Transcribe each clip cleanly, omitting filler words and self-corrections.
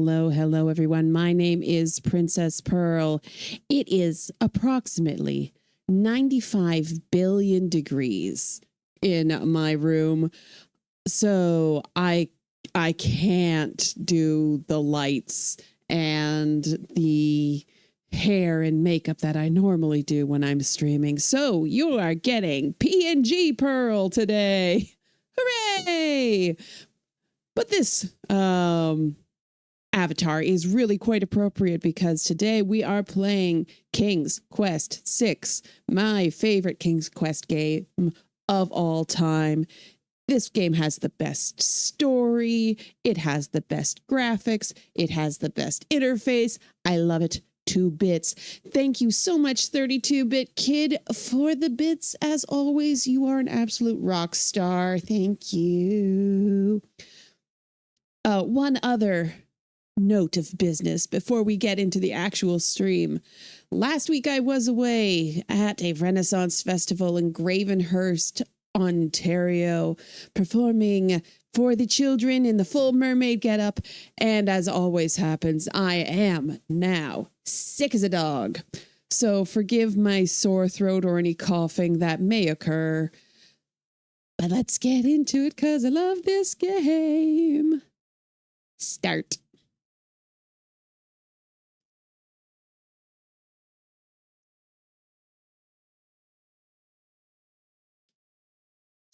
Hello, everyone. My name is Princess Pearl. It is approximately 95 billion degrees in my room, so I can't do the lights and the hair and makeup that I normally do when I'm streaming. So you are getting PNG Pearl today. Hooray! But this avatar is really quite appropriate because today we are playing King's Quest 6, my favorite King's Quest game of all time. This game has the best story, it has the best graphics, it has the best interface. I love it to bits. Thank you so much, 32-Bit Kid, for the bits. As always, you are an absolute rock star. Thank you. One other note of business before we get into the actual stream. Last week I was away at a Renaissance festival in Gravenhurst, Ontario, performing for the children in the full mermaid getup. And as always happens, I am now sick as a dog. So forgive my sore throat or any coughing that may occur. But let's get into it because I love this game. Start.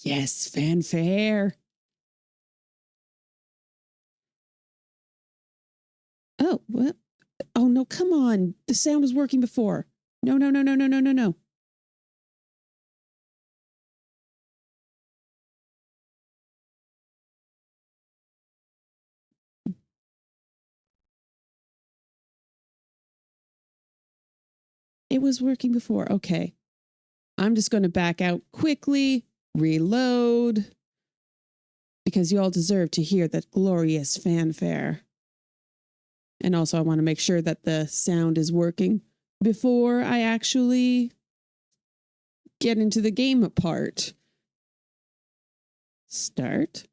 Yes, fanfare. Oh, what? Oh, no, come on. The sound was working before. No. It was working before. Okay. I'm just going to back out quickly, reload, because you all deserve to hear that glorious fanfare. And also, I want to make sure that the sound is working before I actually get into the game part. Start.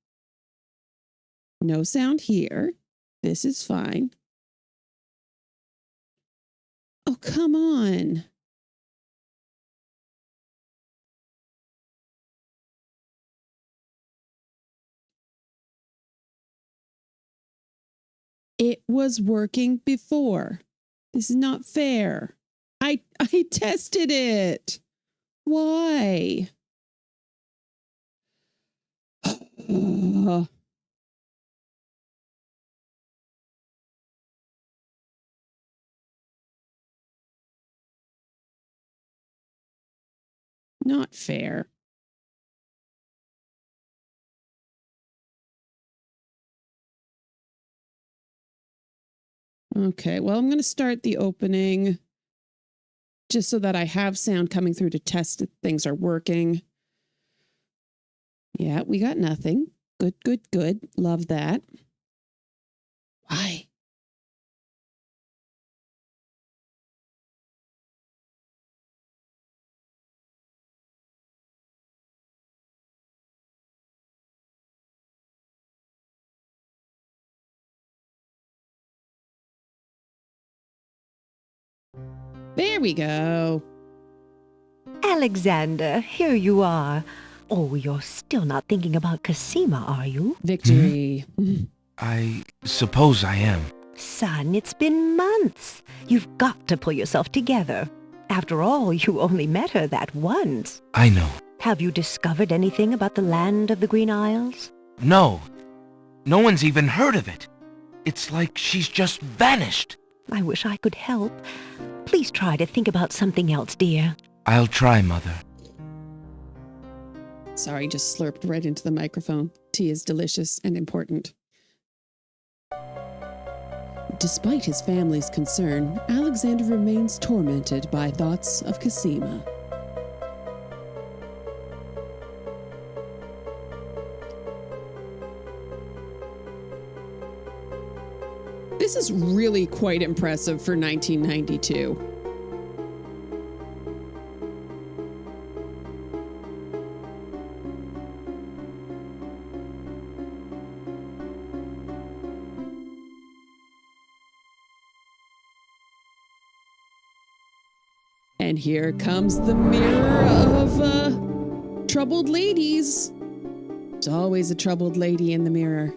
No sound here. This is fine. Oh, come on. It was working before. This is not fair. I tested it. Why? Not fair. Okay, well, I'm going to start the opening just so that I have sound coming through to test that things are working. Yeah, we got nothing. Good. Love that. Why? There we go. Alexander, here you are. Oh, you're still not thinking about Cassima, are you? Victory. I suppose I am. Son, it's been months. You've got to pull yourself together. After all, you only met her that once. I know. Have you discovered anything about the land of the Green Isles? No. No one's even heard of it. It's like she's just vanished. I wish I could help. Please try to think about something else, dear. I'll try, Mother. Sorry, just slurped right into the microphone. Tea is delicious and important. Despite his family's concern, Alexander remains tormented by thoughts of Cassima. This is really quite impressive for 1992. And here comes the mirror of troubled ladies. There's always a troubled lady in the mirror.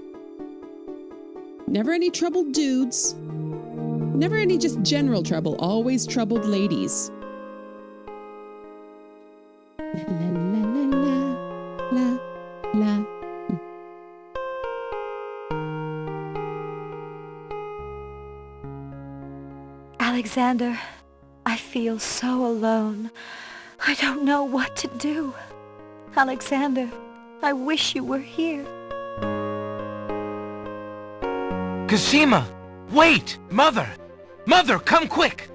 Never any troubled dudes. Never any just general trouble. Always troubled ladies. La la la la la la. Alexander, I feel so alone. I don't know what to do. Alexander, I wish you were here. Cassima! Wait! Mother! Mother, come quick!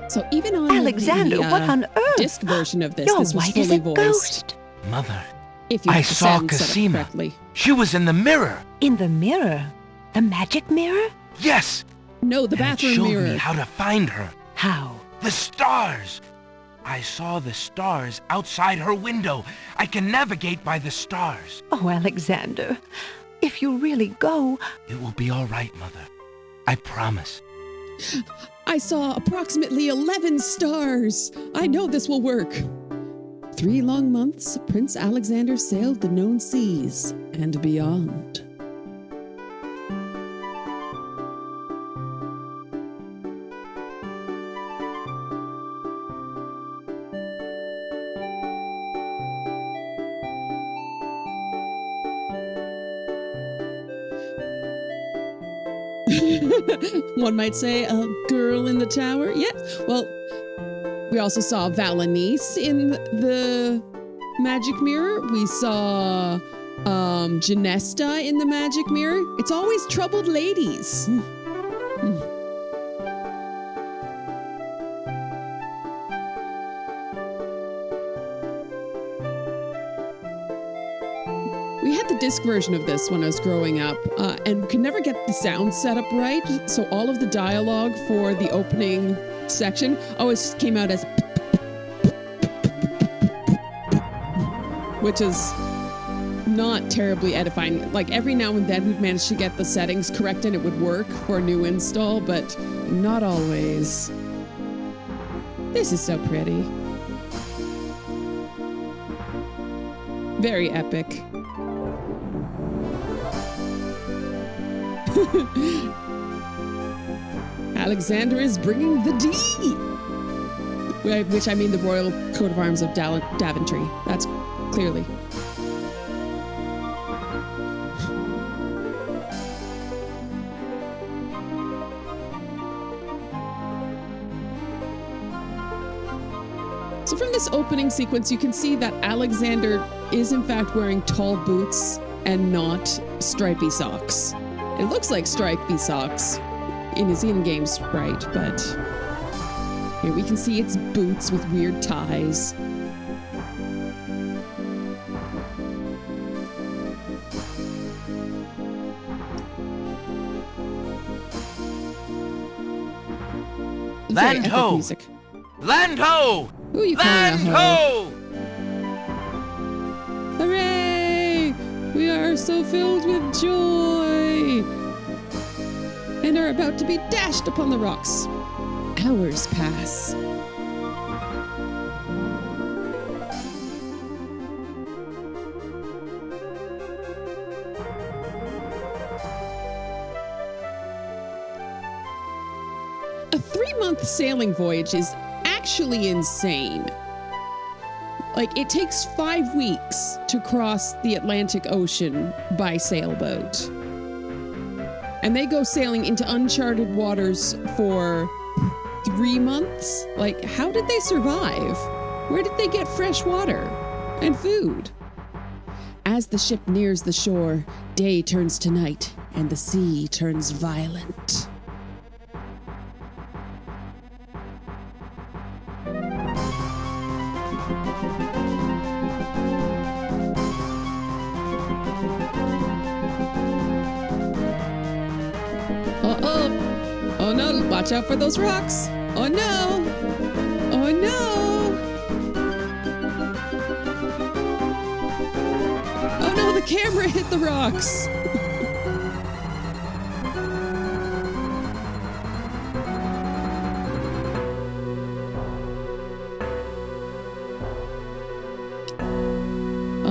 So even on Alexander, the what on earth? disc version of this, You're this was white as fully a voiced. ghost. Mother, If you I have the saw sound set up Cassima. correctly. She was in the mirror. In the mirror? The magic mirror? Yes! No, the And it bathroom showed mirror. me how to find her. How? The stars! I saw the stars outside her window. I can navigate by the stars. Oh, Alexander, if you really go... It will be all right, Mother. I promise. I saw approximately 11 stars. I know this will work. 3 long months, Prince Alexander sailed the known seas and beyond. One might say a girl in the tower. Yeah. Well, we also saw Valenice in the magic mirror. We saw Genesta in the magic mirror. It's always troubled ladies. We had the disc version of this when I was growing up, and could never get the sound set up right. So all of the dialogue for the opening section always came out as which is not terribly edifying. Like every now and then we've managed to get the settings correct and it would work for a new install, but not always. This is so pretty. Very epic. Alexander is bringing the D, which I mean the royal coat of arms of Daventry. That's clearly. So from this opening sequence, you can see that Alexander is in fact wearing tall boots and not stripy socks. It looks like stripy socks in his in-game sprite, but here we can see it's boots with weird ties. Very Land epic ho! music. Land ho! Who are you calling Land a hoe? ho! Hooray! We are so filled with joy and are about to be dashed upon the rocks. Hours pass. A 3-month sailing voyage is actually insane. Like, it takes 5 weeks to cross the Atlantic Ocean by sailboat. And they go sailing into uncharted waters for 3 months? Like, how did they survive? Where did they get fresh water and food? As the ship nears the shore, day turns to night and the sea turns violent. Uh-oh. Oh no, watch out for those rocks. Oh no. Oh no. Oh no, the camera hit the rocks.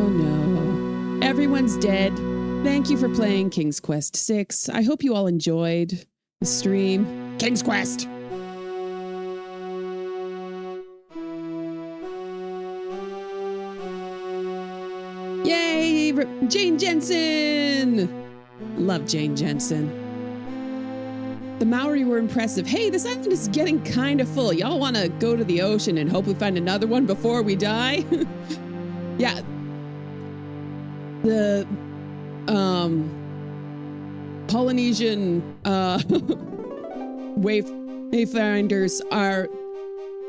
Oh no. Everyone's dead. Thank you for playing King's Quest 6. I hope you all enjoyed the stream. King's Quest! Yay! Jane Jensen! Love Jane Jensen. The Maori were impressive. Hey, this island is getting kind of full. Y'all want to go to the ocean and hopefully find another one before we die? Yeah. The Polynesian wayfinders are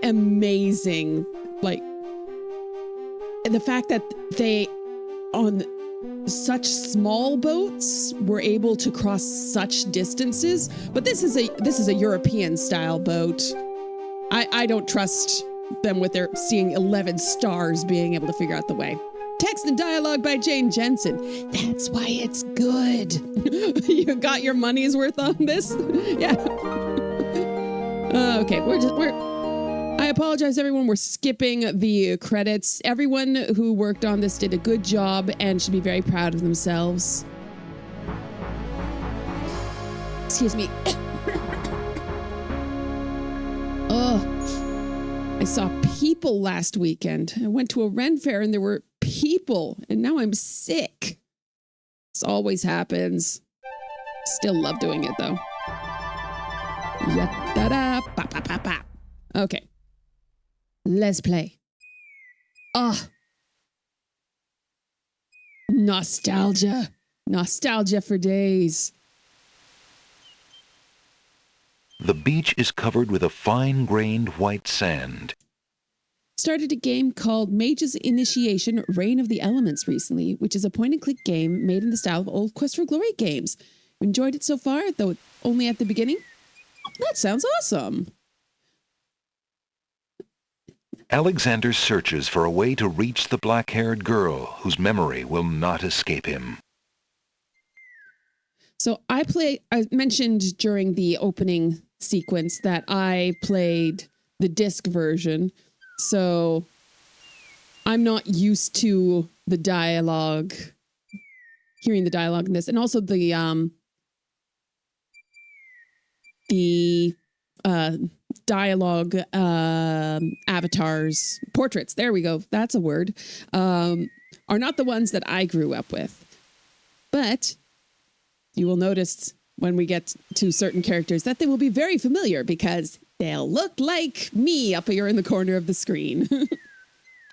amazing. Like, and the fact that they on such small boats were able to cross such distances, but this is a European style boat. I don't trust them with their seeing 11 stars being able to figure out the way. Text and dialogue by Jane Jensen. That's why it's good. You got your money's worth on this? Yeah. Okay, I apologize, everyone. We're skipping the credits. Everyone who worked on this did a good job and should be very proud of themselves. Excuse me. I saw people last weekend. I went to a Ren fair and there were people, and now I'm sick. This always happens. Still love doing it though. Okay. Let's play. Nostalgia. Nostalgia for days. The beach is covered with a fine-grained white sand. Started a game called Mage's Initiation Reign of the Elements recently, which is a point-and-click game made in the style of old Quest for Glory games. Enjoyed it so far, though only at the beginning? That sounds awesome. Alexander searches for a way to reach the black-haired girl whose memory will not escape him. So I mentioned during the opening sequence that I played the disc version. So I'm not used to the dialogue, hearing the dialogue in this, and also the dialogue avatars, portraits, there we go, that's a word, are not the ones that I grew up with. But you will notice when we get to certain characters that they will be very familiar because they'll look like me up here in the corner of the screen.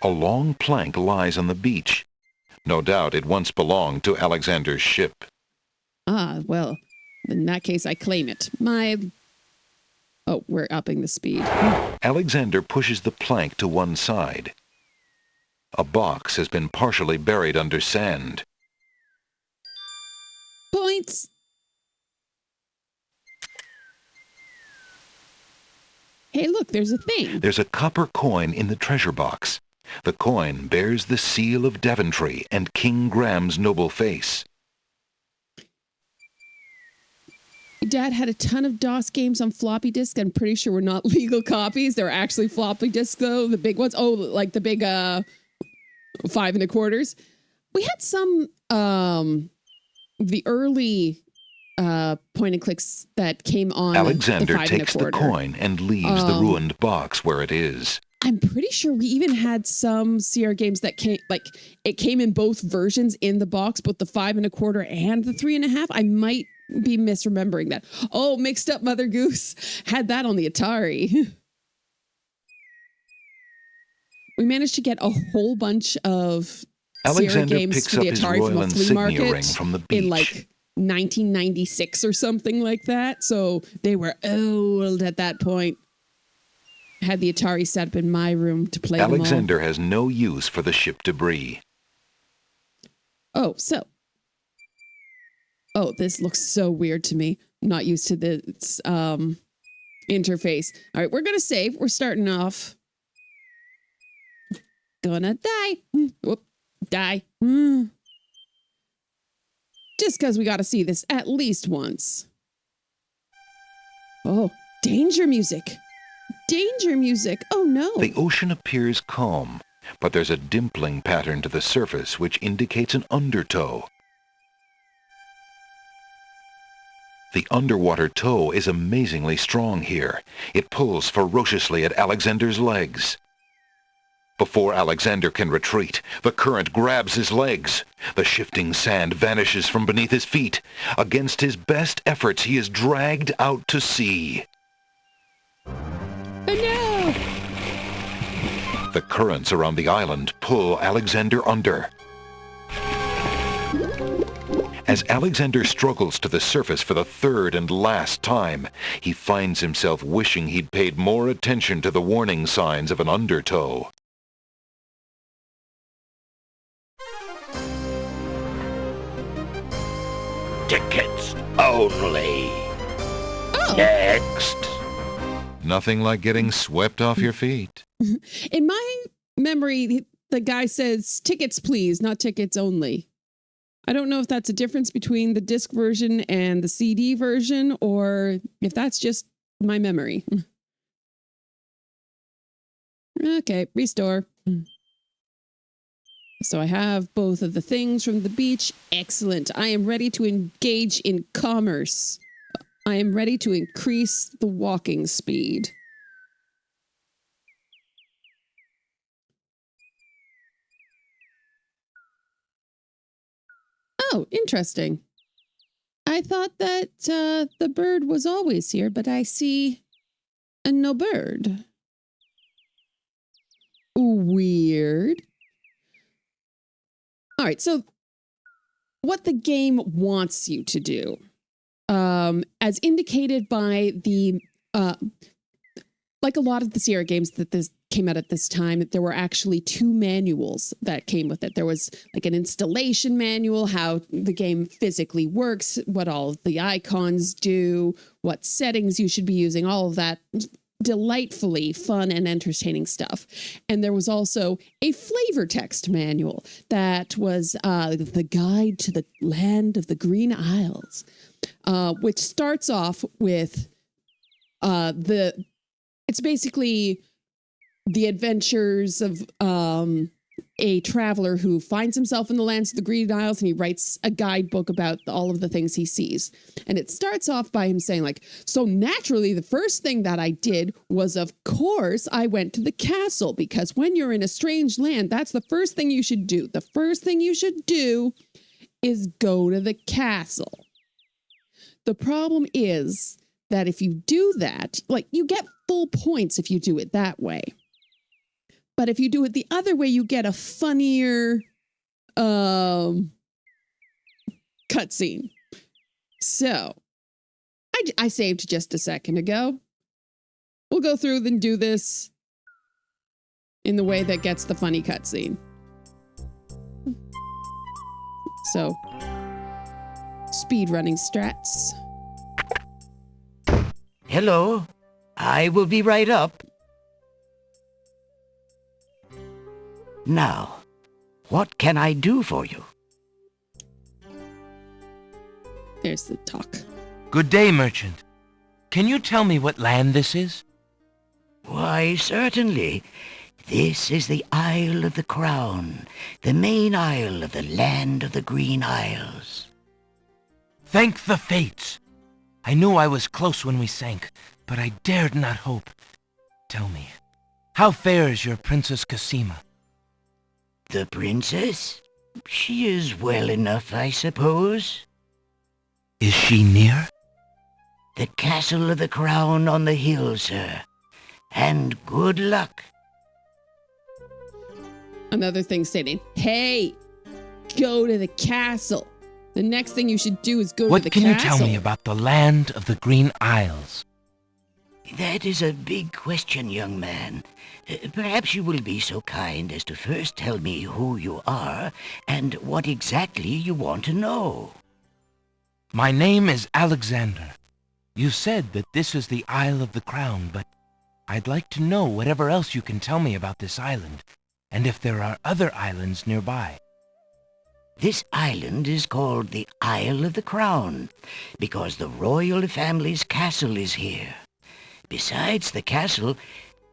A long plank lies on the beach. No doubt it once belonged to Alexander's ship. Ah, well, in that case, I claim it. Oh, we're upping the speed. Alexander pushes the plank to one side. A box has been partially buried under sand. Points! Hey, look, there's a thing. There's a copper coin in the treasure box. The coin bears the seal of Daventry and King Graham's noble face. Dad had a ton of DOS games on floppy disk. I'm pretty sure we're not legal copies. They're actually floppy disks, though. The big ones. Oh, like the big 5 1/4. We had some the early point and clicks that came on. Alexander the takes the coin and leaves the ruined box where it is. I'm pretty sure we even had some CR games that came, like, it came in both versions in the box, both the 5 1/4 and the 3 1/2. I might be misremembering that. Oh, mixed up Mother Goose. Had that on the Atari. We managed to get a whole bunch of Sierra games picks for the up his Atari from royal a flea insignia ring market from the beach. in like 1996 or something like that. So they were old at that point. Had the Atari set up in my room to play Alexander them all. has no use for the ship debris. Oh, this looks so weird to me. I'm not used to this interface. All right, we're going to save. We're starting off. Gonna die. Whoop, die. Just because we got to see this at least once. Oh, danger music. Danger music. Oh, no. The ocean appears calm, but there's a dimpling pattern to the surface which indicates an undertow. The underwater toe is amazingly strong here. It pulls ferociously at Alexander's legs. Before Alexander can retreat, the current grabs his legs. The shifting sand vanishes from beneath his feet. Against his best efforts, he is dragged out to sea. Oh no! The currents around the island pull Alexander under. As Alexander struggles to the surface for the third and last time, he finds himself wishing he'd paid more attention to the warning signs of an undertow. Tickets only. Oh. Next. Nothing like getting swept off your feet. In my memory, the guy says, tickets please, not tickets only. I don't know if that's a difference between the disc version and the CD version, or if that's just my memory. Okay, restore. So I have both of the things from the beach. Excellent. I am ready to engage in commerce. I am ready to increase the walking speed. Oh, interesting. I thought that the bird was always here, but I see no bird. Weird. All right, so what the game wants you to do, as indicated by the, like a lot of the Sierra games that this came out at this time, there were actually 2 manuals that came with it. There was like an installation manual, how the game physically works, what all of the icons do, what settings you should be using, all of that delightfully fun and entertaining stuff. And there was also a flavor text manual that was the guide to the land of the Green Isles, which starts off with it's basically the adventures of a traveler who finds himself in the lands of the Green Isles, and he writes a guidebook about all of the things he sees. And it starts off by him saying, like, so naturally, the first thing that I did was, of course, I went to the castle, because when you're in a strange land, that's the first thing you should do. The first thing you should do is go to the castle. The problem is that if you do that, like, you get full points if you do it that way. But if you do it the other way, you get a funnier cutscene. So, I saved just a second ago. We'll go through and do this in the way that gets the funny cutscene. So, speedrunning strats. Hello, I will be right up. Now, what can I do for you? There's the talk. Good day, merchant. Can you tell me what land this is? Why, certainly. This is the Isle of the Crown, the main isle of the land of the Green Isles. Thank the fates. I knew I was close when we sank, but I dared not hope. Tell me, how fares your Princess Cassima? The princess? She is well enough, I suppose. Is she near? The castle of the Crown on the hill, sir. And good luck. Another thing saying, hey, go to the castle. The next thing you should do is go to the castle. What can you tell me about the land of the Green Isles? That is a big question, young man. Perhaps you will be so kind as to first tell me who you are and what exactly you want to know. My name is Alexander. You said that this is the Isle of the Crown, but I'd like to know whatever else you can tell me about this island, and if there are other islands nearby. This island is called the Isle of the Crown because the royal family's castle is here. Besides the castle,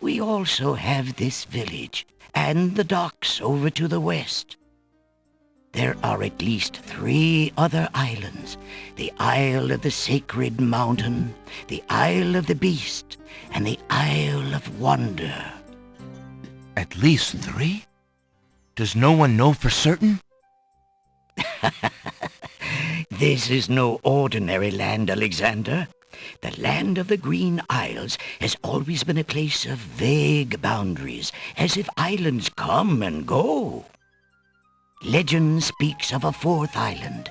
we also have this village, and the docks over to the west. There are at least 3 other islands: the Isle of the Sacred Mountain, the Isle of the Beast, and the Isle of Wonder. At least 3? Does no one know for certain? This is no ordinary land, Alexander. The land of the Green Isles has always been a place of vague boundaries, as if islands come and go. Legend speaks of a 4th island,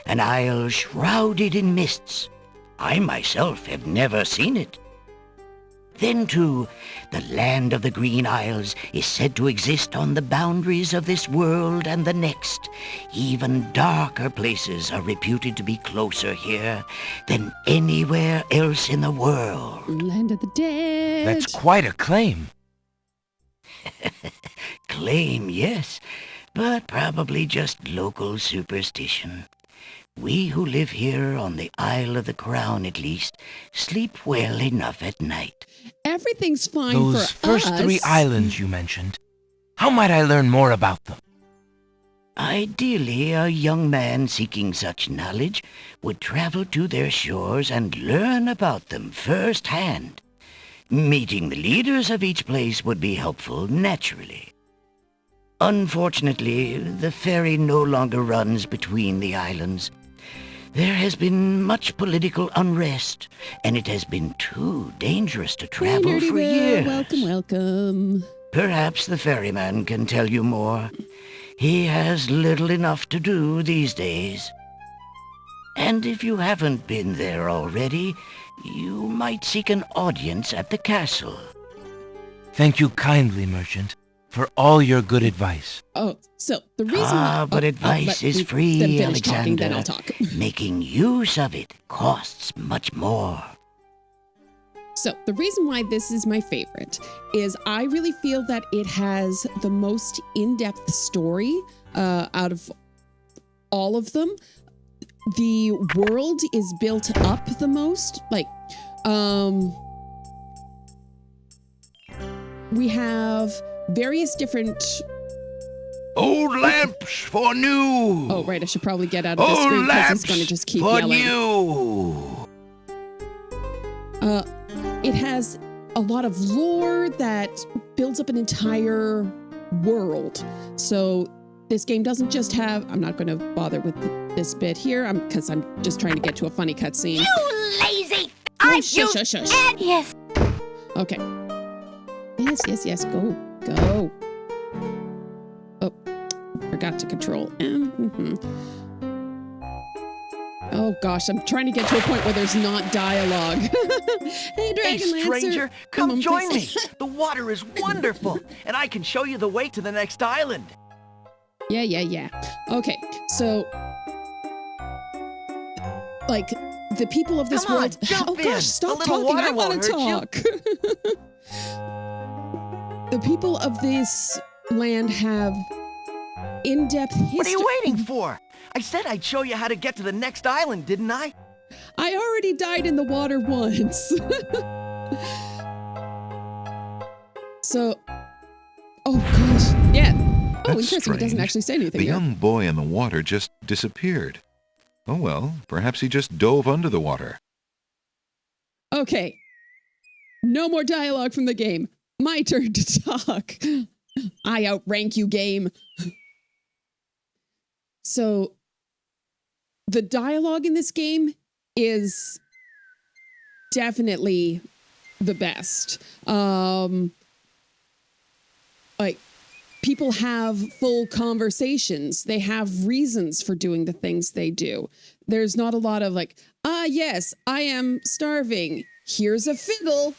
an isle shrouded in mists. I myself have never seen it. Then, too, the land of the Green Isles is said to exist on the boundaries of this world and the next. Even darker places are reputed to be closer here than anywhere else in the world. Land of the dead. That's quite a claim. Claim, yes, but probably just local superstition. We who live here on the Isle of the Crown, at least, sleep well enough at night. Everything's fine Those for first us. 3 islands you mentioned, how might I learn more about them? Ideally, a young man seeking such knowledge would travel to their shores and learn about them firsthand. Meeting the leaders of each place would be helpful, naturally. Unfortunately, the ferry no longer runs between the islands. There has been much political unrest, and it has been too dangerous to travel for years. Welcome. Perhaps the ferryman can tell you more. He has little enough to do these days. And if you haven't been there already, you might seek an audience at the castle. Thank you kindly, merchant, for all your good advice. Oh, so the reason But advice is free, then finish Alexander. talking, then I'll talk. Making use of it costs much more. So the reason why this is my favorite is I really feel that it has the most in-depth story out of all of them. The world is built up the most. Like, we have various different... Old lamps for new! Oh, right, I should probably get out of the screen because he's going to just keep for yelling. new! It has a lot of lore that builds up an entire world. So this game doesn't just have... I'm not going to bother with this bit here because I'm just trying to get to a funny cutscene. You lazy! Oh, shush. Yes. Okay. Yes. Go. Oh, forgot to control M. Oh gosh, I'm trying to get to a point where there's not dialogue. Hey, Dragon Lancer. Stranger, come join me. please. The water is wonderful, and I can show you the way to the next island. Yeah. Okay, so like the people of this Come on, world. jump Oh in. gosh, A stop little talking. water I want to won't hurt talk. The people of this land have in-depth history. What are you waiting for? I said I'd show you how to get to the next island, didn't I? I already died in the water once. So, oh gosh, yeah. Oh, That's interesting. He doesn't strange. actually say anything. The here. young boy in the water just disappeared. Oh well, perhaps he just dove under the water. Okay. No more dialogue from the game. My turn to talk. I outrank you, game. So, the dialogue in this game is definitely the best. Like, people have full conversations. They have reasons for doing the things they do. There's not a lot of like, yes, I am starving. Here's a fiddle.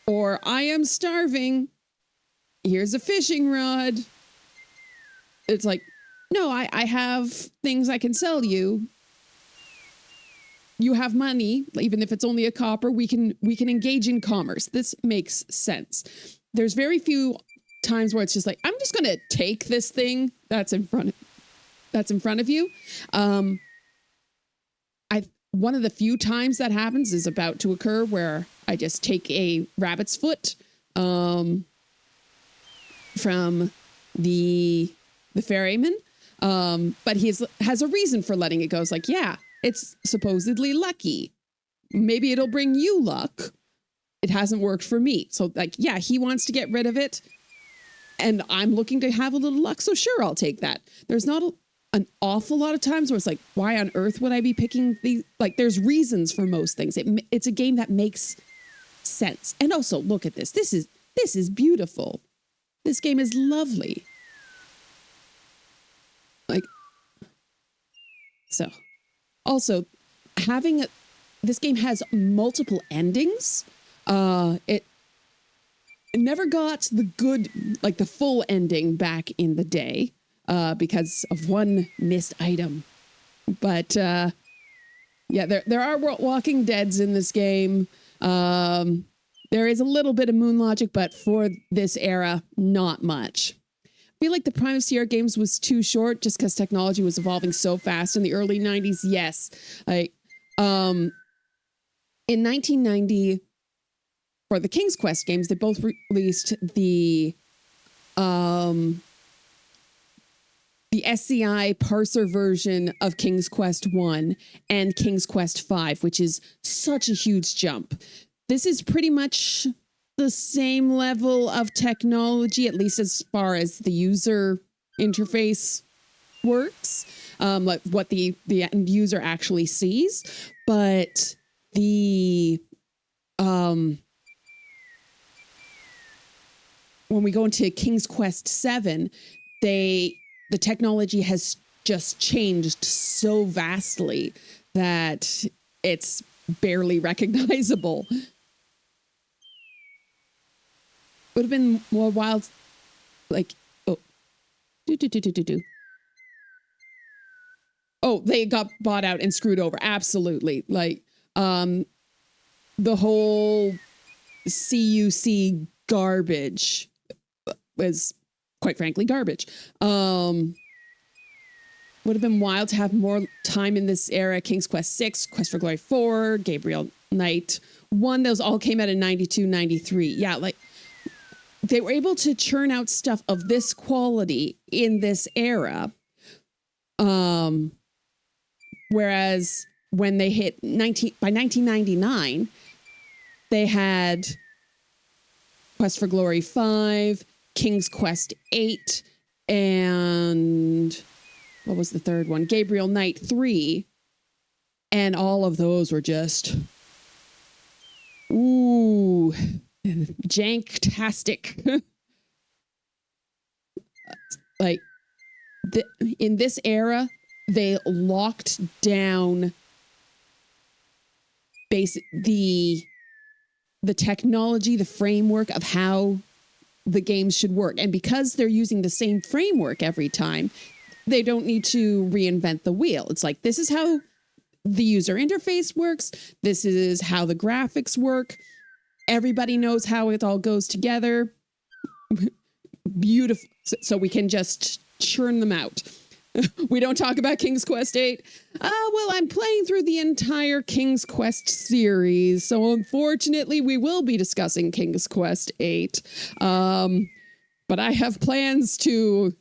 Or I am starving. Here's a fishing rod. It's like, no, I have things I can sell you. You have money, even if it's only a copper, we can engage in commerce. This makes sense. There's very few times where it's just like, I'm just going to take this thing that's in front of you. One of the few times that happens is about to occur where I just take a rabbit's foot. from the ferryman. But he has a reason for letting it go. It's like, yeah, it's supposedly lucky. Maybe it'll bring you luck. It hasn't worked for me. So like, yeah, he wants to get rid of it. And I'm looking to have a little luck. So sure, I'll take that. There's not an awful lot of times where it's like, why on earth would I be picking these? Like, there's reasons for most things. It's a game that makes sense. And also, look at this. This is beautiful. This game is lovely. Like, so. Also, this game has multiple endings. It never got the good, like the full ending back in the day, because of one missed item. But yeah, there are Walking Deads in this game. There is a little bit of moon logic, but for this era, not much. I feel like the prime of Sierra games was too short just because technology was evolving so fast in the early 90s. Yes. Like, in 1990, for the King's Quest games, they both released the SCI parser version of King's Quest 1 and King's Quest 5, which is such a huge jump. This is pretty much the same level of technology, at least as far as the user interface works, like what the end user actually sees. But when we go into King's Quest 7, the technology has just changed so vastly that it's barely recognizable. Would have been more wild, like, oh, they got bought out and screwed over. Absolutely. Like, the whole CUC garbage was, quite frankly, garbage. Would have been wild to have more time in this era. King's Quest 6, Quest for Glory 4, Gabriel Knight 1. Those all came out in 92, 93. Yeah, like, they were able to churn out stuff of this quality in this era. Whereas when they hit by 1999, they had Quest for Glory 5, King's Quest 8, and what was the third one? Gabriel Knight 3. And all of those were just, ooh, janktastic. Like, in this era, they locked down the technology, the framework of how the games should work. And because they're using the same framework every time, they don't need to reinvent the wheel. It's like, this is how the user interface works. This is how the graphics work. Everybody knows how it all goes together. Beautiful. So we can just churn them out. We don't talk about King's Quest 8. Well, I'm playing through the entire King's Quest series, so unfortunately we will be discussing King's Quest 8. But I have plans to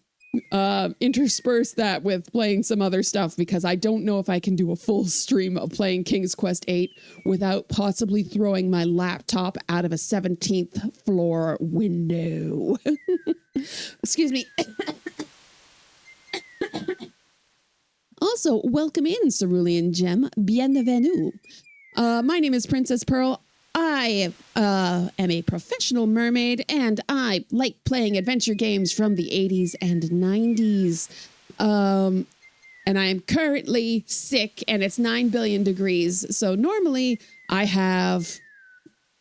intersperse that with playing some other stuff, because I don't know if I can do a full stream of playing King's Quest 8 without possibly throwing my laptop out of a 17th floor window. Excuse me. Also, welcome in, Cerulean Gem. Bienvenue. My name is Princess Pearl. I am a professional mermaid, and I like playing adventure games from the 80s and 90s. And I am currently sick, and it's 9 billion degrees. So normally I have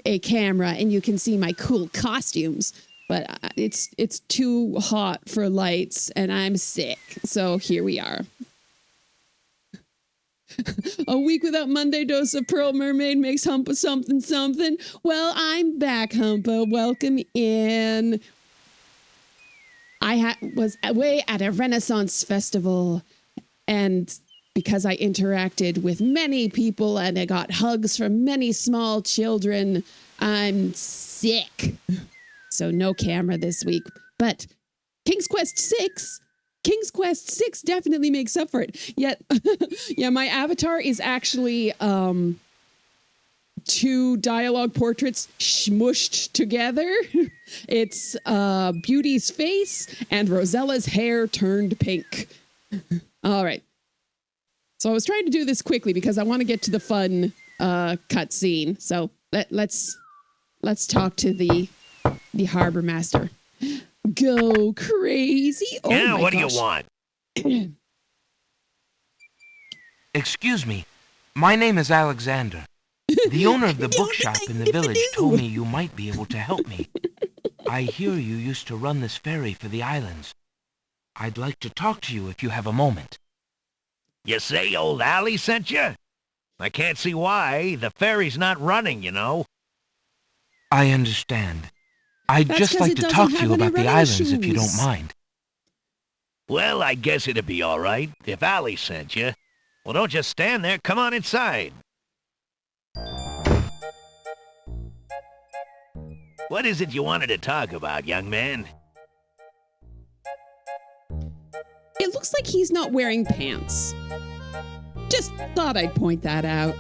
a camera, and you can see my cool costumes. But it's too hot for lights, and I'm sick. So here we are. A week without Monday Dose of Pearl Mermaid makes Humpa something something. Well, I'm back, Humpa. Welcome in. I was away at a Renaissance festival, and because I interacted with many people and I got hugs from many small children, I'm sick. So no camera this week. But King's Quest 6 definitely makes up for it. Yet, yeah, my avatar is actually 2 dialogue portraits smushed together. It's Beauty's face and Rosella's hair turned pink. All right. So I was trying to do this quickly because I want to get to the fun cutscene. So let's talk to the harbor master. Go crazy. Oh Yeah, my what gosh. do you want? Excuse me. My name is Alexander. The owner of the bookshop in the village told me you might be able to help me. I hear you used to run this ferry for the islands. I'd like to talk to you if you have a moment. You say old Allie sent you? I can't see why. The ferry's not running, you know. I understand. I'd That's just 'cause like it to doesn't talk to have you any about the running islands if you don't shoes. mind. Well, I guess it'd be all right if Allie sent you. Well, don't just stand there. Come on inside. What is it you wanted to talk about, young man? It looks like he's not wearing pants. Just thought I'd point that out.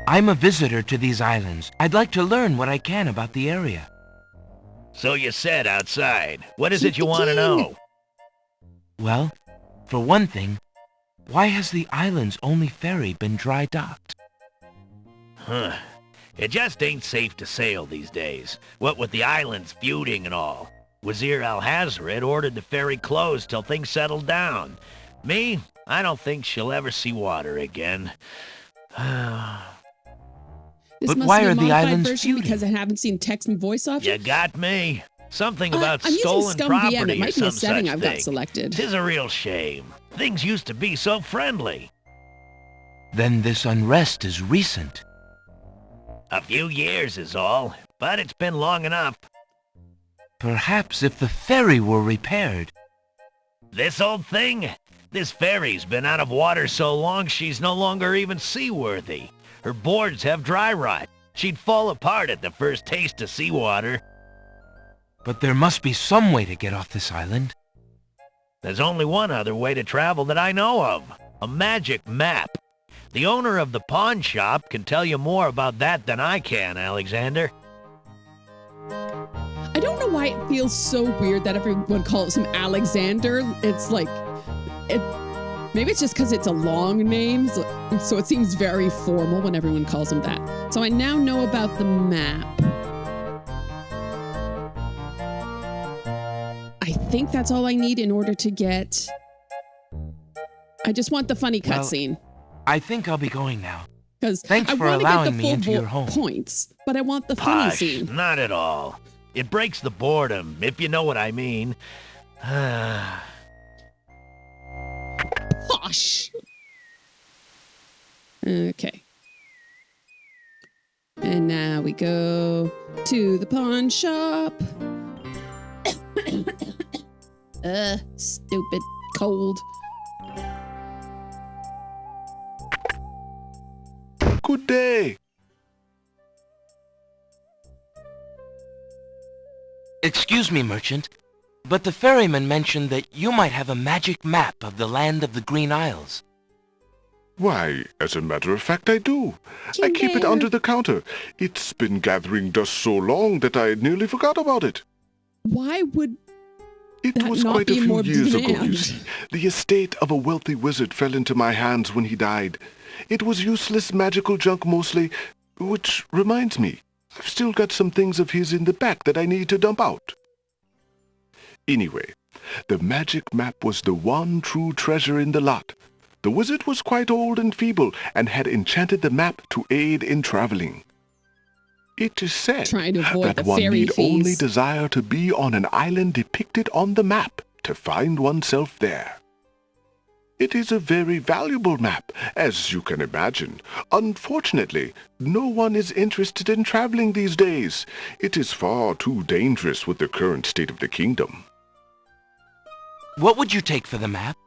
I'm a visitor to these islands. I'd like to learn what I can about the area. So you said outside. What is Keep it you the want to king. know? Well, for one thing, why has the island's only ferry been dry docked? Huh. It just ain't safe to sail these days. What with the islands feuding and all. Wazir Al-Hazred ordered the ferry closed till things settled down. Me, I don't think she'll ever see water again. This But must why be a are the modified islands version feuding? because I haven't seen text and voice You option. got me. Something about I'm using stolen Scum property VM. It or might be some a setting such I've thing. got selected. 'Tis a real shame. Things used to be so friendly. Then this unrest is recent. A few years is all, but it's been long enough. Perhaps if the ferry were repaired. This old thing? This ferry's been out of water so long she's no longer even seaworthy. Her boards have dry rot. She'd fall apart at the first taste of seawater. But there must be some way to get off this island. There's only one other way to travel that I know of. A magic map. The owner of the pawn shop can tell you more about that than I can, Alexander. I don't know why it feels so weird that everyone calls him Alexander. It's like, maybe it's just because it's a long name, so it seems very formal when everyone calls him that. So I now know about the map. I think that's all I need in order to get... I just want the funny Well, cutscene. I think I'll be going now. Because Thanks I for want to get allowing the me full into your home. points, but I want the funny Posh, scene. not at all. It breaks the boredom, if you know what I mean. Posh. Okay. And now we go to the pawn shop. Stupid cold. Good day. Excuse me, merchant, but the ferryman mentioned that you might have a magic map of the land of the Green Isles. Why, as a matter of fact, I do. I keep it Bear. under the counter. It's been gathering dust so long that I nearly forgot about it. Why would It that was not quite a be few more years ago, you demand? see. The estate of a wealthy wizard fell into my hands when he died. It was useless magical junk mostly, which reminds me, I've still got some things of his in the back that I need to dump out. Anyway, the magic map was the one true treasure in the lot. The wizard was quite old and feeble and had enchanted the map to aid in traveling. It is said Trying to avoid that the one fairy need only fees. desire to be on an island depicted on the map to find oneself there. It is a very valuable map, as you can imagine. Unfortunately, no one is interested in traveling these days. It is far too dangerous with the current state of the kingdom. What would you take for the map?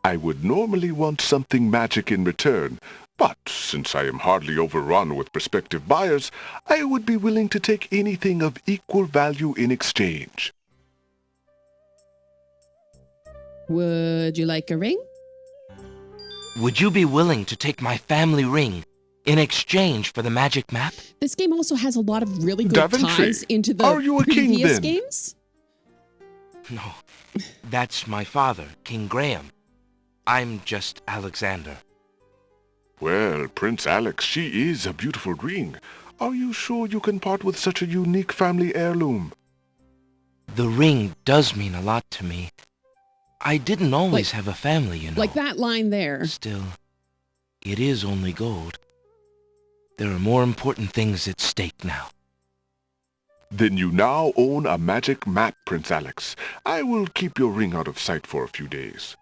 I would normally want something magic in return, but since I am hardly overrun with prospective buyers, I would be willing to take anything of equal value in exchange. Would you like a ring? Would you be willing to take my family ring in exchange for the magic map? This game also has a lot of really good Daventry, ties into the are you a king previous then? games. No, that's my father, King Graham. I'm just Alexander. Well, Prince Alex, she is a beautiful ring. Are you sure you can part with such a unique family heirloom? The ring does mean a lot to me. I didn't always have a family, you know. Like that line there. Still, it is only gold. There are more important things at stake now. Then you now own a magic map, Prince Alex. I will keep your ring out of sight for a few days.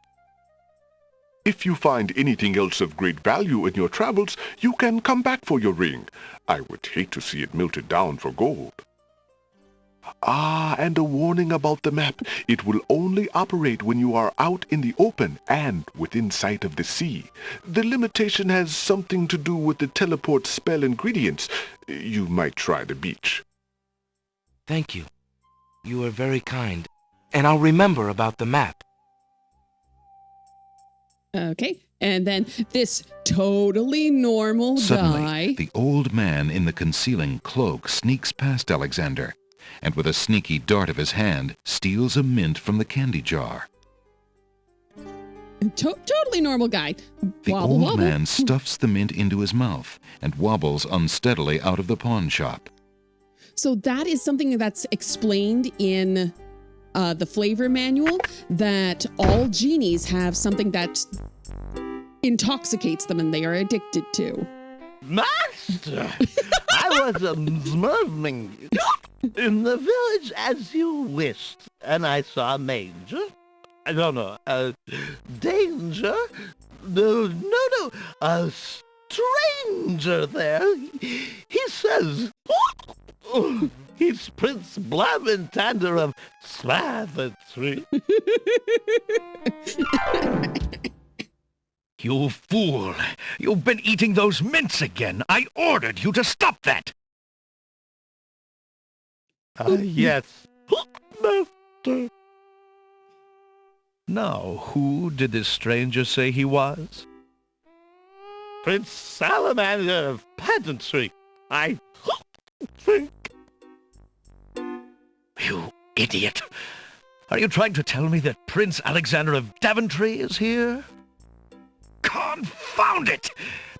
If you find anything else of great value in your travels, you can come back for your ring. I would hate to see it melted down for gold. Ah, and a warning about the map. It will only operate when you are out in the open and within sight of the sea. The limitation has something to do with the teleport spell ingredients. You might try the beach. Thank you. You are very kind. And I'll remember about the map. Okay. And then this totally normal Suddenly, guy. the old man in the concealing cloak sneaks past Alexander, and with a sneaky dart of his hand, steals a mint from the candy jar. Totally normal guy. The Wobble, old wobble. man stuffs the mint into his mouth and wobbles unsteadily out of the pawn shop. So that is something that's explained in the flavor manual, that all genies have something that intoxicates them and they are addicted to. Master, I was observing in the village as you wished, and I saw a manger. I don't know, a danger? No, a stranger there. He says, he's Prince Blamentander of Slaventry. You fool! You've been eating those mints again. I ordered you to stop that! Yes, Master. Now, who did this stranger say he was? Prince Salamander of Pedantry, I think. You idiot! Are you trying to tell me that Prince Alexander of Daventry is here? Confound it!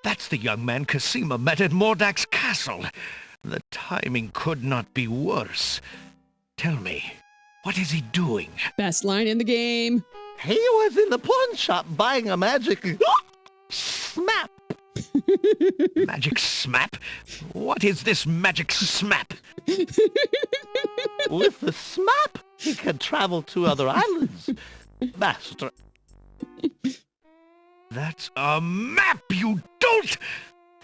That's the young man Cassima met at Mordak's castle. The timing could not be worse. Tell me, what is he doing? Best line in the game. He was in the pawn shop buying a magic smap. Magic smap? What is this magic smap? With the smap, he can travel to other islands. Master, That's a map, you dolt!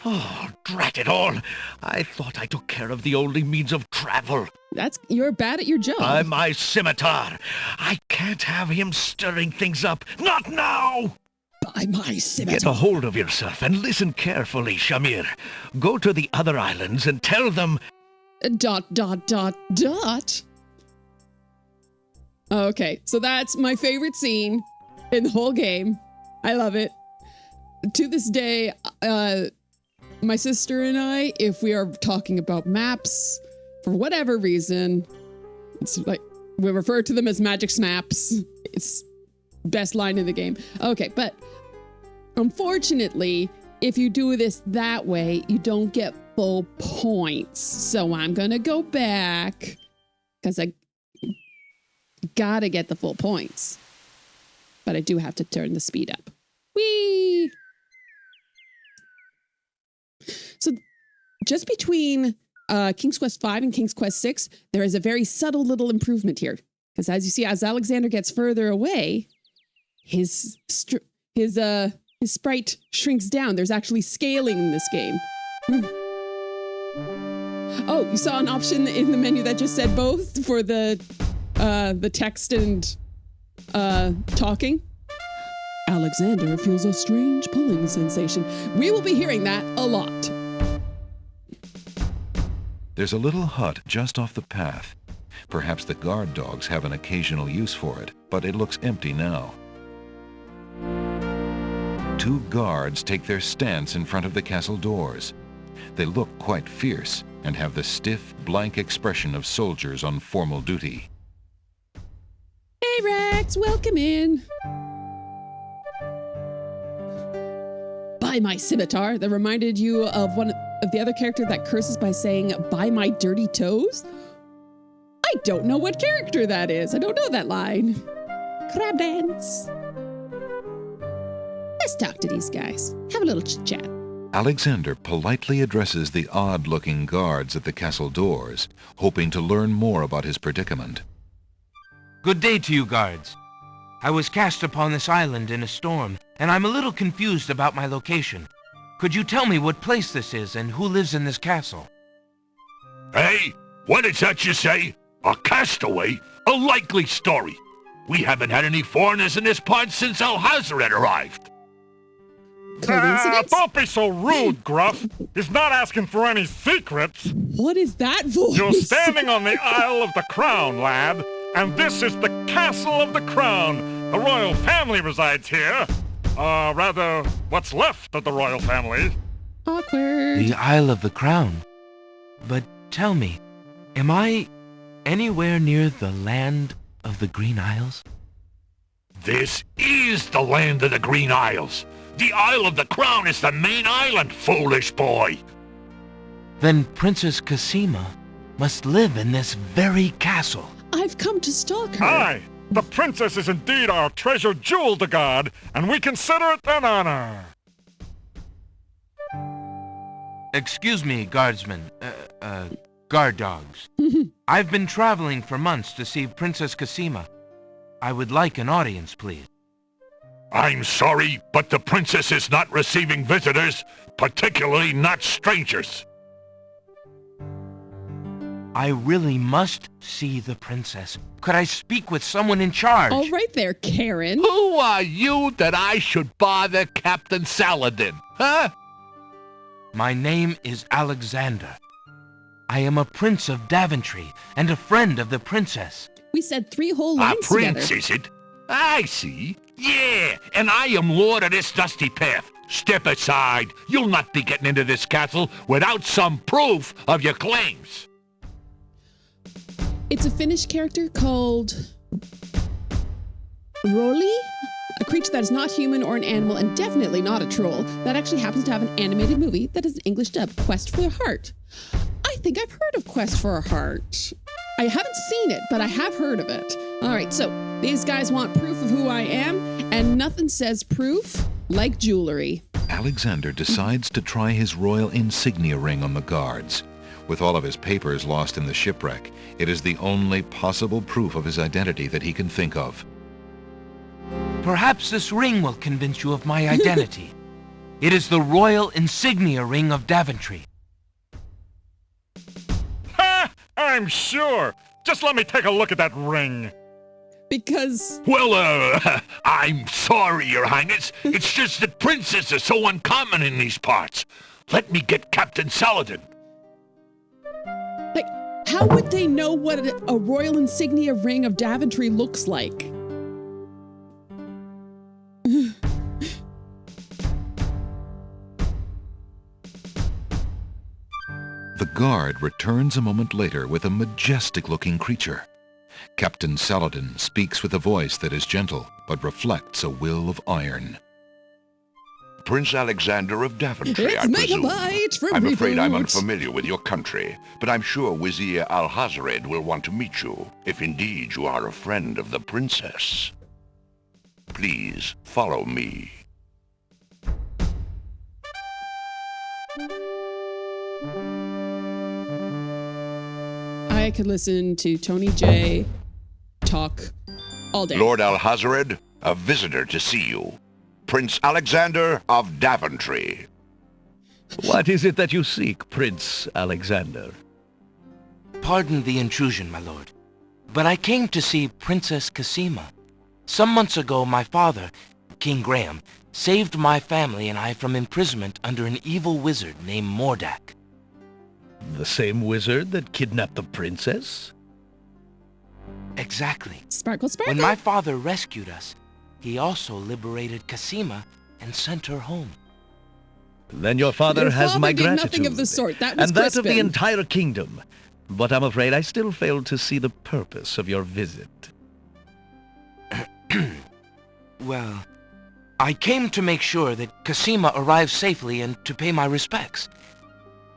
Oh, drat it all. I thought I took care of the only means of travel. You're bad at your job. By my scimitar. I can't have him stirring things up. Not now! By my Get scimitar. a hold of yourself and listen carefully, Shamir. Go to the other islands and tell them... ... Okay, so that's my favorite scene in the whole game. I love it. To this day, my sister and I, if we are talking about maps, for whatever reason, it's like we refer to them as magic snaps. It's best line in the game. Okay, but unfortunately, if you do this that way, you don't get full points. So I'm gonna go back because I gotta get the full points. But I do have to turn the speed up. Whee! So just between King's Quest V and King's Quest VI, there is a very subtle little improvement here. Because as you see, as Alexander gets further away, his sprite shrinks down. There's actually scaling in this game. Oh, you saw an option in the menu that just said both for the text and talking? Alexander feels a strange pulling sensation. We will be hearing that a lot. There's a little hut just off the path. Perhaps the guard dogs have an occasional use for it, but it looks empty now. Two guards take their stance in front of the castle doors. They look quite fierce and have the stiff, blank expression of soldiers on formal duty. Hey, Rex, welcome in. By my scimitar, that reminded you of one of the other character that curses by saying, by my dirty toes? I don't know what character that is. I don't know that line. Crab dance. Let's talk to these guys. Have a little chit-chat. Alexander politely addresses the odd-looking guards at the castle doors, hoping to learn more about his predicament. Good day to you, guards. I was cast upon this island in a storm, and I'm a little confused about my location. Could you tell me what place this is and who lives in this castle? Hey, what is that you say? A castaway? A likely story. We haven't had any foreigners in this part since Alhazred had arrived. Coincidence? Don't be so rude, Gruff. He's not asking for any secrets. What is that voice? You're standing on the Isle of the Crown, lad. And this is the Castle of the Crown. The royal family resides here. Rather, what's left of the royal family. Awkward. The Isle of the Crown. But tell me, am I anywhere near the land of the Green Isles? This is the land of the Green Isles. The Isle of the Crown is the main island, foolish boy. Then Princess Cassima must live in this very castle. I've come to stalk her. Aye, the princess is indeed our treasured jewel to guard, and we consider it an honor. Excuse me, guardsmen. Guard dogs. I've been traveling for months to see Princess Cassima. I would like an audience, please. I'm sorry, but the princess is not receiving visitors, particularly not strangers. I really must see the princess. Could I speak with someone in charge? All right there, Karen. Who are you that I should bother Captain Saladin, huh? My name is Alexander. I am a prince of Daventry and a friend of the princess. We said 3 whole A lines prince, together. is it? I see. Yeah, and I am lord of this dusty path. Step aside. You'll not be getting into this castle without some proof of your claims. It's a Finnish character called Rolly, a creature that is not human or an animal and definitely not a troll. That actually happens to have an animated movie that is an English dub, Quest for the Heart. I think I've heard of Quest for a Heart. I haven't seen it, but I have heard of it. All right, so these guys want proof of who I am, and nothing says proof like jewelry. Alexander decides to try his royal insignia ring on the guards. With all of his papers lost in the shipwreck, it is the only possible proof of his identity that he can think of. Perhaps this ring will convince you of my identity. It is the royal insignia ring of Daventry. Ha! I'm sure. Just let me take a look at that ring. Because... Well, I'm sorry, Your Highness. It's just that princess is so uncommon in these parts. Let me get Captain Saladin. like, how would they know what a royal insignia ring of Daventry looks like? The guard returns a moment later with a majestic-looking creature. Captain Saladin speaks with a voice that is gentle, but reflects a will of iron. Prince Alexander of Daventry, It's I presume. Megabyte from I'm afraid I'm Reboot. unfamiliar with your country, but I'm sure Vizhir Alhazred will want to meet you, if indeed you are a friend of the princess. Please follow me. I could listen to Tony J talk all day. Lord Alhazred, a visitor to see you. Prince Alexander of Daventry. What is it that you seek, Prince Alexander? Pardon the intrusion, my lord, but I came to see Princess Cassima. Some months ago, my father, King Graham, saved my family and I from imprisonment under an evil wizard named Mordak. The same wizard that kidnapped the princess? Exactly. Sparkle, sparkle. When my father rescued us, he also liberated Cassima and sent her home. Then your father Your has father my did gratitude. nothing of the sort. That was and that of the Crispin. entire kingdom. But I'm afraid I still fail to see the purpose of your visit. Well, I came to make sure that Cassima arrived safely and to pay my respects.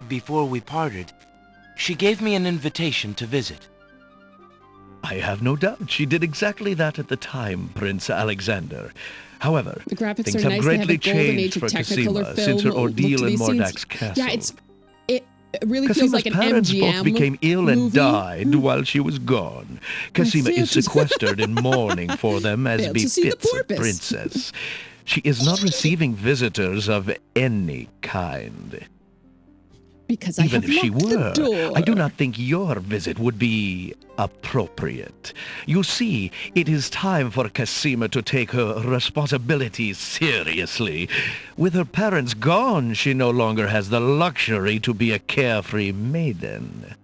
Before we parted, she gave me an invitation to visit. I have no doubt she did exactly that at the time, Prince Alexander. However, The graphics things are have nice. They have a greatly golden age changed of for Technicolor Cassima film. since her Look ordeal to in these scenes. Mordak's castle. Yeah, it really feels Cassima's like an parents MGM both became ill and movie. died while she was gone. Cassima is failed to- sequestered in mourning for them as Failed to see the befits a porpoise. princess. She is not receiving visitors of any kind. Because I Even have if she locked the were, door. I do not think your visit would be appropriate. You see, it is time for Cassima to take her responsibilities seriously. With her parents gone, she no longer has the luxury to be a carefree maiden.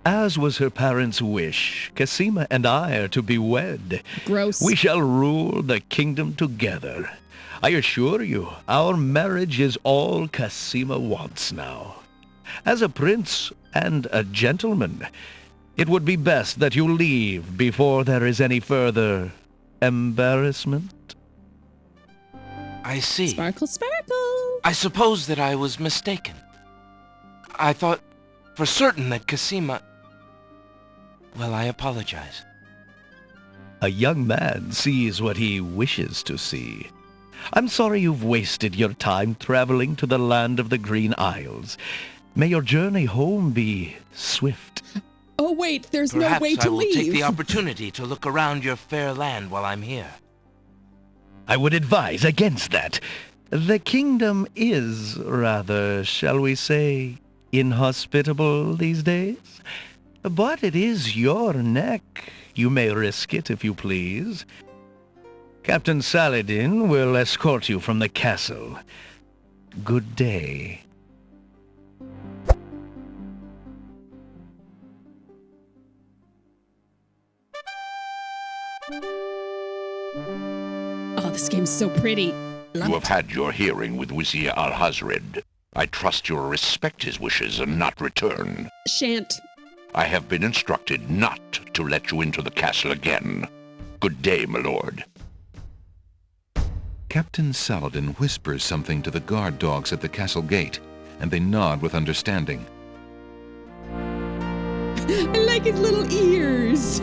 As was her parents' wish, Cassima and I are to be wed. Gross. We shall rule the kingdom together. I assure you, our marriage is all Cassima wants now. As a prince and a gentleman, it would be best that you leave before there is any further embarrassment. I see. Sparkle, sparkle. I suppose that I was mistaken. I thought for certain that Cassima... Well, I apologize. A young man sees what he wishes to see. I'm sorry you've wasted your time traveling to the land of the Green Isles. May your journey home be swift. Oh, wait, there's Perhaps no way to I will leave. take the opportunity to look around your fair land while I'm here. I would advise against that. The kingdom is rather, shall we say, inhospitable these days. But it is your neck. You may risk it if you please. Captain Saladin will escort you from the castle. Good day. Oh, this game's so pretty. You have had your hearing with Vizhir Al-Hazred. I trust you'll respect his wishes and not return. Shan't. I have been instructed not to let you into the castle again. Good day, my lord. Captain Saladin whispers something to the guard dogs at the castle gate, and they nod with understanding. I like his little ears.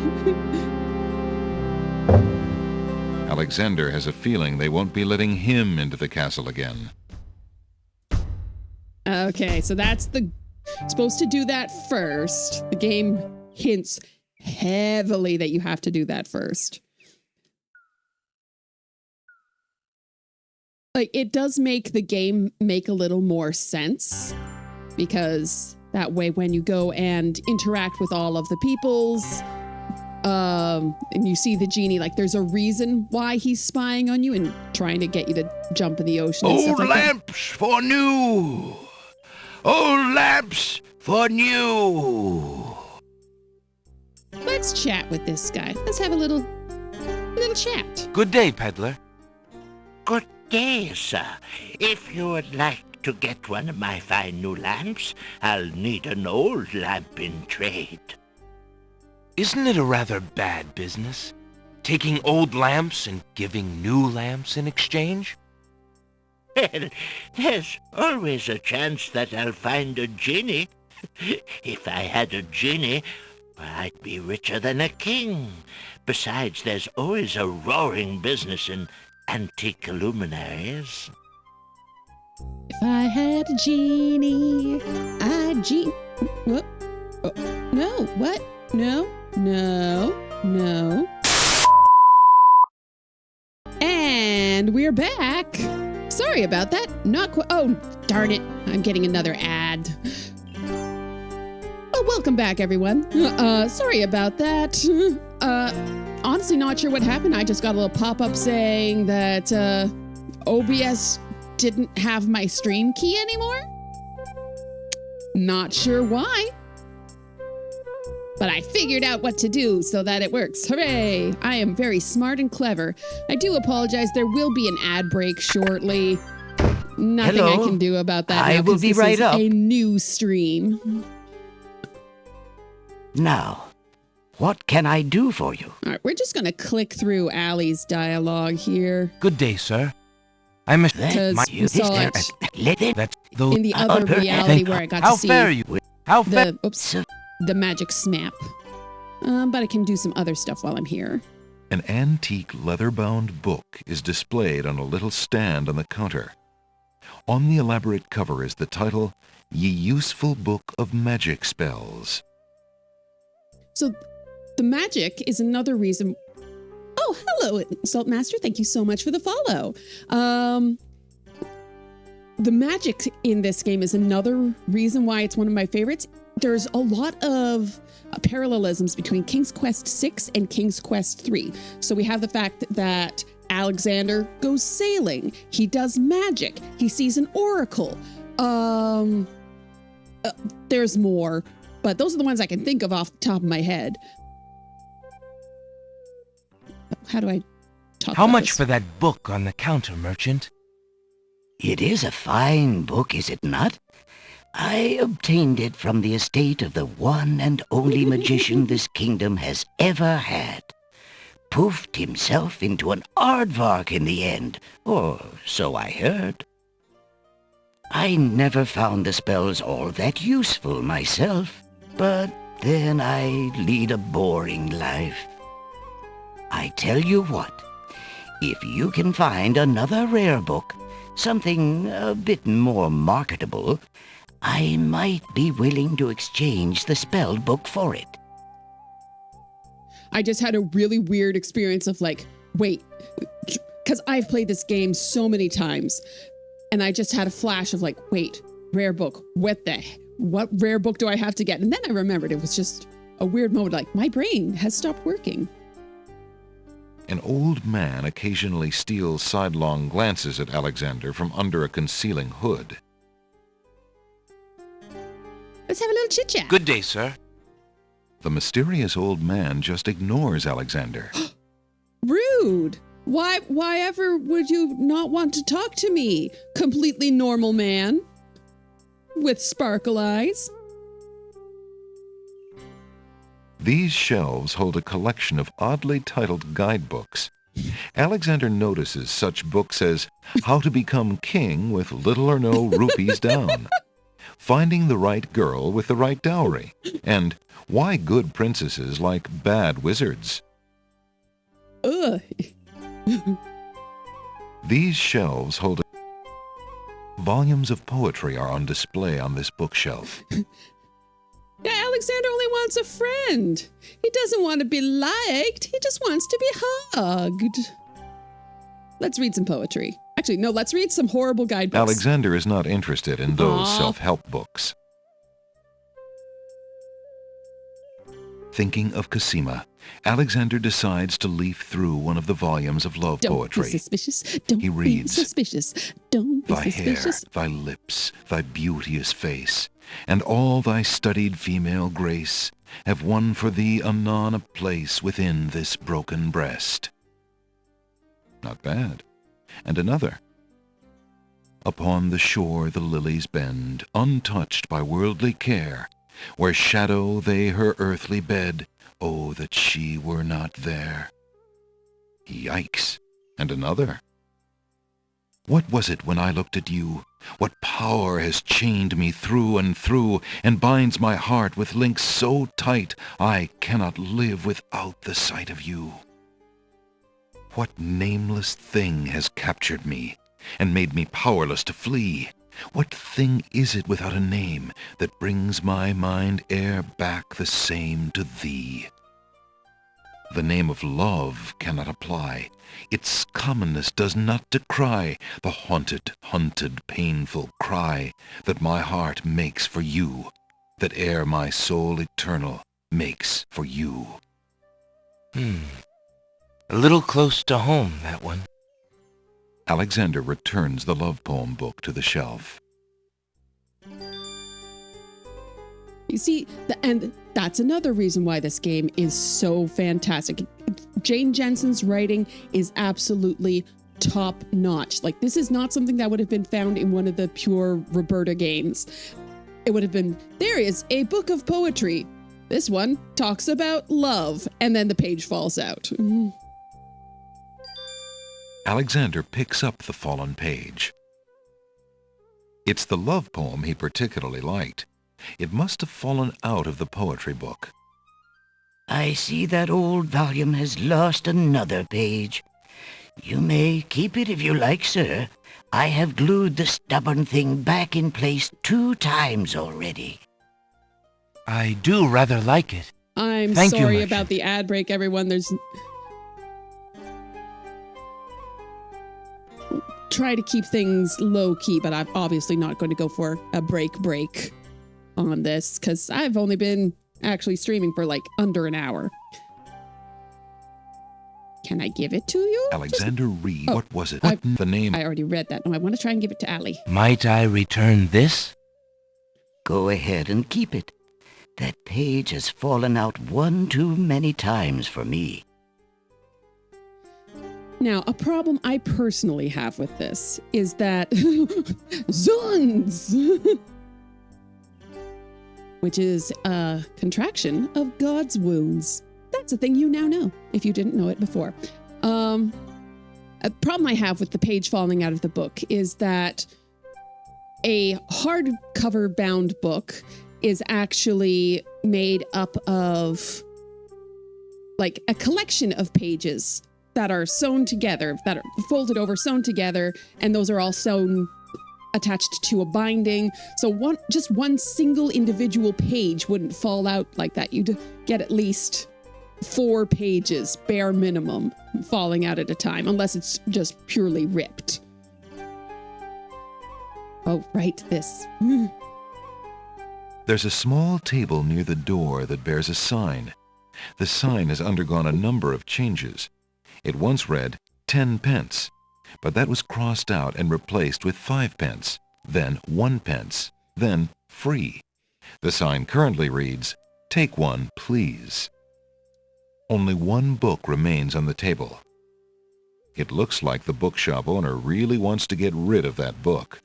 Alexander has a feeling they won't be letting him into the castle again. Okay, so that's supposed to do that first. The game hints heavily that you have to do that first. Like, it does make the game make a little more sense, because that way when you go and interact with all of the peoples, and you see the genie, like, there's a reason why he's spying on you and trying to get you to jump in the ocean and Old stuff like that. lamps for new! Old lamps for new! Let's chat with this guy. Let's have a little chat. Good day, peddler. Good day, sir. If you would like to get one of my fine new lamps, I'll need an old lamp in trade. Isn't it a rather bad business? Taking old lamps and giving new lamps in exchange? Well, there's always a chance that I'll find a genie. If I had a genie, I'd be richer than a king. Besides, there's always a roaring business in antique luminaries. If I had a genie, What? Oh, no, what? No. And we're back. Sorry about that. Not quite. Oh, darn it. I'm getting another ad. Oh, welcome back, everyone. Sorry about that. honestly not sure what happened. I just got a little pop-up saying that OBS didn't have my stream key anymore. Not sure why. But I figured out what to do so that it works. Hooray! I am very smart and clever. I do apologize. There will be an ad break shortly. Nothing Hello. I can do about that. I now, will 'cause be this right is up. a new stream. Now, what can I do for you? All right, we're just going to click through Allie's dialogue here. Good day, sir. I'm a... Because we saw it That's those... in the other reality where I got to How see fair are you? How fair... the magic snap. But I can do some other stuff while I'm here. An antique leather-bound book is displayed on a little stand on the counter. On the elaborate cover is the title, Ye Useful Book of Magic Spells. So the magic is another reason. Oh, hello, Salt Master. Thank you so much for the follow. The magic in this game is another reason why it's one of my favorites. There's a lot of parallelisms between King's Quest 6 and King's Quest 3. So we have the fact that Alexander goes sailing. He does magic. He sees an oracle. There's more, but those are the ones I can think of off the top of my head. How do I talk How about much this? for that book on the counter, merchant? It is a fine book, is it not? I obtained it from the estate of the one and only magician this kingdom has ever had. Poofed himself into an aardvark in the end, or so I heard. I never found the spells all that useful myself, but then I lead a boring life. I tell you what, if you can find another rare book, something a bit more marketable, I might be willing to exchange the spelled book for it. I just had a really weird experience of like, wait, because I've played this game so many times, and I just had a flash of like, wait, rare book, what rare book do I have to get? And then I remembered it was just a weird moment, like my brain has stopped working. An old man occasionally steals sidelong glances at Alexander from under a concealing hood. Let's have a little chit-chat. Good day, sir. The mysterious old man just ignores Alexander. Rude. Why ever would you not want to talk to me? Completely normal man with sparkle eyes. These shelves hold a collection of oddly titled guidebooks. Alexander notices such books as How to Become King with Little or No Rupees Down, Finding the Right Girl with the Right Dowry, and Why Good Princesses Like Bad Wizards. Ugh. These shelves hold volumes of poetry are on display on this bookshelf. Yeah, Alexander only wants a friend. He doesn't want to be liked. He just wants to be hugged. Let's read some poetry. Actually, no, let's read some horrible guidebooks. Alexander is not interested in those Aw. self-help books. Thinking of Cassima, Alexander decides to leaf through one of the volumes of love Don't poetry. be suspicious. Don't He reads, be suspicious. Don't be Thy hair, suspicious. thy lips, thy beauteous face, and all thy studied female grace have won for thee anon a place within this broken breast. Not bad. And another. Upon the shore the lilies bend, untouched by worldly care, where shadow they her earthly bed, oh, that she were not there. Yikes. And another. What was it when I looked at you? What power has chained me through and binds my heart with links so tight I cannot live without the sight of you? What nameless thing has captured me and made me powerless to flee? What thing is it without a name that brings my mind e'er back the same to thee? The name of love cannot apply. Its commonness does not decry the haunted, hunted, painful cry that my heart makes for you, that e'er my soul eternal makes for you. A little close to home, that one. Alexander returns the love poem book to the shelf. You see, and that's another reason why this game is so fantastic. Jane Jensen's writing is absolutely top notch. Like, this is not something that would have been found in one of the pure Roberta games. It would have been, there is a book of poetry. This one talks about love, and then the page falls out. Alexander picks up the fallen page. It's the love poem he particularly liked. It must have fallen out of the poetry book. I see that old volume has lost another page. You may keep it if you like, sir. I have glued the stubborn thing back in place 2 times already. I do rather like it. I'm Thank you, sorry Merchant. about the ad break, everyone. There's... Try to keep things low-key, but I'm obviously not going to go for a break on this, because I've only been actually streaming for like under an hour. Can I give it to you? Alexander read. Oh, What was it? What the name? I already read that. No, I want to try and give it to Allie. Might I return this? Go ahead and keep it. That page has fallen out 1 too many times for me. Now, a problem I personally have with this is that Zuns, which is a contraction of God's wounds. That's a thing you now know, if you didn't know it before. A problem I have with the page falling out of the book is that a hardcover bound book is actually made up of like a collection of pages that are sewn together, that are folded over, sewn together, and those are all sewn attached to a binding. So just one single individual page wouldn't fall out like that. You'd get at least 4 pages, bare minimum, falling out at a time, unless it's just purely ripped. Oh, right, this. There's a small table near the door that bears a sign. The sign has undergone a number of changes. It once read 10 pence, but that was crossed out and replaced with 5 pence, then 1 pence, then free. The sign currently reads, "Take one, please." Only 1 book remains on the table. It looks like the bookshop owner really wants to get rid of that book.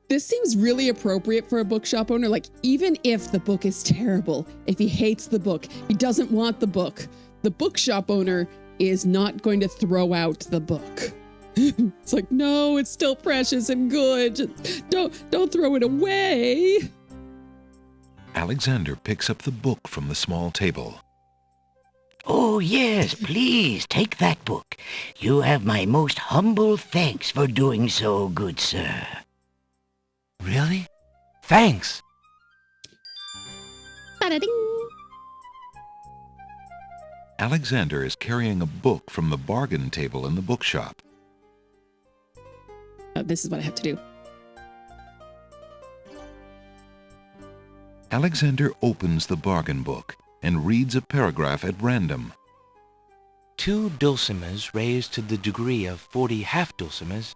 This seems really appropriate for a bookshop owner. Like, even if the book is terrible, if he hates the book, he doesn't want the book, the bookshop owner is not going to throw out the book. It's like, no, it's still precious and good. Don't throw it away. Alexander picks up the book from the small table. Oh, yes, please, take that book. You have my most humble thanks for doing so, good sir. Really? Thanks. Ba-da-ding. Alexander is carrying a book from the bargain table in the bookshop. Oh, this is what I have to do. Alexander opens the bargain book and reads a paragraph at random. 2 dulcimers raised to the degree of 40 half-dulcimers,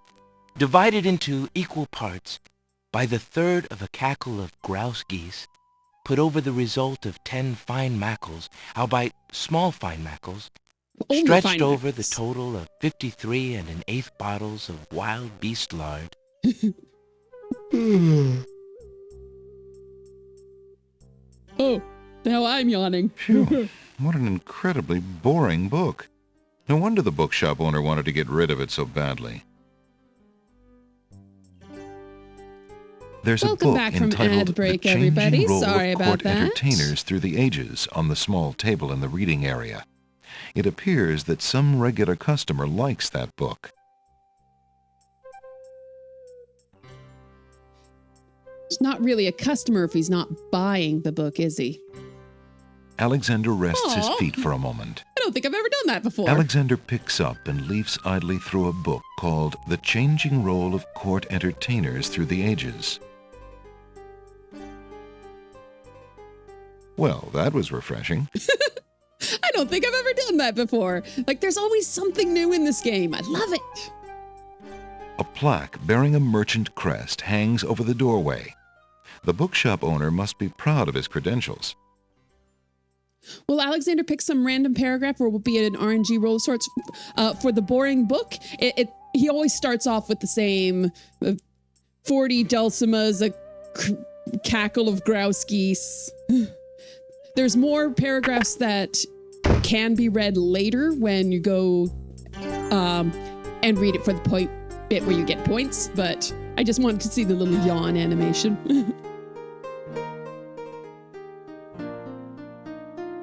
divided into equal parts by the third of a cackle of grouse geese, put over the result of 10 fine mackles, albeit small fine mackles, Only stretched fine over mackles. the total of 53 1/8 bottles of wild beast lard. Oh, now I'm yawning. Phew, what an incredibly boring book. No wonder the bookshop owner wanted to get rid of it so badly. There's Welcome a book back from entitled ad break, The Changing everybody. Role Sorry of about Court that. Entertainers Through the Ages on the small table in the reading area. It appears that some regular customer likes that book. He's not really a customer if he's not buying the book, is he? Alexander rests his Aw. feet for a moment. I don't think I've ever done that before. Alexander picks up and leafs idly through a book called The Changing Role of Court Entertainers Through the Ages. Well, that was refreshing. I I don't think I've ever done that before. Like, there's always something new in this game. I love it. A plaque bearing a merchant crest hangs over the doorway. The bookshop owner must be proud of his credentials. Will Alexander pick some random paragraph, or will be an RNG roll of sorts for the boring book? He always starts off with the same 40 dulcimas, a cackle of grouse geese. There's more paragraphs that can be read later when you go and read it for the point bit where you get points, but I just wanted to see the little yawn animation.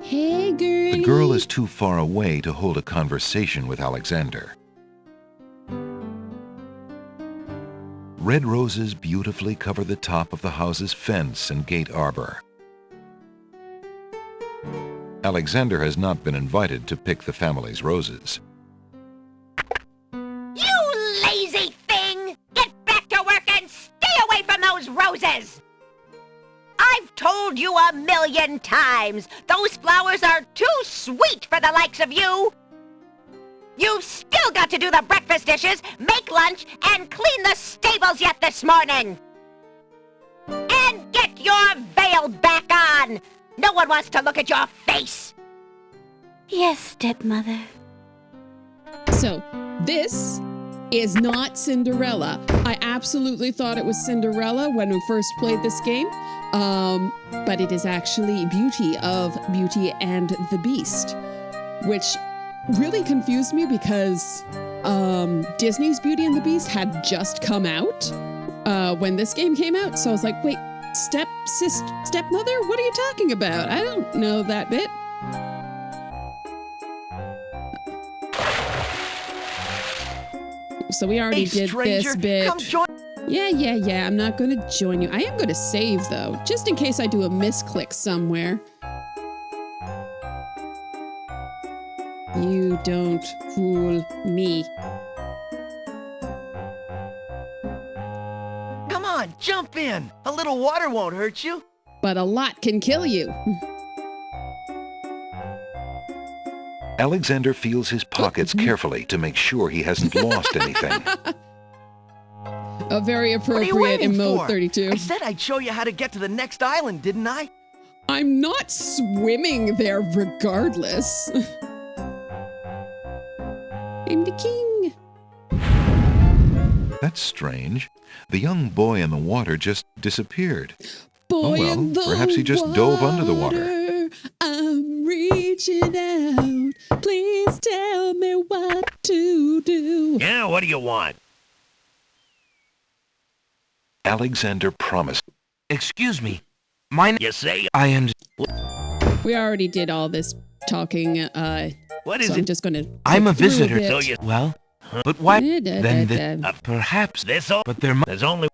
Hey, girl. The girl is too far away to hold a conversation with Alexander. Red roses beautifully cover the top of the house's fence and gate arbor. Alexander has not been invited to pick the family's roses. You lazy thing! Get back to work and stay away from those roses! I've told you 1,000,000 times, those flowers are too sweet for the likes of you! You've still got to do the breakfast dishes, make lunch, and clean the stables yet this morning! And get your veil back on! No one wants to look at your face! Yes, stepmother. So, this is not Cinderella. I absolutely thought it was Cinderella when we first played this game, but it is actually Beauty of Beauty and the Beast, which really confused me because Disney's Beauty and the Beast had just come out when this game came out. So I was like, wait, stepmother? What are you talking about? I don't know that bit. So we already did this bit. Come join. Yeah. I'm not going to join you. I am going to save, though, just in case I do a misclick somewhere. You don't fool me. Come on, jump in. A little water won't hurt you. But a lot can kill you. Alexander feels his pockets carefully to make sure he hasn't lost anything. A very What are you appropriate waiting in mode for? 32. I said I'd show you how to get to the next island, didn't I? I'm not swimming there regardless. I'm the king. That's strange. The young boy in the water just disappeared. Boy well, in the perhaps he just dove under the water. I'm reaching out. Please tell me what to do. Yeah, what do you want? Alexander promised. Excuse me. Mine. You say? I and We already did all this talking. What is So I'm it? just going to. I'm a visitor. So you... Well, but why? Da, Then da. perhaps. This all... But There's only...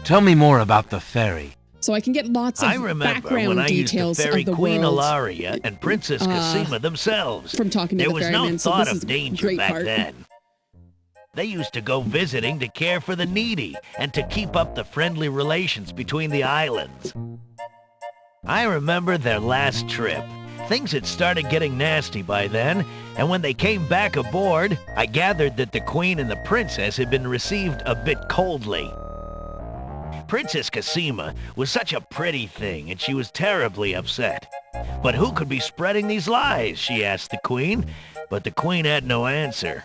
Tell me more about the ferry. So I can get lots of I remember background when I used to details ferry of the Queen world Ilaria and Princess Cassima themselves. from talking to There the was ferryman. no So thought this is of a danger great back part. then. They used to go visiting to care for the needy and to keep up the friendly relations between the islands. I remember their last trip. Things had started getting nasty by then, and when they came back aboard, I gathered that the Queen and the Princess had been received a bit coldly. Princess Cassima was such a pretty thing, and she was terribly upset. But who could be spreading these lies, she asked the Queen, but the Queen had no answer.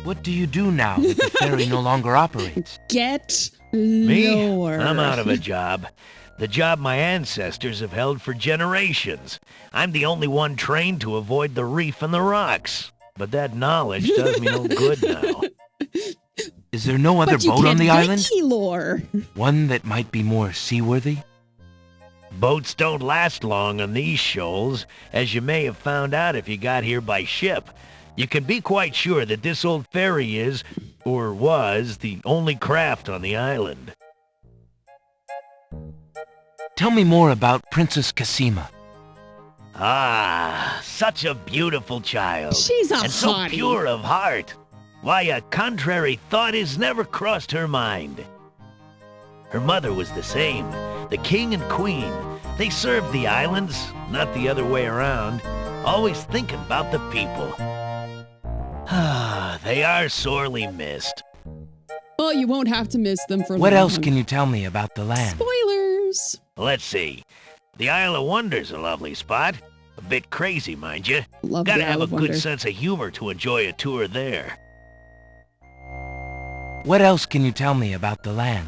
What do you do now that the ferry no longer operates? Get Me? lower. I'm out of a job. The job my ancestors have held for generations. I'm the only one trained to avoid the reef and the rocks. But that knowledge does me no good now. Is there no other But you boat on can't the get island? Elor. One that might be more seaworthy? Boats don't last long on these shoals, as you may have found out if you got here by ship. You can be quite sure that this old ferry is, or was, the only craft on the island. Tell me more about Princess Cassima. Ah, such a beautiful child. She's a and so hottie. pure of heart. Why, a contrary thought has never crossed her mind. Her mother was the same, the king and queen, They serve the islands, not the other way around. Always thinking about the people. They are sorely missed. Well, you won't have to miss them for What long. else can you tell me about the land? Spoilers! Let's see. The Isle of Wonder's a lovely spot. A bit crazy, mind you. Love Gotta the have Isle a of good Wonder. sense of humor to enjoy a tour there. What else can you tell me about the land?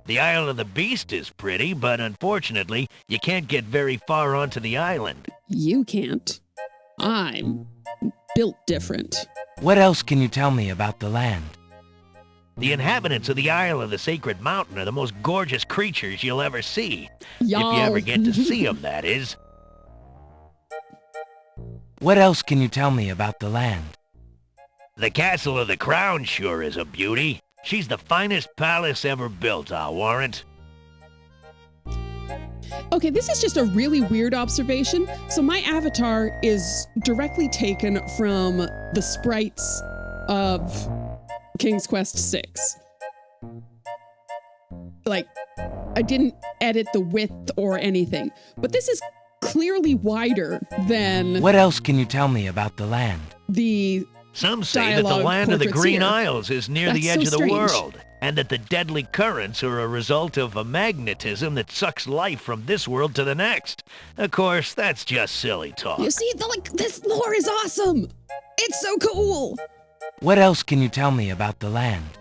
The Isle of the Beast is pretty, but unfortunately, you can't get very far onto the island. You can't. I'm built different. What else can you tell me about the land? The inhabitants of the Isle of the Sacred Mountain are the most gorgeous creatures you'll ever see. Y'all. If you ever get to see them, that is. What else can you tell me about the land? The Castle of the Crown sure is a beauty. She's the finest palace ever built, I'll warrant. Okay, this is just a really weird observation. So my avatar is directly taken from the sprites of King's Quest 6. Like, I didn't edit the width or anything, but this is clearly wider than What else can you tell me about the land? the Some say that the dialogue land of the portraits Green here. Isles is near the That's edge so of the strange. world, and that the deadly currents are a result of a magnetism that sucks life from this world to the next. Of course, that's just silly talk. You see, this lore is awesome. It's so cool. What else can you tell me about the land?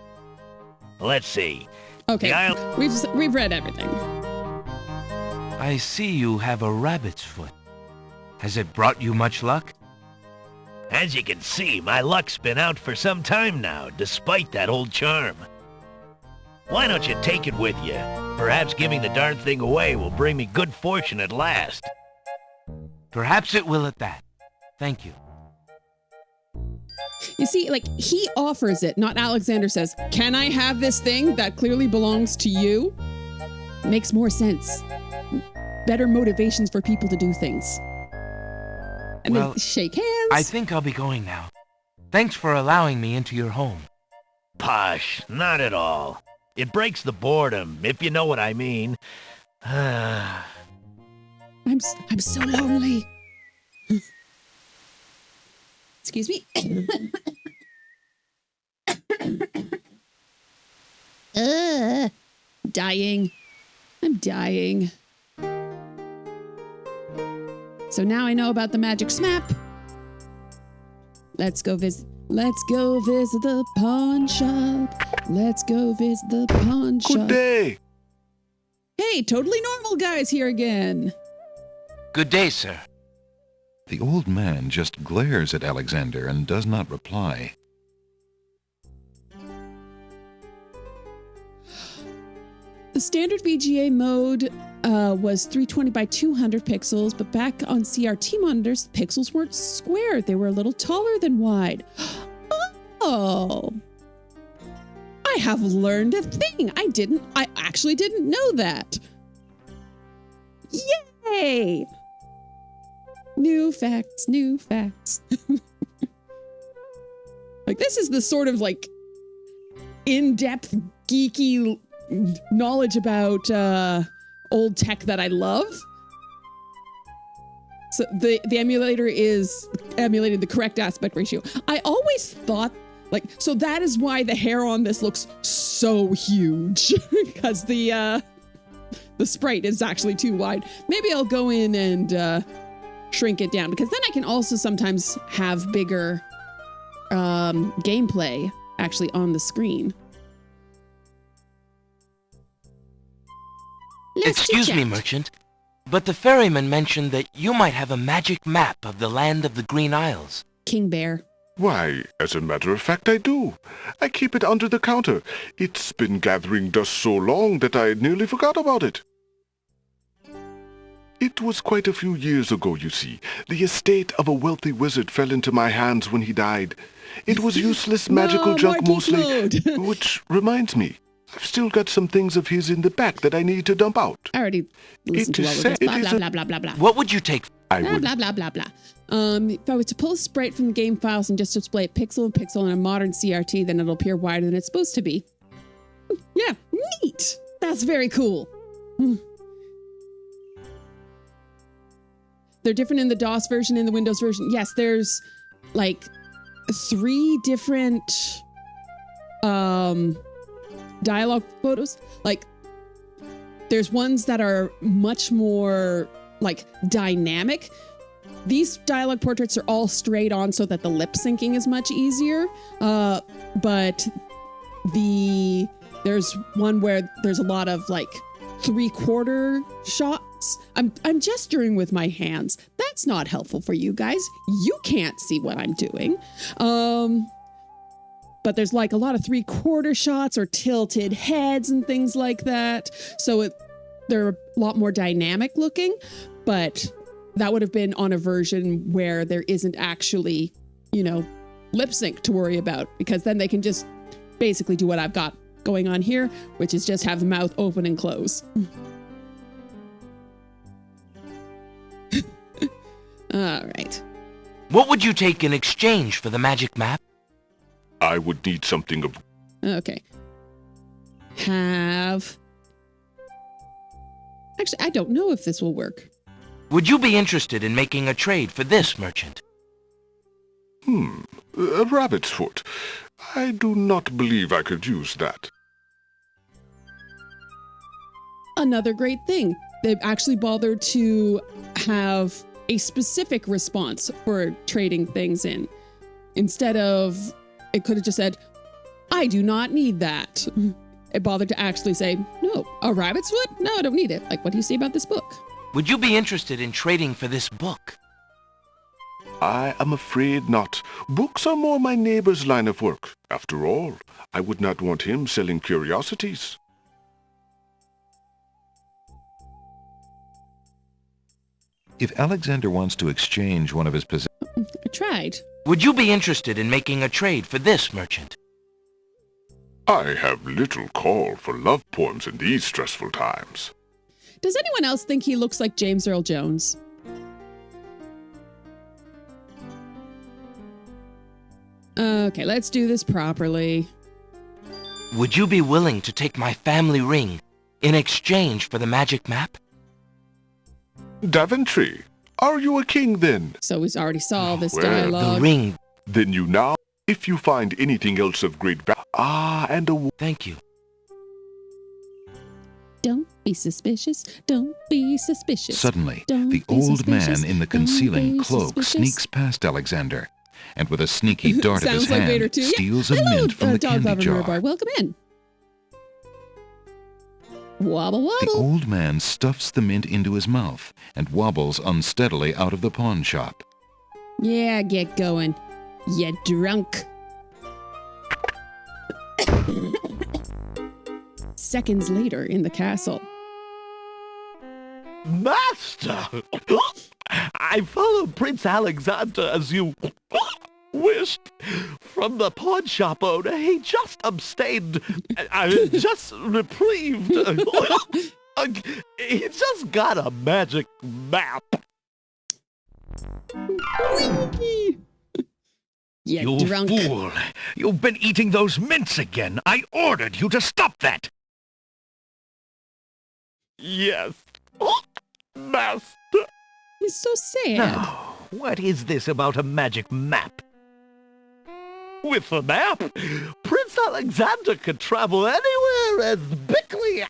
Let's see. Okay, The isle- we've read everything. I see you have a rabbit's foot. Has it brought you much luck? As you can see, my luck's been out for some time now, despite that old charm. Why don't you take it with you? Perhaps giving the darn thing away will bring me good fortune at last. Perhaps it will at that. Thank you. You see, like, he offers it, not Alexander says, "Can I have this thing that clearly belongs to you?" Makes more sense. Better motivations for people to do things. And Well, then shake hands. I think I'll be going now. Thanks for allowing me into your home. Posh, not at all. It breaks the boredom, if you know what I mean. I'm so lonely. Excuse me. Dying. I'm dying. So now I know about the magic smap. Let's go visit the pawn shop. Let's go visit the pawn shop. Good day. Hey, totally normal guys here again. Good day, sir. The old man just glares at Alexander and does not reply. The standard VGA mode was 320 by 200 pixels, but back on CRT monitors, the pixels weren't square. They were a little taller than wide. Oh. I have learned a thing. I actually didn't know that. Yay! New facts, new facts. Like, this is the sort of, like, in-depth, geeky knowledge about old tech that I love. So the emulator is emulating the correct aspect ratio. I always thought, like, so that is why the hair on this looks so huge, because the sprite is actually too wide. Maybe I'll go in and shrink it down, because then I can also sometimes have bigger gameplay actually on the screen. Excuse me, merchant, but the ferryman mentioned that you might have a magic map of the land of the Green Isles. King Bear. Why, as a matter of fact, I do. I keep it under the counter. It's been gathering dust so long that I nearly forgot about it. It was quite a few years ago, you see. The estate of a wealthy wizard fell into my hands when he died. It was useless magical junk mostly, which reminds me, I've still got some things of his in the back that I need to dump out. I already listened to all of this. Blah, blah, blah, blah, blah, blah. What would you take? I Blah, would. blah, blah, blah, blah. If I was to pull a sprite from the game files and just display it pixel to pixel in a modern CRT, then it'll appear wider than it's supposed to be. Yeah, neat. That's very cool. they're different in the DOS version and the Windows version. Yes, there's like 3 different dialogue photos. Like there's ones that are much more like dynamic. These dialogue portraits are all straight on so that the lip syncing is much easier. But there's one where there's a lot of like 3/4 shots. I'm gesturing with my hands. That's not helpful for you guys. You can't see what I'm doing. But there's like a lot of 3/4 shots or tilted heads and things like that. So they're a lot more dynamic looking, but that would have been on a version where there isn't actually, lip sync to worry about, because then they can just basically do what I've got going on here, which is just have the mouth open and close. All right. What would you take in exchange for the magic map? I would need something of... Okay. Actually, I don't know if this will work. Would you be interested in making a trade for this, merchant? A rabbit's foot. I do not believe I could use that. Another great thing. They've actually bothered to have a specific response for trading things in. Instead of, it could have just said, I do not need that. It bothered to actually say, no, a rabbit's foot? No, I don't need it. Like, what do you say about this book? Would you be interested in trading for this book? I am afraid not. Books are more my neighbor's line of work. After all, I would not want him selling curiosities. If Alexander wants to exchange one of his possessions... I tried. Would you be interested in making a trade for this, merchant? I have little call for love poems in these stressful times. Does anyone else think he looks like James Earl Jones? Okay, let's do this properly. Would you be willing to take my family ring in exchange for the magic map? Daventry, are you a king then? So we already saw this Well, dialogue. The ring. Then you now, if you find anything else of great value... and a... Thank you. Don't be suspicious. Don't be suspicious. Suddenly, Don't the be old suspicious. man in the Don't concealing be cloak suspicious. sneaks past Alexander, and with a sneaky dart of his Sounds like hand, Vader too. Yeah. steals a Hello, mint from the dog candy lover jar. Murbar. Welcome in. Wobble The wobble. old man stuffs the mint into his mouth and wobbles unsteadily out of the pawn shop. Yeah, get going. You drunk. Seconds later in the castle. Master! I followed Prince Alexander as you wished. From the pawn shop owner, he just abstained. Just reprieved. He just got a magic map. You You drunk. fool! You've been eating those mints again. I ordered you to stop that. Yes, Master. He's so sad. Now, what is this about a magic map? With the map, Prince Alexander could travel anywhere as quickly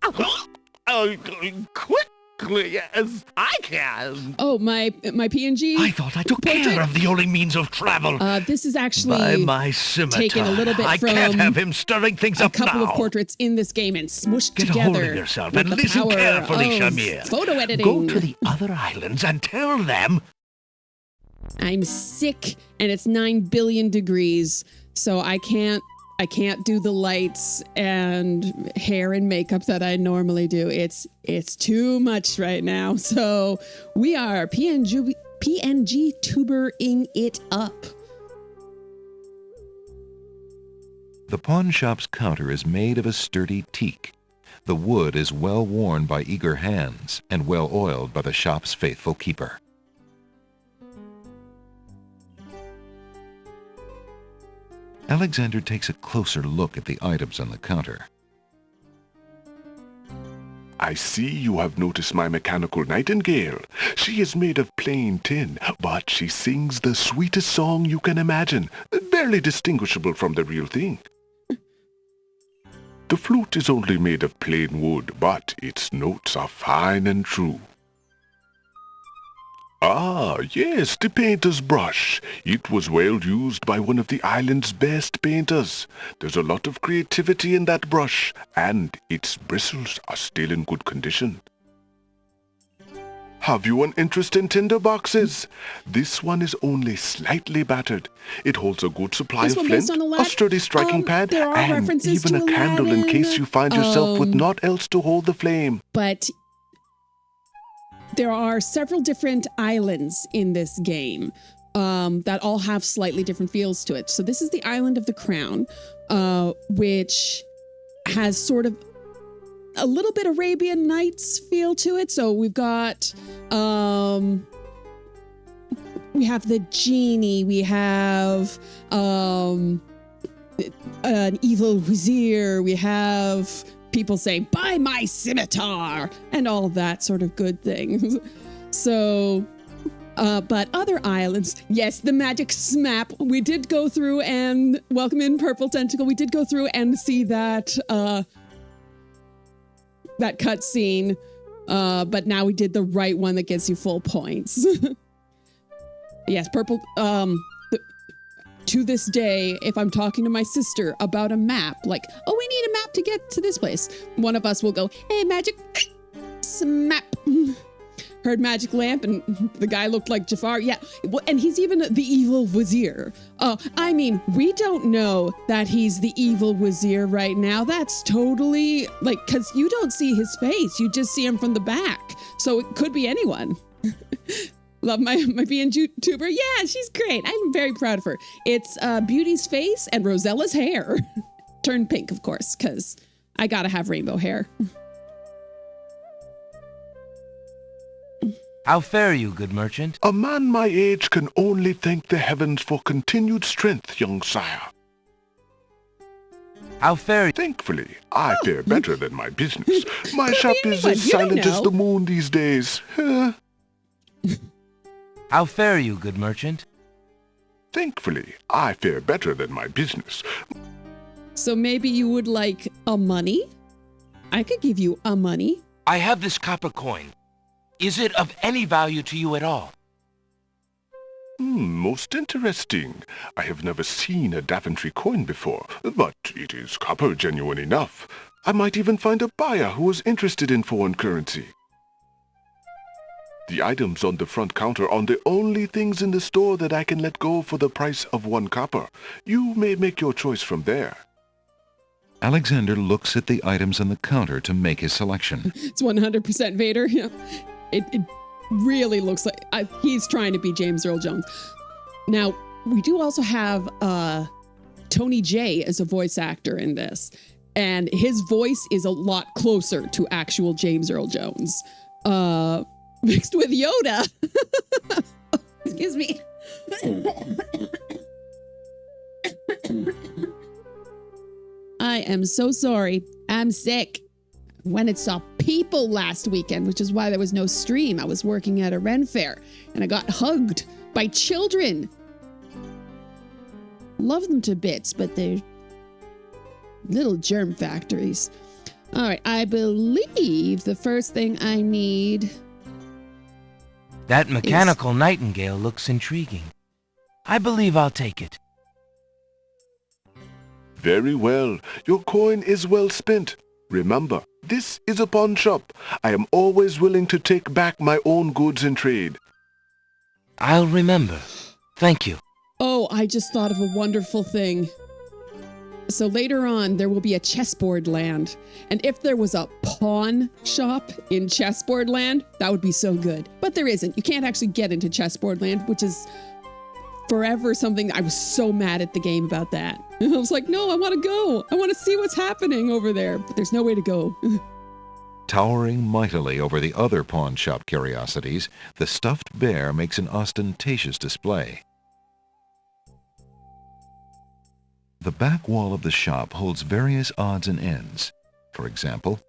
as I can. Oh, my PNG. I thought I took care of the only means of travel. This is By actually my scimitar, taken a little bit I can't from have him stirring things a up couple now. of portraits in this game and smushed Get a together. hold of yourself with and the listen power carefully, of Shamir. Photo editing. Go to the other islands and tell them. I'm sick and it's 9 billion degrees, so I can't do the lights and hair and makeup that I normally do. It's too much right now. So we are PNG tubering it up. The pawn shop's counter is made of a sturdy teak. The wood is well worn by eager hands and well oiled by the shop's faithful keeper. Alexander takes a closer look at the items on the counter. I see you have noticed my mechanical nightingale. She is made of plain tin, but she sings the sweetest song you can imagine, barely distinguishable from the real thing. The flute is only made of plain wood, but its notes are fine and true. Ah, yes, the painter's brush. It was well used by one of the island's best painters. There's a lot of creativity in that brush, and its bristles are still in good condition. Have you an interest in tinder boxes? This one is only slightly battered. It holds a good supply This of one based flint, on a Aladdin? sturdy striking pad, there are and references even to a candle in case you find yourself with naught else to hold the flame. But there are several different islands in this game that all have slightly different feels to it. So this is the Island of the Crown, which has sort of a little bit Arabian Nights feel to it. So we've got, we have the genie, we have an evil vizhir, we have people saying, buy my scimitar, and all of that sort of good things. So, but other islands, yes, the magic smap, we did go through and welcome in Purple Tentacle. We did go through and see that, that cutscene, but now we did the right one that gets you full points. Yes, Purple, to this day, if I'm talking to my sister about a map, like, oh, we need a map to get to this place, one of us will go, hey, magic smap. Heard magic lamp, and the guy looked like Jafar. Yeah, and he's even the evil vizhir. I mean, we don't know that he's the evil vizhir right now. That's totally, like, because you don't see his face. You just see him from the back. So it could be anyone. Love my being YouTuber. Yeah, she's great. I'm very proud of her. It's Beauty's face and Rosella's hair. Turned pink, of course, because I gotta have rainbow hair. How fare you, good merchant? A man my age can only thank the heavens for continued strength, young sire. How fare you? Thankfully, I fare better than my business. My shop is as silent as the moon these days. How fare you, good merchant? Thankfully, I fare better than my business. So maybe you would like a money? I could give you a money. I have this copper coin. Is it of any value to you at all? Most interesting. I have never seen a Daventry coin before, but it is copper genuine enough. I might even find a buyer who is interested in foreign currency. The items on the front counter are the only things in the store that I can let go for the price of 1 copper. You may make your choice from there. Alexander looks at the items on the counter to make his selection. It's 100% Vader. Yeah. It really looks like he's trying to be James Earl Jones. Now, we do also have Tony Jay as a voice actor in this, and his voice is a lot closer to actual James Earl Jones, mixed with Yoda. Excuse me. I am so sorry. I'm sick. Went and saw people last weekend, which is why there was no stream. I was working at a Ren fair, and I got hugged by children. Love them to bits, but they're little germ factories. All right, I believe the first thing I need... That mechanical nightingale looks intriguing. I believe I'll take it. Very well. Your coin is well spent. Remember, this is a pawn shop. I am always willing to take back my own goods in trade. I'll remember. Thank you. Oh, I just thought of a wonderful thing. So later on, there will be a chessboard land. And if there was a pawn shop in chessboard land, that would be so good. But there isn't. You can't actually get into chessboard land, which is forever something. I was so mad at the game about that. I was like, no, I want to go. I want to see what's happening over there. But there's no way to go. Towering mightily over the other pawn shop curiosities, the stuffed bear makes an ostentatious display. The back wall of the shop holds various odds and ends. For example,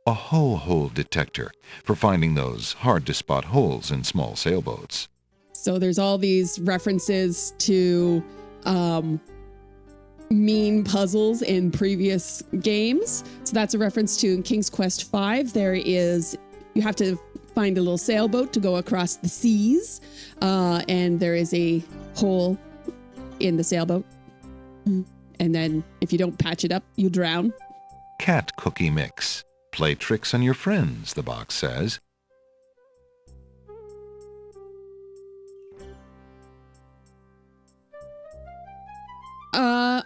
a hull hole detector for finding those hard-to-spot holes in small sailboats. So there's all these references to mean puzzles in previous games. So that's a reference to in King's Quest V. You have to find a little sailboat to go across the seas, and there is a hole in the sailboat. And then if you don't patch it up, you drown. Cat cookie mix. Play tricks on your friends, the box says.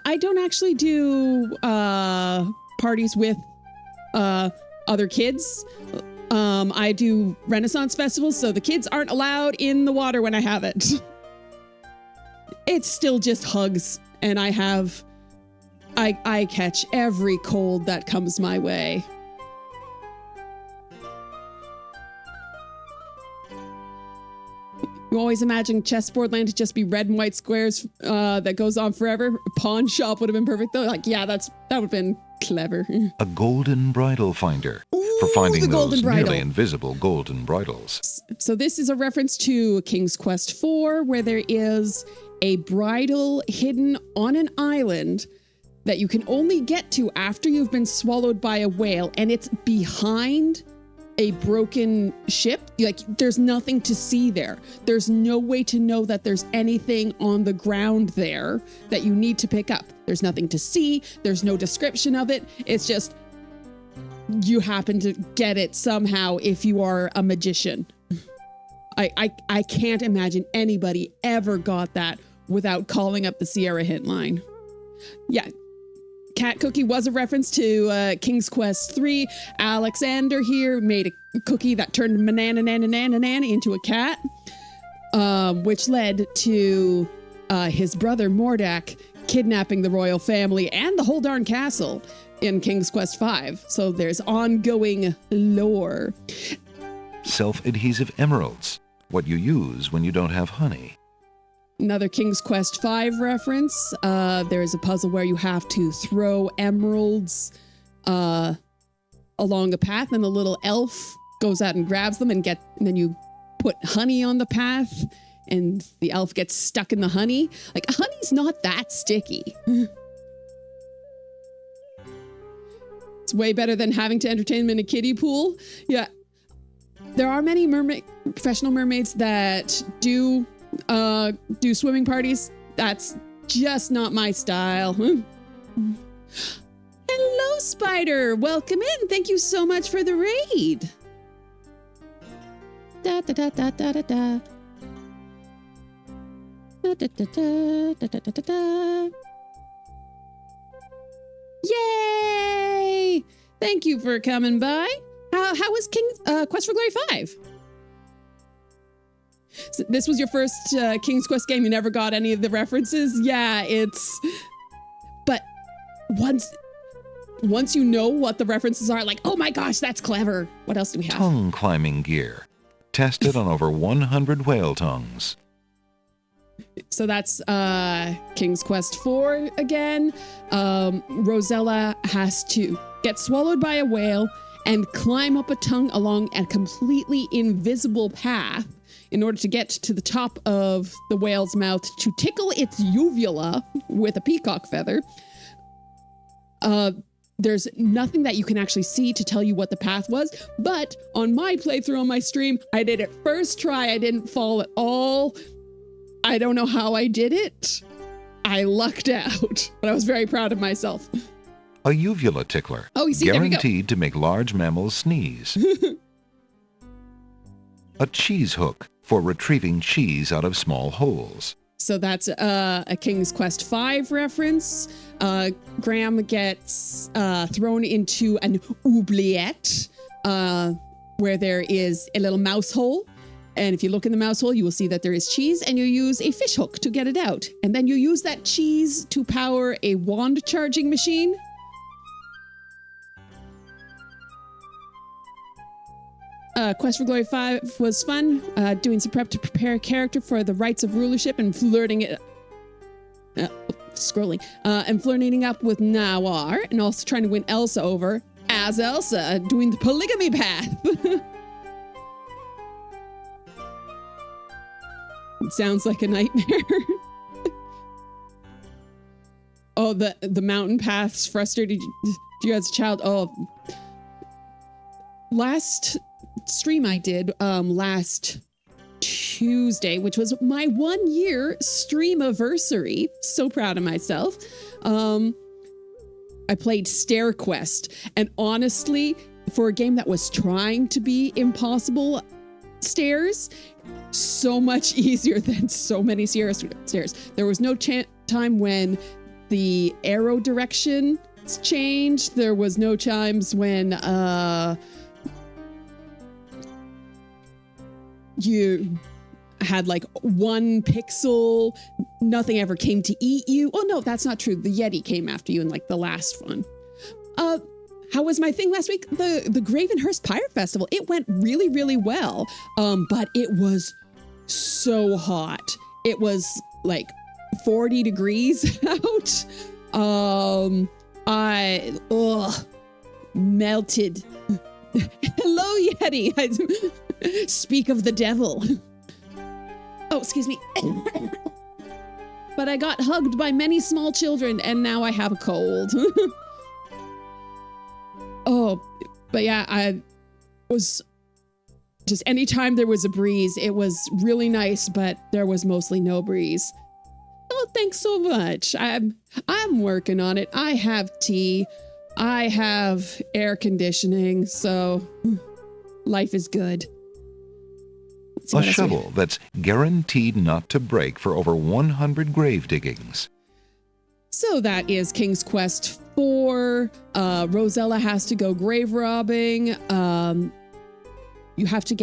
I don't actually do parties with other kids. I do Renaissance festivals, so the kids aren't allowed in the water when I have it. It's still just hugs, and I catch every cold that comes my way. You always imagine chessboard land to just be red and white squares that goes on forever. A pawn shop would have been perfect though. Like, yeah, that would have been clever. A golden bridle finder. Ooh, for finding those bridle. nearly invisible golden bridles. So this is a reference to King's Quest IV, where there is a bridle hidden on an island that you can only get to after you've been swallowed by a whale, and it's behind a broken ship. Like, there's nothing to see there. There's no way to know that there's anything on the ground there that you need to pick up. There's nothing to see. There's no description of it. It's just you happen to get it somehow if you are a magician. I can't imagine anybody ever got that without calling up the Sierra hint line. Yeah. Cat cookie was a reference to King's Quest III. Alexander here made a cookie that turned Mananananananan into a cat, which led to his brother Mordak kidnapping the royal family and the whole darn castle in King's Quest V. So there's ongoing lore. Self-adhesive emeralds. What you use when you don't have honey. Another King's Quest V reference. There is a puzzle where you have to throw emeralds along a path, and a little elf goes out and grabs them, and then you put honey on the path, and the elf gets stuck in the honey. Like, honey's not that sticky. It's way better than having to entertain them in a kiddie pool. Yeah. There are many professional mermaids that do swimming parties. That's just not my style. Hello, Spider. Welcome in. Thank you so much for the raid. Da da da da da da da. Da da da da da da da da. Yay! Thank you for coming by. How was King's Quest for Glory 5? So this was your first King's Quest game. You never got any of the references. Yeah, but once you know what the references are, like, oh my gosh, that's clever. What else do we have? Tongue climbing gear. Tested on over 100 whale tongues. So that's King's Quest 4 again. Rosella has to get swallowed by a whale and climb up a tongue along a completely invisible path in order to get to the top of the whale's mouth to tickle its uvula with a peacock feather. There's nothing that you can actually see to tell you what the path was, but on my playthrough on my stream, I did it first try. I didn't fall at all. I don't know how I did it. I lucked out, but I was very proud of myself. A uvula tickler. Oh, you see, guaranteed to make large mammals sneeze. A cheese hook for retrieving cheese out of small holes. So that's a King's Quest V reference. Graham gets thrown into an oubliette where there is a little mouse hole. And if you look in the mouse hole, you will see that there is cheese, and you use a fish hook to get it out. And then you use that cheese to power a wand charging machine. Quest for Glory 5 was fun. Doing some prep to prepare a character for the rights of rulership and flirting it. And flirting up with Nawar, and also trying to win Elsa over. as Elsa doing the polygamy path. It sounds like a nightmare. Oh, the mountain paths frustrated you as a child. Oh, last stream I did last Tuesday, which was my 1 year stream anniversary. So proud of myself. I played Stair Quest, and honestly, for a game that was trying to be impossible stairs, so much easier than so many stairs. There was no time when the arrow direction changed. There was no times when you had like 1 pixel, nothing ever came to eat you. Oh no, that's not true. The Yeti came after you in like the last one. How was my thing last week? The Gravenhurst Pirate Festival. It went really, really well. But it was so hot. It was like 40 degrees out. I melted. Hello, Yeti. Speak of the devil. Oh, excuse me. But I got hugged by many small children, and now I have a cold. Oh, but yeah, I was just anytime there was a breeze, it was really nice, but there was mostly no breeze. Oh, thanks so much. I'm working on it. I have tea. I have air conditioning, so life is good. A shovel that's guaranteed not to break for over 100 grave diggings. So that is King's Quest 4. Rosella has to go grave robbing. You have to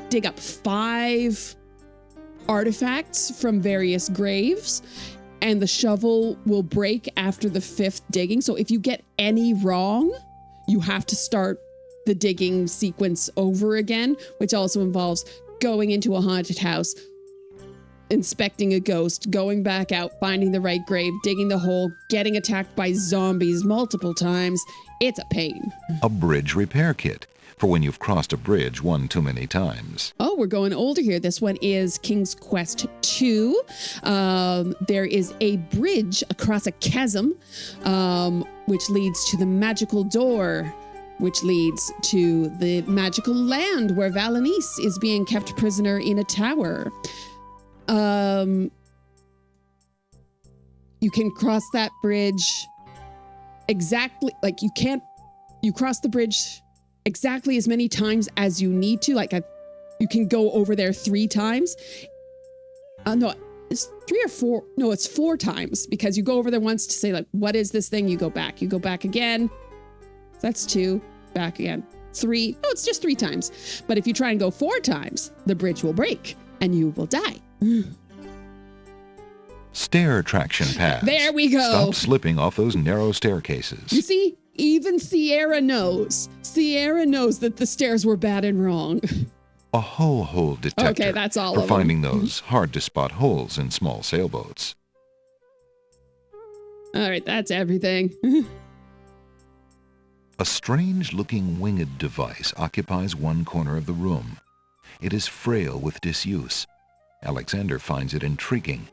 dig up 5 artifacts from various graves, and the shovel will break after the 5th digging. So if you get any wrong, you have to start the digging sequence over again, which also involves going into a haunted house, inspecting a ghost, going back out, finding the right grave, digging the hole, getting attacked by zombies multiple times. It's a pain. A bridge repair kit for when you've crossed a bridge one too many times. Oh, we're going older here. This one is King's Quest 2. There is a bridge across a chasm, which leads to the magical door, which leads to the magical land where Valenice is being kept prisoner in a tower. You can cross that bridge exactly, like you cross the bridge exactly as many times as you need to. You can go over there 3 times. No, it's 3 or 4. No, it's 4 times, because you go over there once to say like, what is this thing? You go back again. That's 2, back again. 3. No, it's just 3 times. But if you try and go 4 times, the bridge will break and you will die. Stair traction pads. There we go. Stop slipping off those narrow staircases. You see, even Sierra knows. Sierra knows that the stairs were bad and wrong. A hole detector. Okay, that's all for of them. finding those hard-to-spot holes in small sailboats. All right, that's everything. A strange-looking winged device occupies one corner of the room. It is frail with disuse. Alexander finds it intriguing.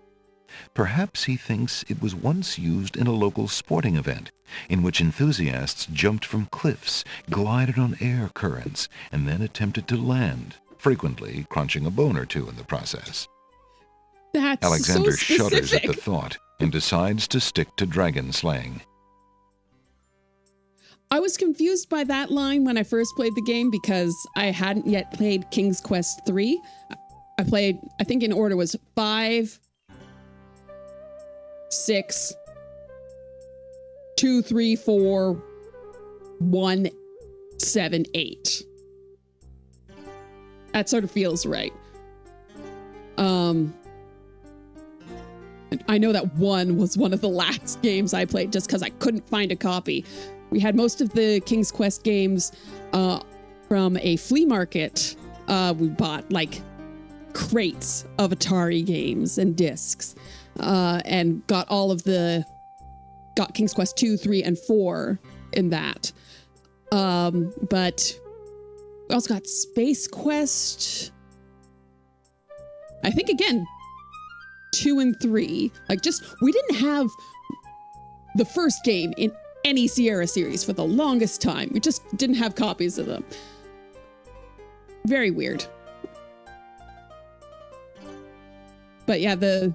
Perhaps he thinks it was once used in a local sporting event, in which enthusiasts jumped from cliffs, glided on air currents, and then attempted to land, frequently crunching a bone or 2 in the process. That's Alexander so specific. shudders at the thought and decides to stick to dragon slaying. I was confused by that line when I first played the game because I hadn't yet played King's Quest 3. I played, I think in order was 5, 6, 2, 3, 4, 1, 7, 8. That sort of feels right. I know that 1 was one of the last games I played just because I couldn't find a copy. We had most of the King's Quest games from a flea market. We bought like crates of Atari games and discs, and got King's Quest 2, 3, and 4 in that. But we also got Space Quest. I think again, 2 and 3. Like we didn't have the first game in any Sierra series for the longest time. We just didn't have copies of them. Very weird. But yeah, the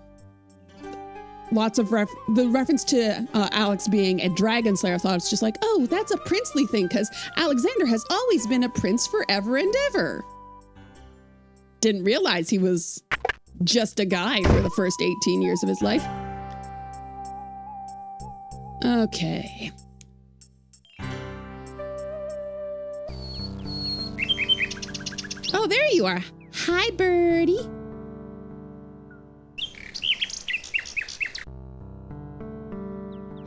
reference to Alex being a dragon slayer, I thought it's just like, oh, that's a princely thing because Alexander has always been a prince forever and ever. Didn't realize he was just a guy for the first 18 years of his life. Okay. Oh, there you are. Hi, birdie.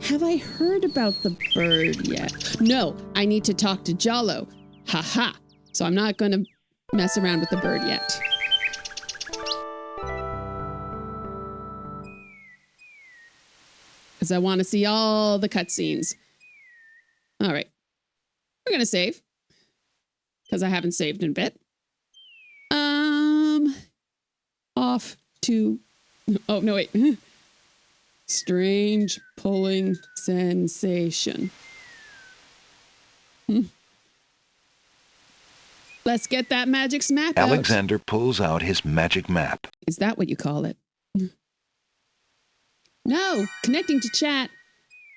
Have I heard about the bird yet? No, I need to talk to Jalo. Ha. So I'm not going to mess around with the bird yet. Because I want to see all the cutscenes. All right. We're going to save. Because I haven't saved in a bit. Off to... Oh, no, wait. Strange pulling sensation. Let's get that magic's map out. Alexander pulls out his magic map. Is that what you call it? No, connecting to chat.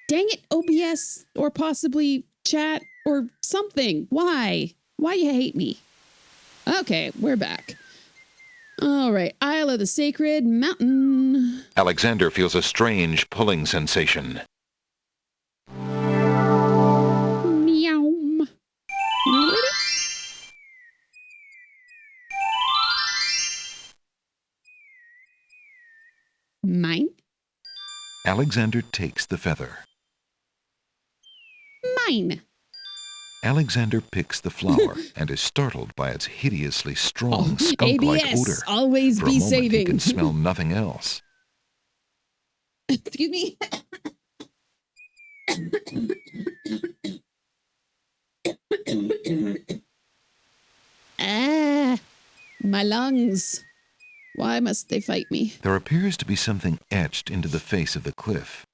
Dang it, OBS, or possibly chat, or something. Why? Why you hate me? Okay, we're back. All right, Isle of the Sacred Mountain. Alexander feels a strange pulling sensation. Meow. Mine? Alexander takes the feather. Mine. Alexander picks the flower and is startled by its hideously strong skunk-like ABS, odor. always For be a moment, saving. he can smell nothing else. Excuse me. My lungs. Why must they fight me? There appears to be something etched into the face of the cliff.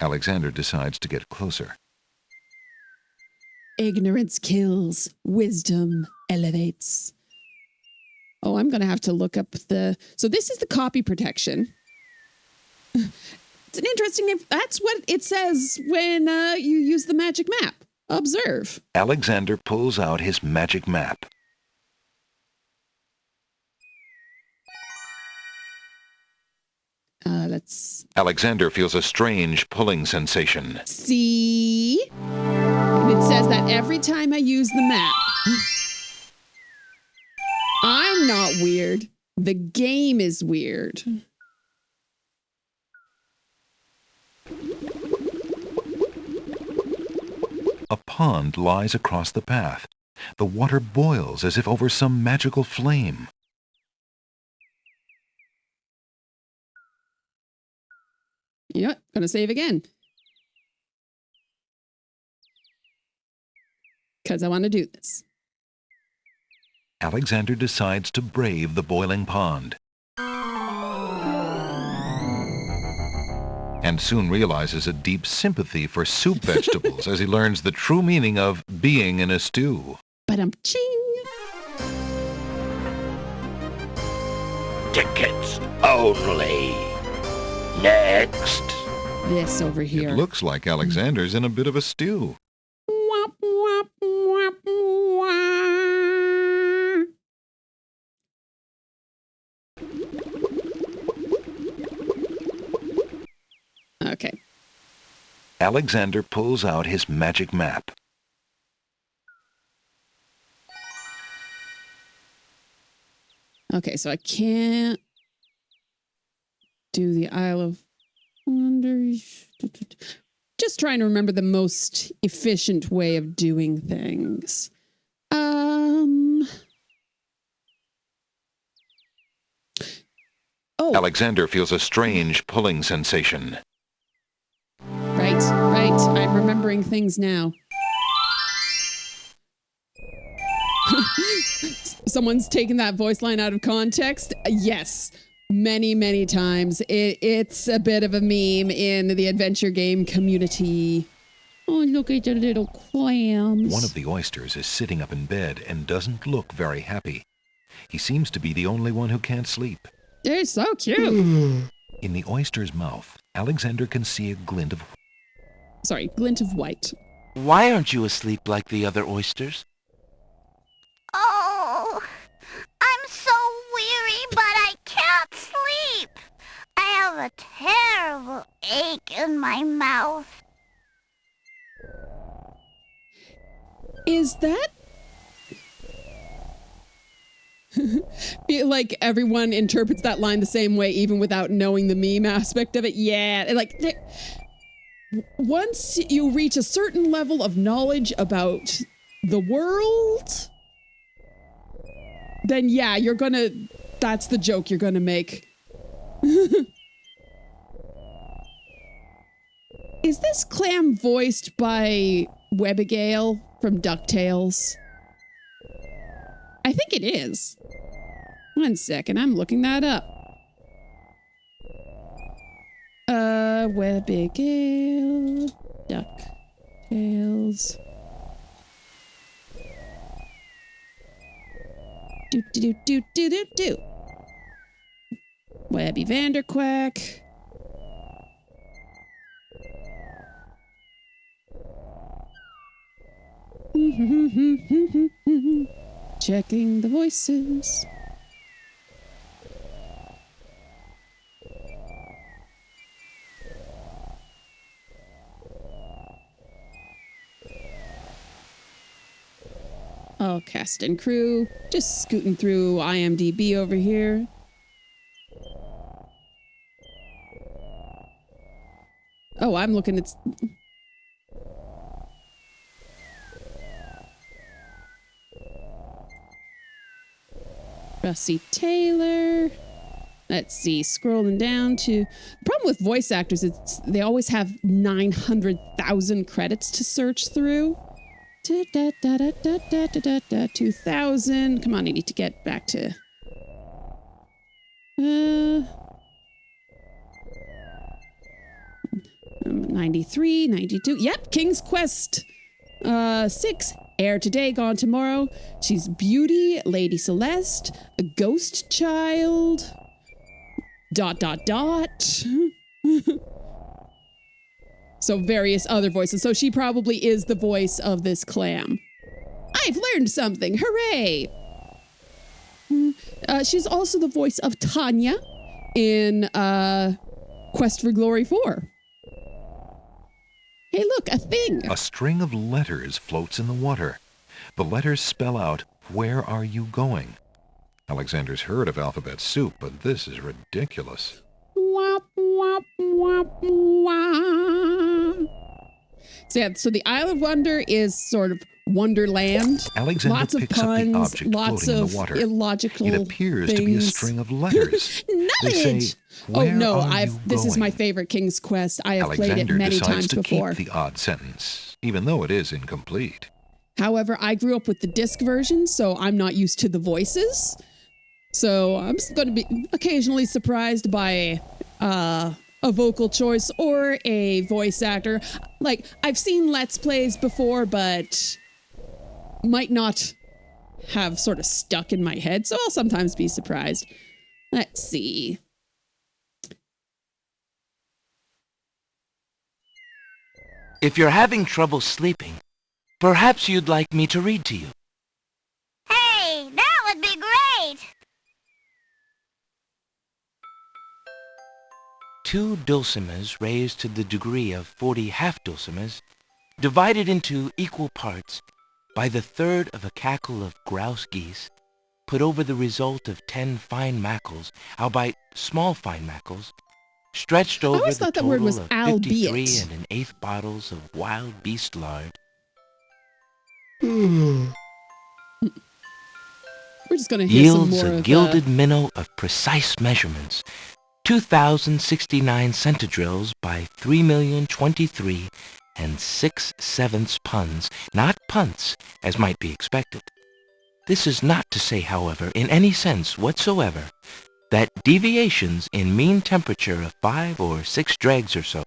Alexander decides to get closer. Ignorance kills, wisdom elevates. Oh, I'm going to have to look up So this is the copy protection. It's an interesting name. That's what it says when you use the magic map. Observe. Alexander pulls out his magic map. Let's... Alexander feels a strange pulling sensation. See? And it says that every time I use the map. I'm not weird. The game is weird. A pond lies across the path. The water boils as if over some magical flame. You know what? Gonna save again. Because I want to do this. Alexander decides to brave the boiling pond. And soon realizes a deep sympathy for soup vegetables as he learns the true meaning of being in a stew. But I'm ching. Tickets only. Next. This over here. It looks like Alexander's in a bit of a stew. Wop, wop, wop, wah. Okay. Alexander pulls out his magic map. Okay, so I can't do the Isle of Wonders. Just trying to remember the most efficient way of doing things. Oh. Alexander feels a strange pulling sensation. Right. I'm remembering things now. Someone's taken that voice line out of context. Yes, many, many times. It's a bit of a meme in the adventure game community. Oh, look at the little clams. One of the oysters is sitting up in bed and doesn't look very happy. He seems to be the only one who can't sleep. They're so cute. In the oyster's mouth, Alexander can see a glint of white. Why aren't you asleep like the other oysters? Oh, I'm so weary, but I can't sleep. I have a terrible ache in my mouth. Is that... like everyone interprets that line the same way, even without knowing the meme aspect of it. Yeah, like once you reach a certain level of knowledge about the world, then yeah, that's the joke you're gonna make. Is this clam voiced by Webigail from DuckTales? I think it is. 1 second, I'm looking that up. Webigail, DuckTales. Do. Webby Vanderquack. Checking the voices. Oh, cast and crew. Just scooting through IMDb over here. Oh, I'm looking at... Russie Taylor. Let's see, scrolling down to... The problem with voice actors is they always have 900,000 credits to search through. 2000. Come on, I need to get back to... 93, 92. Yep, King's Quest 6. Heir today, gone tomorrow. She's Beauty, Lady Celeste, a ghost child. ... So various other voices. So she probably is the voice of this clam. I've learned something. Hooray! She's also the voice of Tanya in Quest for Glory 4. Hey, look, a thing. A string of letters floats in the water. The letters spell out, "Where are you going?" Alexander's heard of alphabet soup, but this is ridiculous. Wop, wop, wop, wop. So the Isle of Wonder is sort of Wonderland. Alexander lots of picks puns, up the object lots floating of in the water. illogical It appears things. to be a string of letters. They say, Oh no, "Where are you this is my going?" favorite King's Quest. I have Alexander played it many decides times to before. keep the odd sentence, even though it is incomplete. However, I grew up with the disc version, so I'm not used to the voices. So I'm going to be occasionally surprised by a vocal choice or a voice actor. Like, I've seen Let's Plays before, but might not have sort of stuck in my head, so I'll sometimes be surprised. Let's see. If you're having trouble sleeping, perhaps you'd like me to read to you. Hey, that would be great! 2 dulcimers raised to the degree of 40 half-dulcimers, divided into equal parts by the third of a cackle of grouse geese, put over the result of 10 fine mackles, albeit small fine mackles, stretched over always the thought that word total was of albeit. 53 1/8 bottles of wild beast lard. We're just going to hear some Yields more a of gilded minnow of precise measurements, 2,069 centidrills by 3,023 6/7 puns, not punts, as might be expected. This is not to say, however, in any sense whatsoever, that deviations in mean temperature of 5 or 6 dregs or so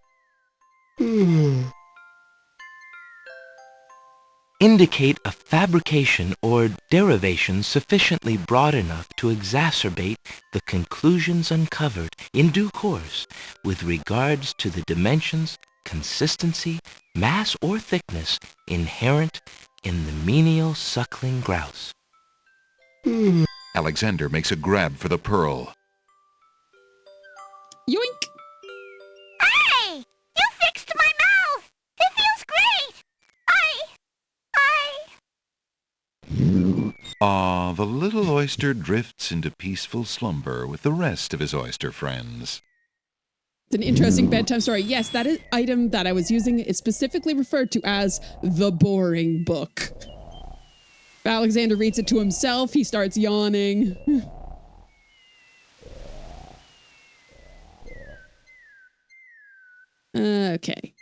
indicate a fabrication or derivation sufficiently broad enough to exacerbate the conclusions uncovered in due course with regards to the dimensions, consistency, mass, or thickness inherent in the menial suckling grouse. Alexander makes a grab for the pearl. Yoink! Hey! You fixed my mouth! It feels great! The little oyster drifts into peaceful slumber with the rest of his oyster friends. It's an interesting bedtime story. Yes, that item that I was using is specifically referred to as the boring book. Alexander reads it to himself. He starts yawning. Okay.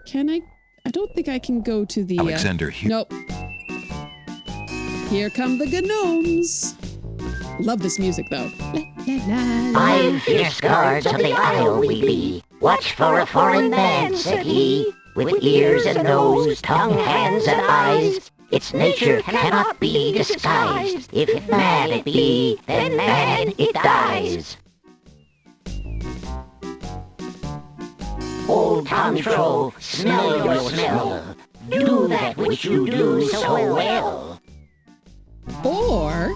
Can I? I don't think I can go to the... Alexander here. Nope. Here come the gnomes. Love this music, though. La, la, la, la. 5 fierce guards of the isle we be. Watch for a foreign man, said he, with ears and nose, tongue, hands, and eyes. Its nature cannot be disguised. If man it be, then man it dies. Old Tom Troll, smell your smell. Do that which you do so well. Or...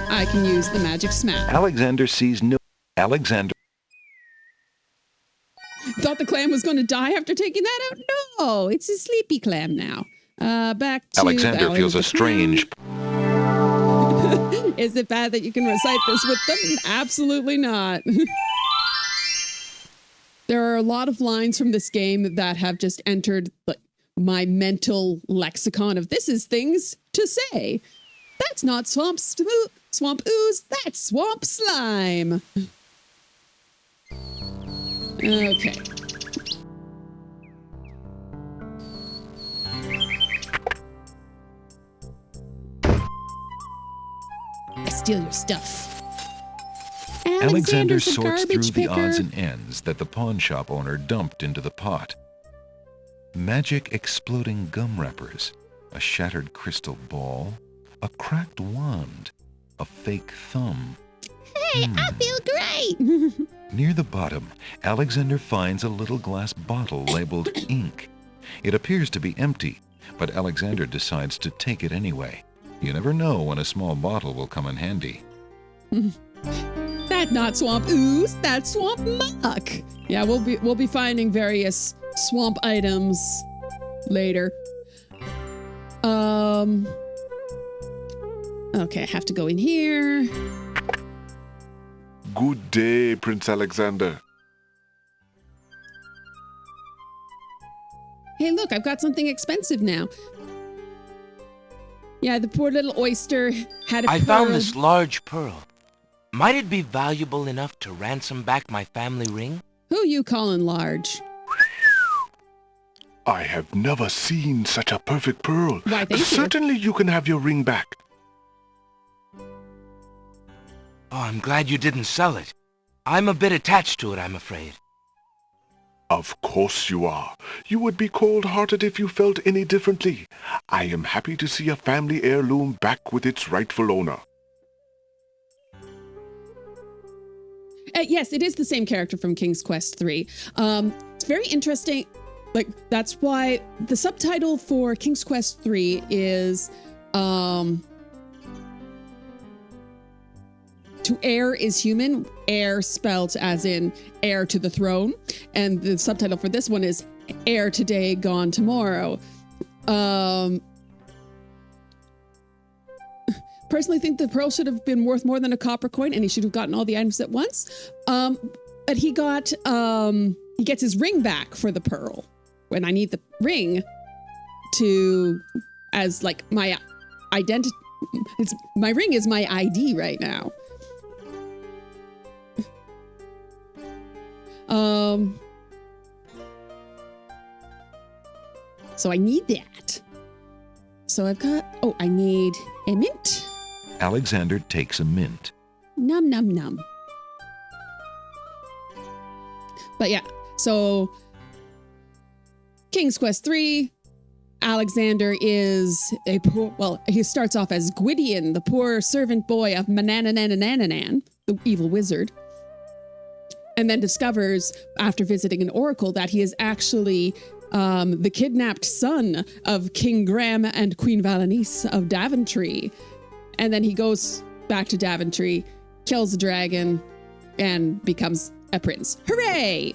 I can use the magic smack. Alexander sees no... Alexander... Thought the clam was going to die after taking that out? No, it's a sleepy clam now. Back to... Alexander feels a strange... Is it bad that you can recite this with them? Absolutely not. There are a lot of lines from this game that have just entered my mental lexicon of this is things to say. That's not swamp ooze, that's swamp slime. Okay. I steal your stuff. Alexander a sorts through garbage the odds picker. and ends that the pawn shop owner dumped into the pot. Magic exploding gum wrappers, a shattered crystal ball, a cracked wand, a fake thumb. Hey, I feel great. Near the bottom, Alexander finds a little glass bottle labeled ink. It appears to be empty, but Alexander decides to take it anyway. You never know when a small bottle will come in handy. That's not swamp ooze, that's swamp muck. Yeah, we'll be finding various swamp items later. Okay, I have to go in here. Good day, Prince Alexander. Hey, look, I've got something expensive now. Yeah, the poor little oyster had a I pearl. found this large pearl. Might it be valuable enough to ransom back my family ring? Who you calling large? I have never seen such a perfect pearl. Why, thank you. Certainly you can have your ring back. Oh, I'm glad you didn't sell it. I'm a bit attached to it, I'm afraid. Of course you are. You would be cold-hearted if you felt any differently. I am happy to see a family heirloom back with its rightful owner. Yes, it is the same character from King's Quest 3. It's very interesting. Like, that's why the subtitle for King's Quest 3 is To Heir is Human, heir spelt as in heir to the throne. And the subtitle for this one is Heir Today, Gone Tomorrow. Personally think the pearl should have been worth more than a copper coin and he should have gotten all the items at once. But he gets his ring back for the pearl. When I need the ring as like my identity. My ring is my ID right now. So I need that. so I've got, I need a mint. Alexander takes a mint. Num, num, num. But yeah, so King's Quest 3, Alexander is a poor, he starts off as Gwydion, the poor servant boy of Mananananananan, the evil wizard, and then discovers, after visiting an oracle, that he is actually the kidnapped son of King Graham and Queen Valenice of Daventry. And then he goes back to Daventry, kills the dragon, and becomes a prince. Hooray!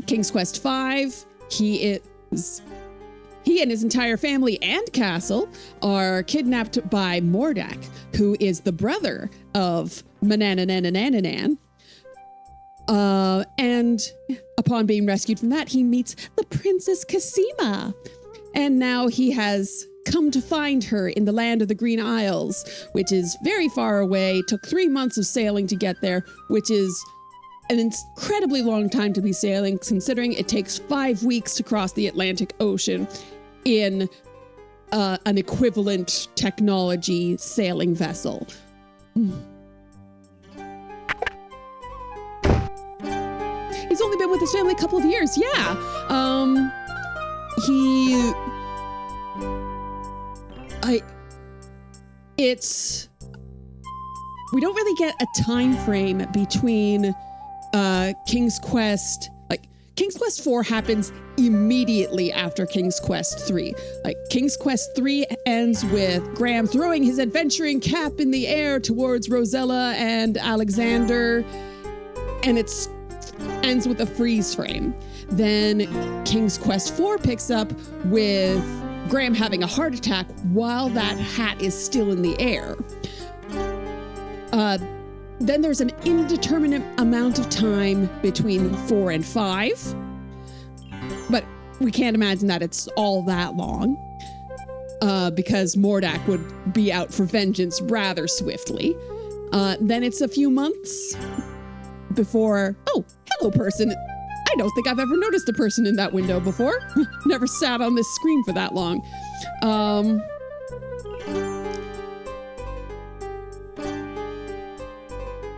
King's Quest 5, he and his entire family and castle are kidnapped by Mordak, who is the brother of Mananananananan. And upon being rescued from that, he meets the Princess Cassima. And now he has come to find her in the land of the Green Isles, which is very far away. Took 3 months of sailing to get there, which is an incredibly long time to be sailing, considering it takes 5 weeks to cross the Atlantic Ocean in an equivalent technology sailing vessel. He's only been with his family a couple of years. Yeah. We don't really get a time frame between King's Quest. King's Quest 4 happens immediately after King's Quest 3. King's Quest 3 ends with Graham throwing his adventuring cap in the air towards Rosella and Alexander, and it ends with a freeze frame. Then King's Quest 4 picks up with Graham having a heart attack while that hat is still in the air. Then there's an indeterminate amount of time between 4 and 5, but we can't imagine that it's all that long, because Mordak would be out for vengeance rather swiftly. Then it's a few months before, hello person. I don't think I've ever noticed a person in that window before. Never sat on this screen for that long.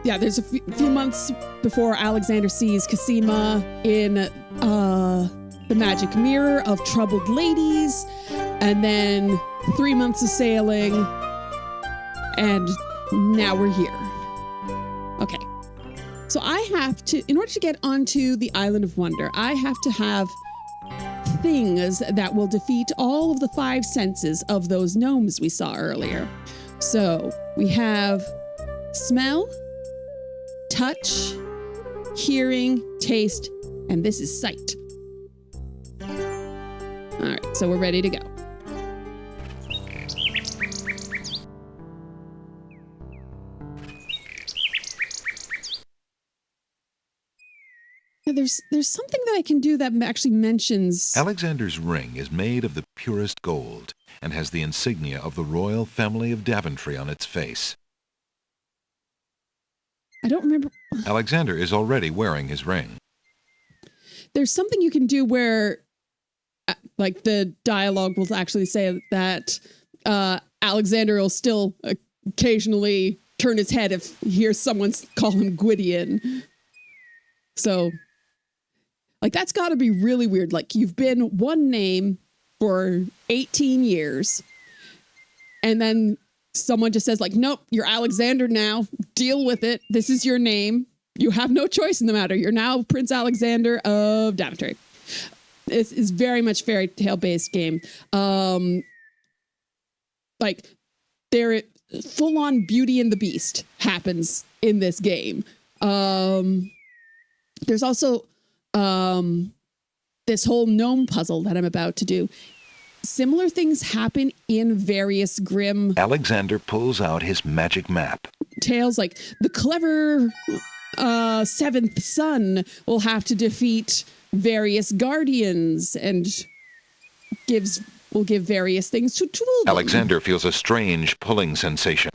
Yeah, there's a few months before Alexander sees Cassima in the magic mirror of troubled ladies, and then 3 months of sailing, and now we're here. Okay, so I have to, in order to get onto the Island of Wonder, I have to have things that will defeat all of the 5 senses of those gnomes we saw earlier. So we have smell, touch, hearing, taste, and this is sight. All right, so we're ready to go. Now there's something that I can do that actually mentions... Alexander's ring is made of the purest gold and has the insignia of the royal family of Daventry on its face. I don't remember. Alexander is already wearing his ring. There's something you can do where, the dialogue will actually say that Alexander will still occasionally turn his head if he hears someone call him Gwydion. So, that's got to be really weird. You've been one name for 18 years, and then someone just says, nope, you're Alexander now. Deal with it. This is your name. You have no choice in the matter. You're now Prince Alexander of Daventry. This is very much fairy tale based game. There, full on Beauty and the Beast happens in this game. There's also this whole gnome puzzle that I'm about to do. Similar things happen in various Grimm... Alexander pulls out his magic map. Tales the clever seventh son will have to defeat various guardians and will give various things to them. Alexander feels a strange pulling sensation.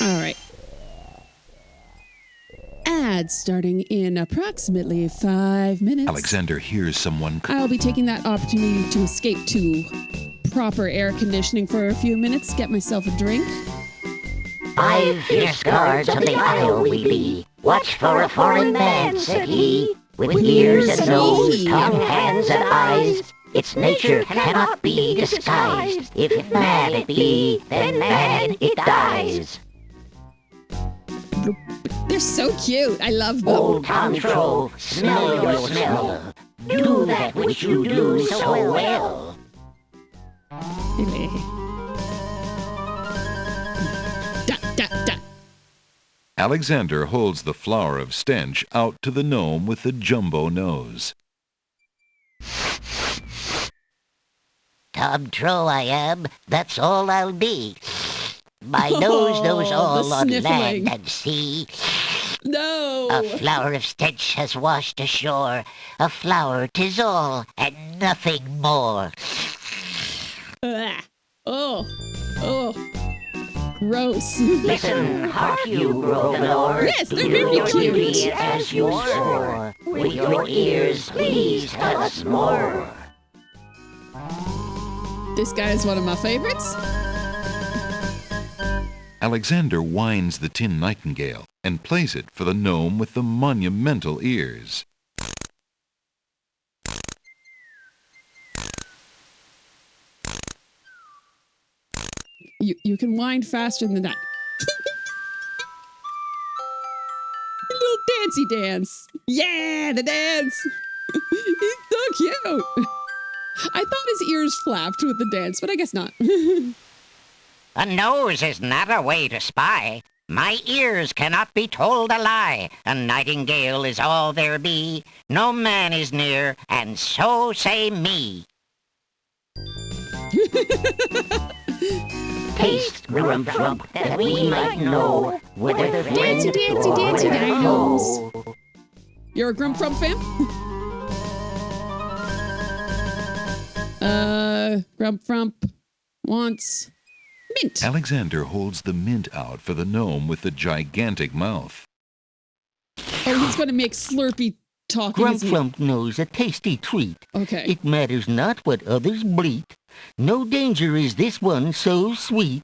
All right. Ad starting in approximately 5 minutes. Alexander hears someone. I'll be taking that opportunity to escape to proper air conditioning for a few minutes, get myself a drink. 5 fierce guards of the isle we be. Watch for a foreign man, said he, with ears and nose, tongue, hands, and eyes. Its nature cannot be disguised. If man it be, then man it dies. They're so cute. I love them. Old Tantro, smell your smell. Do that which you do so well. Da, da, da. Alexander holds the flower of stench out to the gnome with the jumbo nose. Tantro I am, that's all I'll be. My nose knows all the on sniffling. land and sea. No. A flower of stench has washed ashore. A flower 'tis all, and nothing more. Ah. Oh. Oh. Gross. Listen, hark you, Grovelor. Yes, they're Do very your cute. duty as you swore. With your ears, please tell us more. This guy is one of my favorites. Alexander winds the tin nightingale and plays it for the gnome with the monumental ears. You can wind faster than that. Little dancey dance. Yeah, the dance. He's so cute. I thought his ears flapped with the dance, but I guess not. A nose is not a way to spy. My ears cannot be told a lie. A nightingale is all there be. No man is near, and so say me. Taste, Grump, that we might know whether the Dancy, dancy, dancy dinos. You're a Grump-Frump fan? Grump-Frump wants mint. Alexander holds the mint out for the gnome with the gigantic mouth. Oh, he's going to make Slurpee talking. Grump knows a tasty treat. Okay. It matters not what others bleat. No danger is this one so sweet.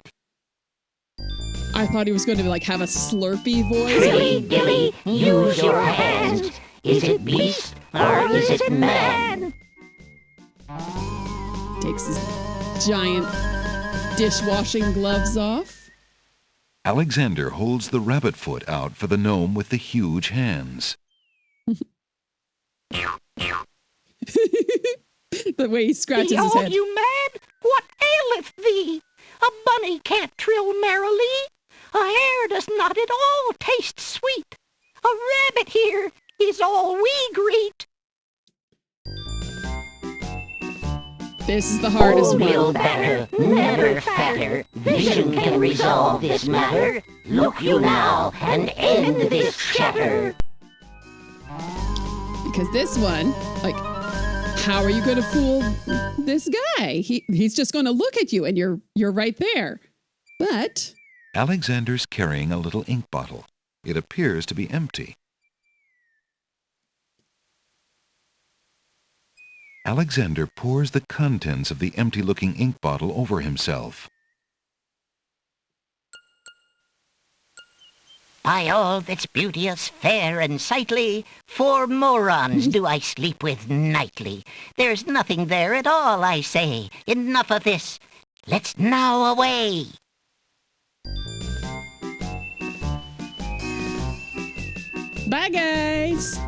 I thought he was going to like have a Slurpee voice. Dilly, dilly, use your hands. Is it beast or is it man? Takes his giant dishwashing gloves off. Alexander holds the rabbit foot out for the gnome with the huge hands. The way he scratches his head. You mad? What aileth thee? A bunny can't trill merrily. A hare does not at all taste sweet. A rabbit here is all we greet. This is the hardest one. Better, never fatter. Vision can resolve this matter. Look you now and end this chatter. Because this one, like, how are you going to fool this guy? He's just going to look at you and you're right there. But Alexander's carrying a little ink bottle. It appears to be empty. Alexander pours the contents of the empty-looking ink bottle over himself. By all that's beauteous, fair, and sightly, 4 morons do I sleep with nightly. There's nothing there at all, I say. Enough of this. Let's now away. bye, guys.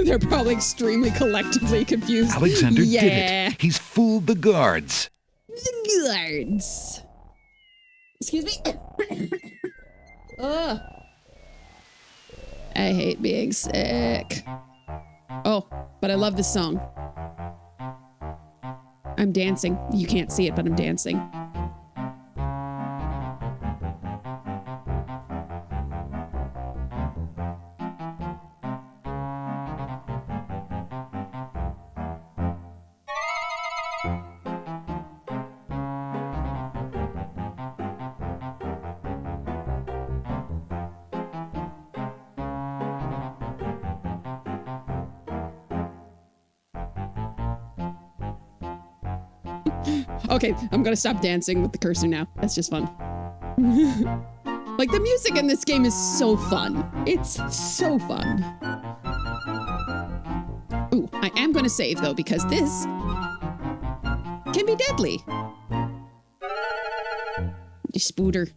They're probably extremely collectively confused. Alexander did it. He's fooled the guards. The guards. Excuse me. Ugh. I hate being sick. Oh, but I love this song. I'm dancing. You can't see it, but I'm dancing. Okay, I'm gonna stop dancing with the cursor now. That's just fun. Like, the music in this game is so fun. It's so fun. Ooh, I am gonna save, though, because this can be deadly. You spooter.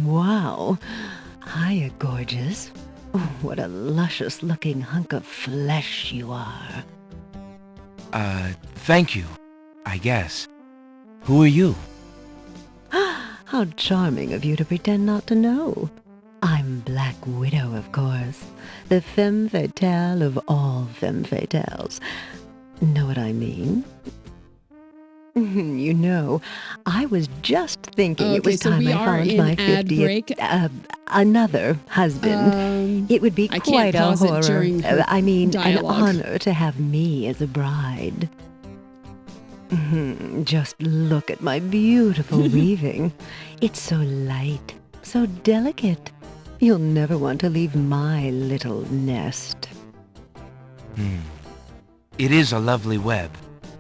Wow. Hiya, gorgeous. Oh, what a luscious-looking hunk of flesh you are. Thank you, I guess. Who are you? How charming of you to pretend not to know. I'm Black Widow, of course. The femme fatale of all femme fatales. Know what I mean? You know, I was just thinking it was time I found my 50th, another husband. It would be quite a horror, an honor to have me as a bride. Just look at my beautiful weaving. It's so light, so delicate. You'll never want to leave my little nest. It is a lovely web,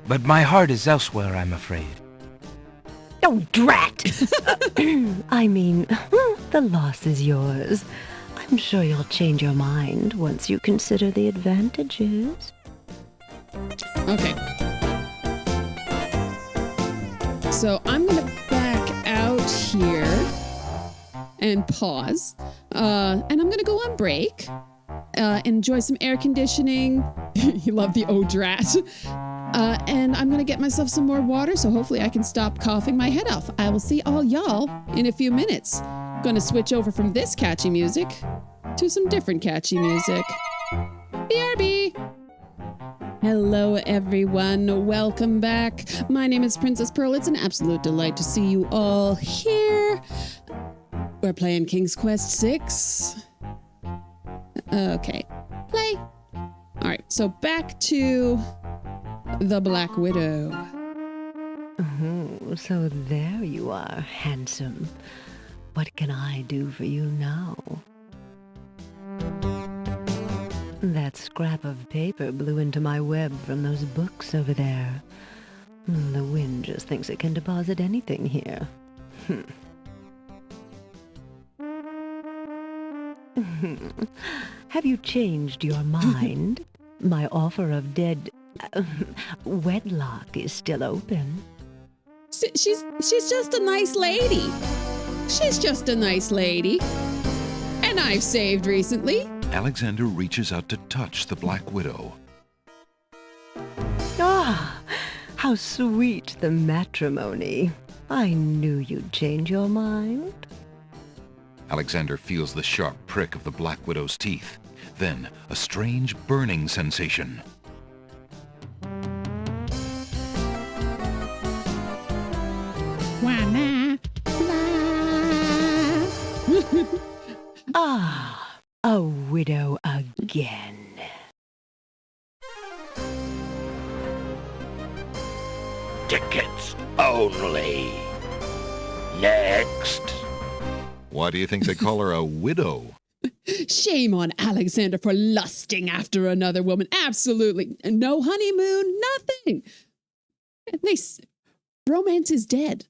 but my heart is elsewhere, I'm afraid. Oh, drat! The loss is yours. I'm sure you'll change your mind once you consider the advantages. Okay. So I'm going to back out here and pause. And I'm going to go on break. Enjoy some air conditioning. You love the drat. And I'm going to get myself some more water, so hopefully I can stop coughing my head off. I will see all y'all in a few minutes. Going to switch over from this catchy music to some different catchy music. BRB! Hello, everyone. Welcome back. My name is Princess Pearl. It's an absolute delight to see you all here. We're playing King's Quest 6. Okay. Play. All right, so back to the Black Widow. Oh, so there you are, handsome. What can I do for you now? That scrap of paper blew into my web from those books over there. The wind just thinks it can deposit anything here. Have you changed your mind? My offer of dead wedlock is still open. She's just a nice lady. She's just a nice lady. And I've saved recently. Alexander reaches out to touch the Black Widow. Ah, how sweet the matrimony. I knew you'd change your mind. Alexander feels the sharp prick of the Black Widow's teeth. Then, a strange burning sensation. Ah, a widow again. Tickets only. Next. Why do you think they call her a widow? Shame on Alexander for lusting after another woman. Absolutely. No honeymoon, nothing. Romance is dead.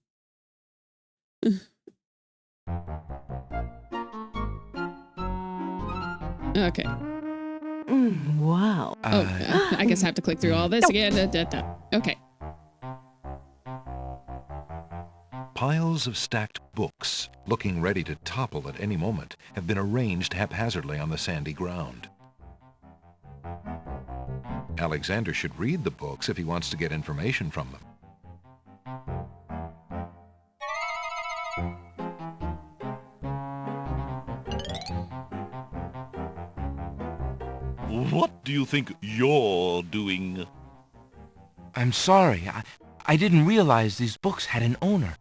Okay. Wow. I guess I have to click through all this again. Okay. Piles of stacked books, looking ready to topple at any moment, have been arranged haphazardly on the sandy ground. Alexander should read the books if he wants to get information from them. What do you think you're doing? I'm sorry. I didn't realize these books had an owner.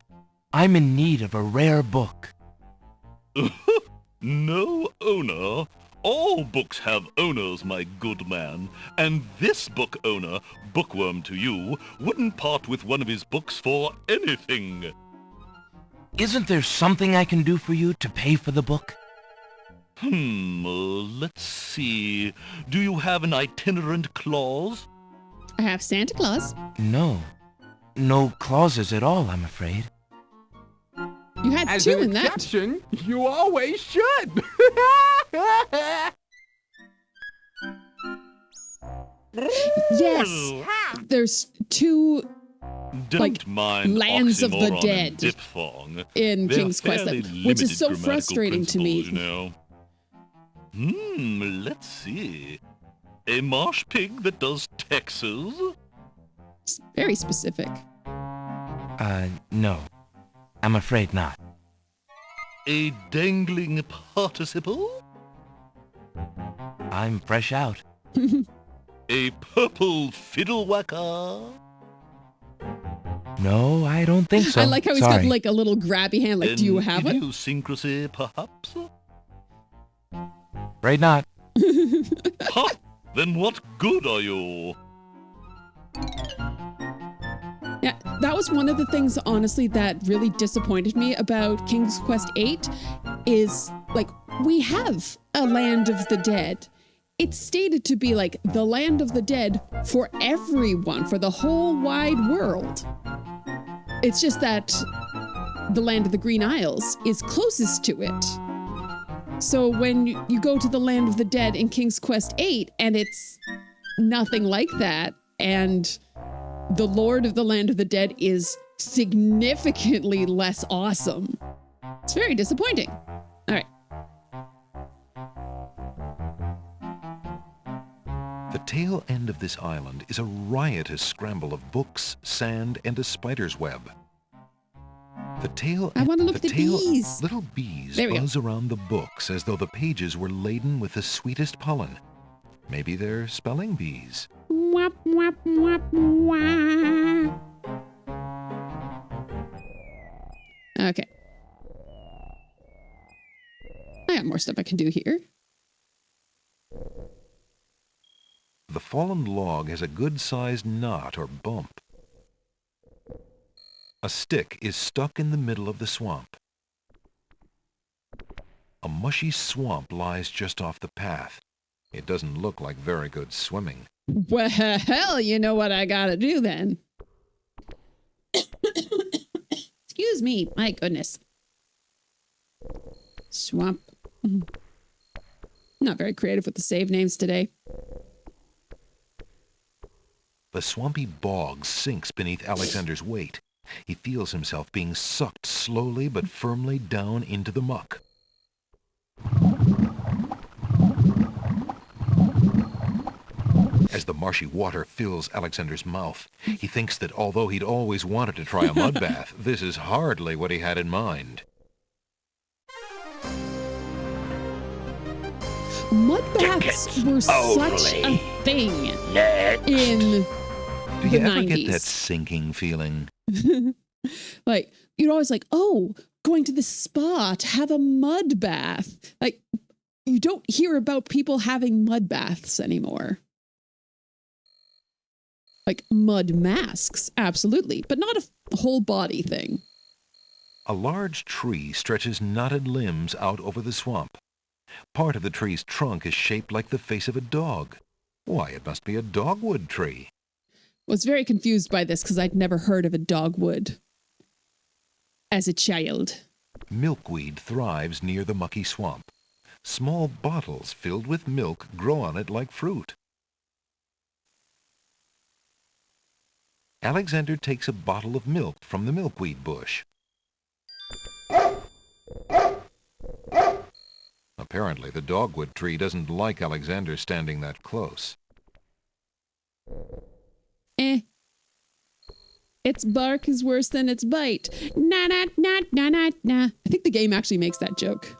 I'm in need of a rare book. No owner? All books have owners, my good man. And this book owner, bookworm to you, wouldn't part with one of his books for anything. Isn't there something I can do for you to pay for the book? Let's see. Do you have an itinerant clause? I have Santa Claus. No. No clauses at all, I'm afraid. You had As two an in that. exception, you always should. Yes. There's two Don't mind lands of the oxymoron dead and diphthong. in They're King's Quest, fairly which is limited so grammatical frustrating to me. principles, you know. Let's see. A marsh pig that does Texas? It's very specific. No. I'm afraid not. A dangling participle? I'm fresh out. A purple fiddle whacker? No, I don't think so. I like how he's got like a little grabby hand, like, do you have it? Idiosyncrasy, perhaps? Afraid not. Ha! Then what good are you? Yeah, that was one of the things, honestly, that really disappointed me about King's Quest VIII is, like, we have a land of the dead. It's stated to be, like, the land of the dead for everyone, for the whole wide world. It's just that the land of the Green Isles is closest to it. So when you go to the land of the dead in King's Quest VIII, and it's nothing like that, and the Lord of the Land of the Dead is significantly less awesome. It's very disappointing. All right. The tail end of this island is a riotous scramble of books, sand, and a spider's web. I want to look at the bees. Little bees buzz around the books as though the pages were laden with the sweetest pollen. Maybe they're spelling bees. Wap, wap, wap, wap. Okay. I got more stuff I can do here. The fallen log has a good-sized knot or bump. A stick is stuck in the middle of the swamp. A mushy swamp lies just off the path. It doesn't look like very good swimming. Well, you know what I gotta do then. Excuse me, my goodness. Swamp. Not very creative with the save names today. The swampy bog sinks beneath Alexander's weight. He feels himself being sucked slowly but firmly down into the muck. As the marshy water fills Alexander's mouth, he thinks that although he'd always wanted to try a mud bath, this is hardly what he had in mind. Mud baths were such a thing in Do you ever 90s. get that sinking feeling? Like, you're always like, oh, going to the spa to have a mud bath. Like, you don't hear about people having mud baths anymore. Like mud masks, absolutely, but not a whole body thing. A large tree stretches knotted limbs out over the swamp. Part of the tree's trunk is shaped like the face of a dog. Why, it must be a dogwood tree. I was very confused by this because I'd never heard of a dogwood as a child. Milkweed thrives near the mucky swamp. Small bottles filled with milk grow on it like fruit. Alexander takes a bottle of milk from the milkweed bush. Apparently, the dogwood tree doesn't like Alexander standing that close. Its bark is worse than its bite. Na na na na na na. I think the game actually makes that joke.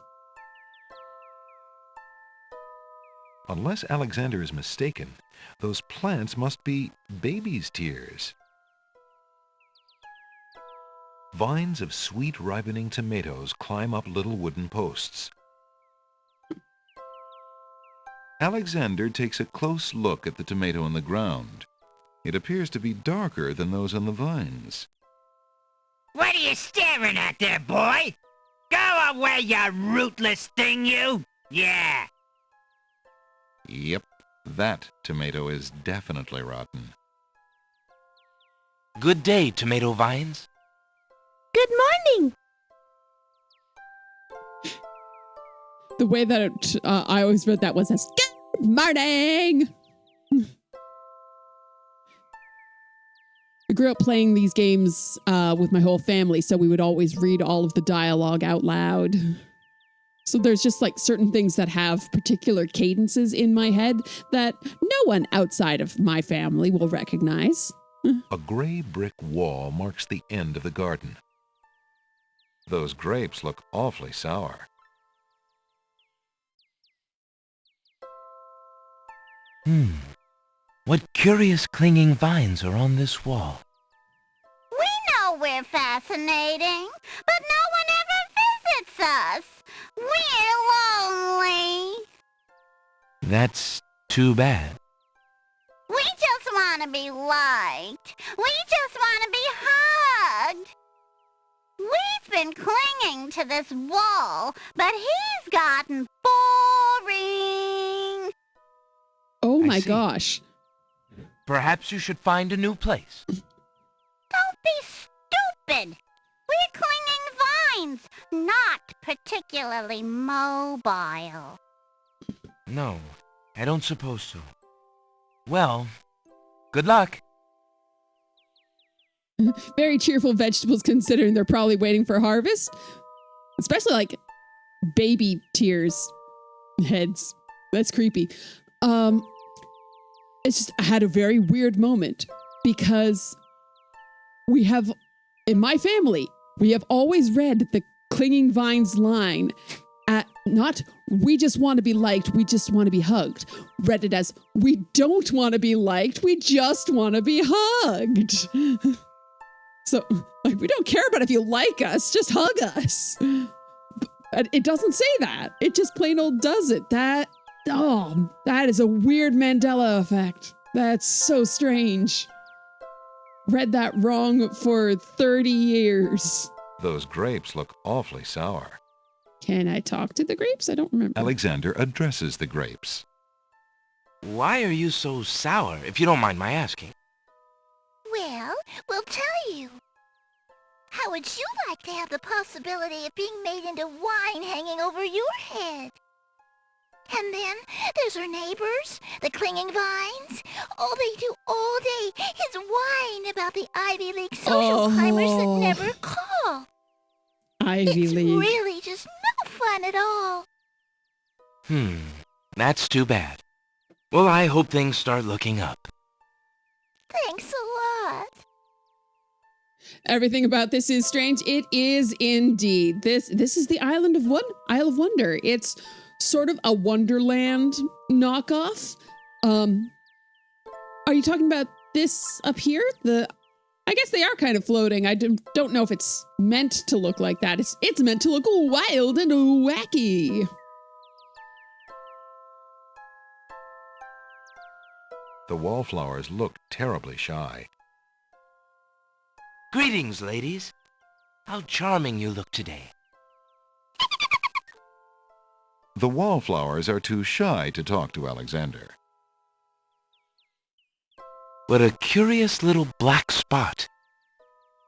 Unless Alexander is mistaken, those plants must be baby's tears. Vines of sweet ripening tomatoes climb up little wooden posts. Alexander takes a close look at the tomato in the ground. It appears to be darker than those on the vines. What are you staring at there, boy? Go away, you rootless thing, you! Yeah. Yep, that tomato is definitely rotten. Good day, tomato vines. Good morning. The way that I always read that was as good morning. I grew up playing these games with my whole family, so we would always read all of the dialogue out loud. So there's just like certain things that have particular cadences in my head that no one outside of my family will recognize. A gray brick wall marks the end of the garden. Those grapes look awfully sour. What curious clinging vines are on this wall? We know we're fascinating, but no one ever visits us. We're lonely. That's too bad. We just want to be liked. We just want to be hugged. We've been clinging to this wall, but he's gotten boring. Oh my gosh. Perhaps you should find a new place. Don't be stupid. We're clinging vines, not particularly mobile. No, I don't suppose so. Well, good luck. Very cheerful vegetables considering they're probably waiting for harvest. Especially like baby tears heads. That's creepy. It's just, I had a very weird moment because we have, in my family, we have always read the clinging vines line at not, we just want to be liked, we just want to be hugged. Read it as, we don't want to be liked, we just want to be hugged. So, like, we don't care about if you like us, just hug us. But it doesn't say that. It just plain old does it. That is a weird Mandela effect. That's so strange. Read that wrong for 30 years. Those grapes look awfully sour. Can I talk to the grapes? I don't remember. Alexander addresses the grapes. Why are you so sour, if you don't mind my asking? Well, we'll tell you. How would you like to have the possibility of being made into wine hanging over your head? And then there's our neighbors, the clinging vines. All they do all day is whine about the Ivy League social climbers that never call. Ivy League. It's really just no fun at all. That's too bad. Well, I hope things start looking up. Thanks a lot. Everything about this is strange. It is indeed. This is the Isle of Wonder. It's sort of a Wonderland knockoff. Are you talking about this up here? I guess they are kind of floating. I don't know if it's meant to look like that. It's meant to look wild and wacky. The wallflowers look terribly shy. Greetings, ladies. How charming you look today. The wallflowers are too shy to talk to Alexander. What a curious little black spot.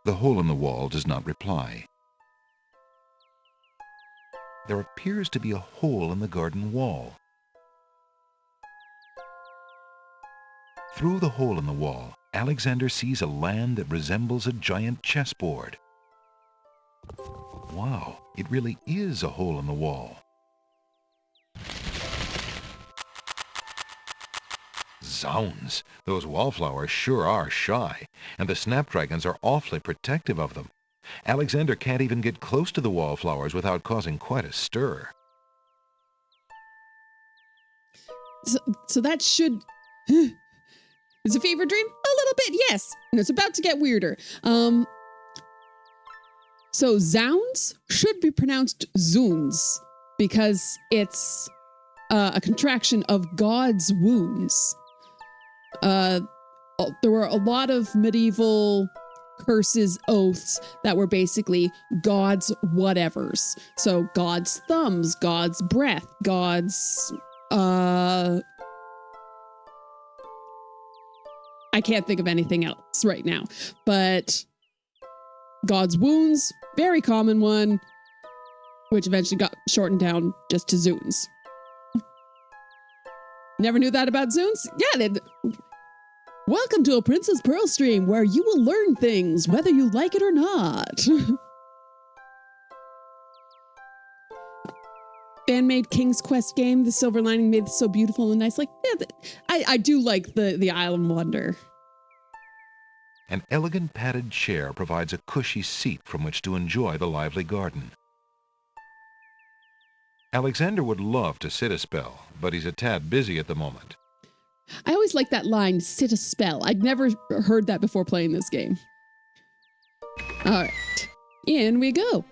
The hole in the wall does not reply. There appears to be a hole in the garden wall. Through the hole in the wall, Alexander sees a land that resembles a giant chessboard. Wow, it really is a hole in the wall. Zounds, those wallflowers sure are shy, and the snapdragons are awfully protective of them. Alexander can't even get close to the wallflowers without causing quite a stir. So that should... It's a fever dream? A little bit, yes. And it's about to get weirder. So zounds should be pronounced zoons because it's a contraction of God's wounds. There were a lot of medieval curses, oaths that were basically God's whatevers. So God's thumbs, God's breath, God's, I can't think of anything else right now, but God's wounds, very common one, which eventually got shortened down just to Zunes. Never knew that about Zunes? Yeah, welcome to a Princess Pearl stream where you will learn things, whether you like it or not. Fan-made King's Quest game, the silver lining made this so beautiful and nice. Like, yeah, I do like the Island Wonder. An elegant padded chair provides a cushy seat from which to enjoy the lively garden. Alexander would love to sit a spell, but he's a tad busy at the moment. I always like that line, sit a spell. I'd never heard that before playing this game. All right, in we go.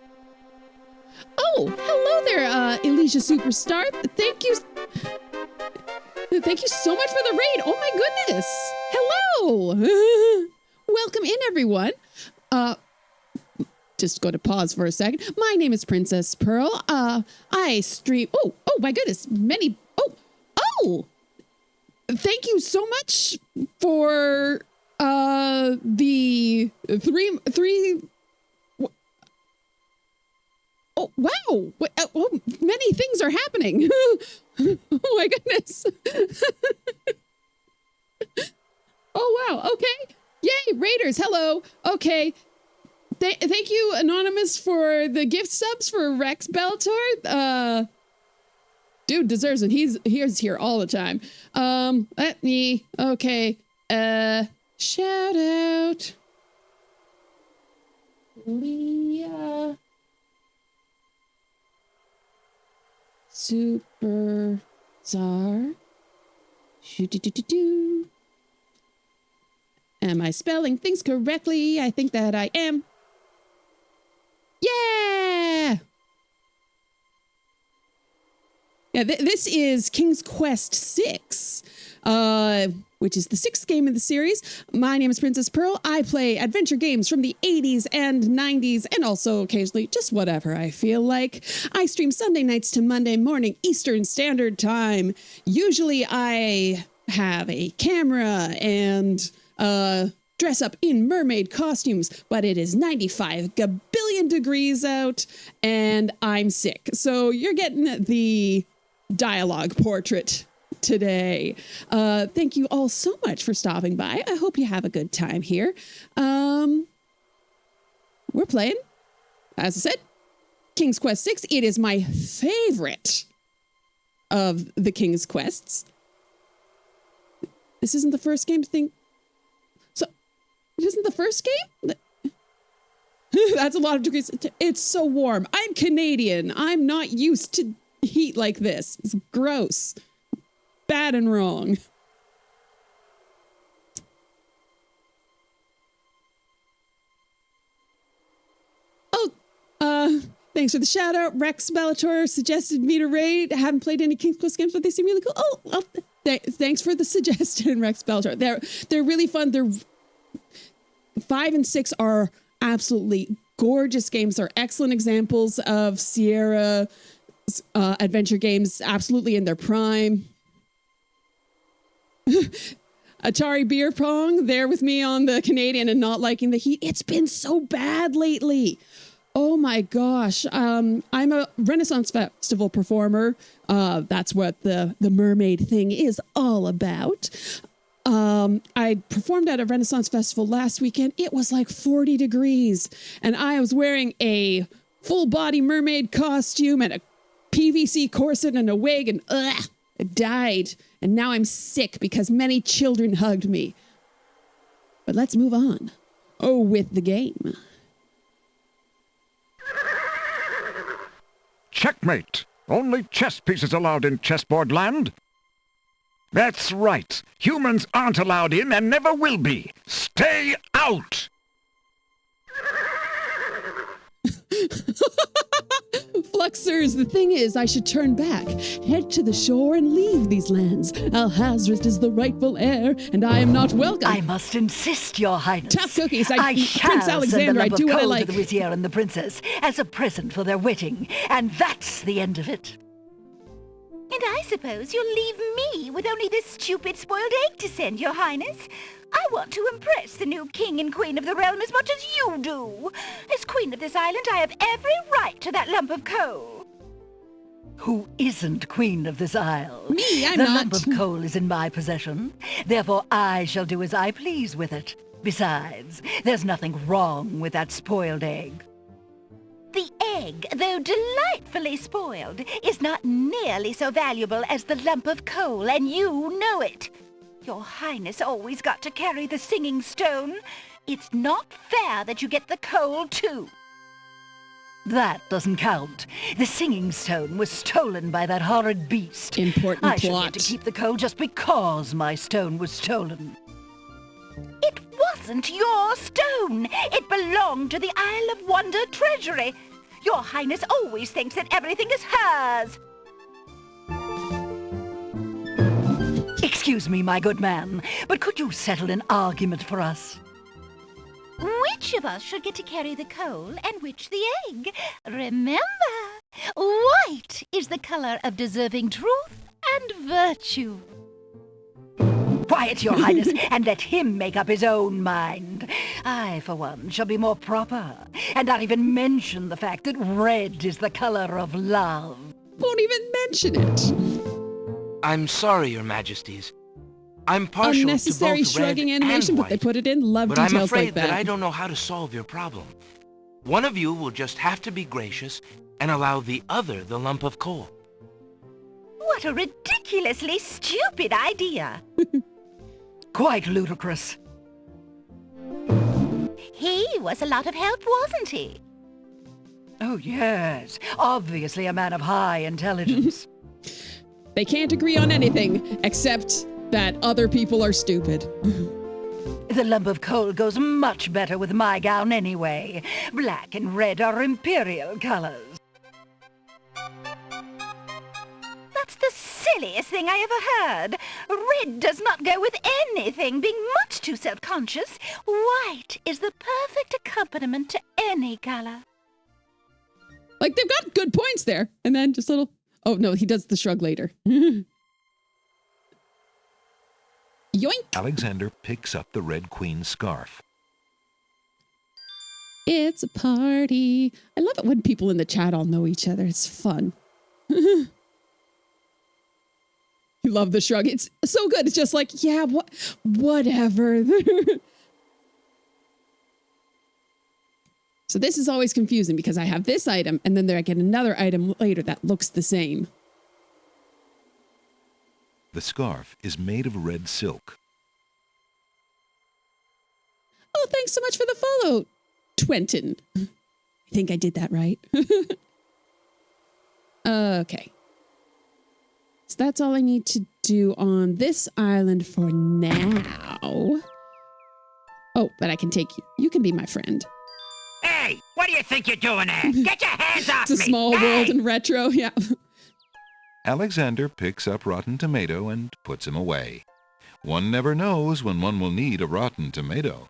Oh, hello there, Elysia Superstar. Thank you so much for the raid. Oh my goodness. Hello. Welcome in, everyone. Just going to pause for a second. My name is Princess Pearl. I stream. Oh my goodness. Oh. Thank you so much for the three. Oh wow! Many things are happening. Oh my goodness! Oh wow! Okay. Yay, Raiders! Hello. Okay. Thank you, Anonymous, for the gift subs for Rex Bellator. Dude deserves it. He's here all the time. Let me. Okay. Shout out. Leah. Super Czar. Shoo-doo-doo-doo-doo. Am I spelling things correctly? I think that I am. Yeah! Yeah, this is King's Quest 6, which is the 6th game in the series. My name is Princess Pearl. I play adventure games from the 80s and 90s, and also occasionally just whatever I feel like. I stream Sunday nights to Monday morning Eastern Standard Time. Usually I have a camera and dress up in mermaid costumes, but it is 95 gabillion degrees out and I'm sick. So you're getting the dialogue portrait today. Thank you all so much for stopping by. I hope you have a good time here. We're playing, as I said, King's Quest 6. It is my favorite of the King's Quests. This isn't the first game to think. It isn't the first game? That's a lot of degrees. It's so warm. I'm Canadian. I'm not used to heat like this. It's gross. Bad and wrong. Oh, thanks for the shout out. Rex Bellator suggested me to raid. I haven't played any King's Quest games, but they seem really cool. Thanks for the suggestion, Rex Bellator. They're really fun. 5 and 6 are absolutely gorgeous games. They're excellent examples of Sierra adventure games, absolutely in their prime. Atari Beer Pong, there with me on the Canadian and not liking the heat. It's been so bad lately. Oh my gosh. I'm a Renaissance Festival performer. That's what the mermaid thing is all about. I performed at a Renaissance Festival last weekend. It was like 40 degrees and I was wearing a full body mermaid costume and a PVC corset and a wig and I died. And now I'm sick because many children hugged me. But let's move on. With the game. Checkmate! Only chess pieces allowed in chessboard land. That's right. Humans aren't allowed in and never will be. Stay out! Fluxers, the thing is, I should turn back, head to the shore, and leave these lands. Alhazred is the rightful heir, and I am not welcome. I must insist, Your Highness. Tough cookies. I shall Prince Alexander, I do what I like. to the Vizhir and the Princess as a present for their wedding, and that's the end of it. And I suppose you'll leave me with only this stupid spoiled egg to send, Your Highness. I want to impress the new king and queen of the realm as much as you do. As queen of this island, I have every right to that lump of coal. Who isn't queen of this isle? Me, I'm the not. The lump of coal is in my possession. Therefore, I shall do as I please with it. Besides, there's nothing wrong with that spoiled egg. The egg, though delightfully spoiled, is not nearly so valuable as the lump of coal, and you know it. Your Highness always got to carry the singing stone. It's not fair that you get the coal, too. That doesn't count. The singing stone was stolen by that horrid beast. Important I plot. should get to keep the coal just because my stone was stolen. It wasn't your stone. It belonged to the Isle of Wonder treasury. Your Highness always thinks that everything is hers. Excuse me, my good man, but could you settle an argument for us? Which of us should get to carry the coal and which the egg? Remember, white is the color of deserving truth and virtue. Quiet, Your Highness, and let him make up his own mind. I, for one, shall be more proper, and not even mention the fact that red is the color of love. Won't even mention it. I'm sorry, Your Majesties. I'm partial Unnecessary to both shrugging red animation, and but white, they put it in. Love but details I'm afraid like that. I don't know how to solve your problem. One of you will just have to be gracious and allow the other the lump of coal. What a ridiculously stupid idea. Quite ludicrous. He was a lot of help, wasn't he? Oh, yes. Obviously a man of high intelligence. They can't agree on anything except that other people are stupid. The lump of coal goes much better with my gown anyway. Black and red are imperial colors. That's the silliest thing I ever heard. Red does not go with anything, being much too self-conscious. White is the perfect accompaniment to any color. Like, they've got good points there. And then just a little... Oh, no, he does the shrug later. Yoink! Alexander picks up the Red Queen's scarf. It's a party. I love it when people in the chat all know each other. It's fun. You love the shrug. It's so good. It's just like, yeah, whatever. So this is always confusing because I have this item and then I get another item later that looks the same. The scarf is made of red silk. Oh, thanks so much for the follow, Twenton. I think I did that right. Okay. So that's all I need to do on this island for now. Oh, but I can take you. You can be my friend. Hey, what do you think you're doing there? Get your hands off me! It's a small world in retro, yeah. Alexander picks up Rotten Tomato and puts him away. One never knows when one will need a rotten tomato.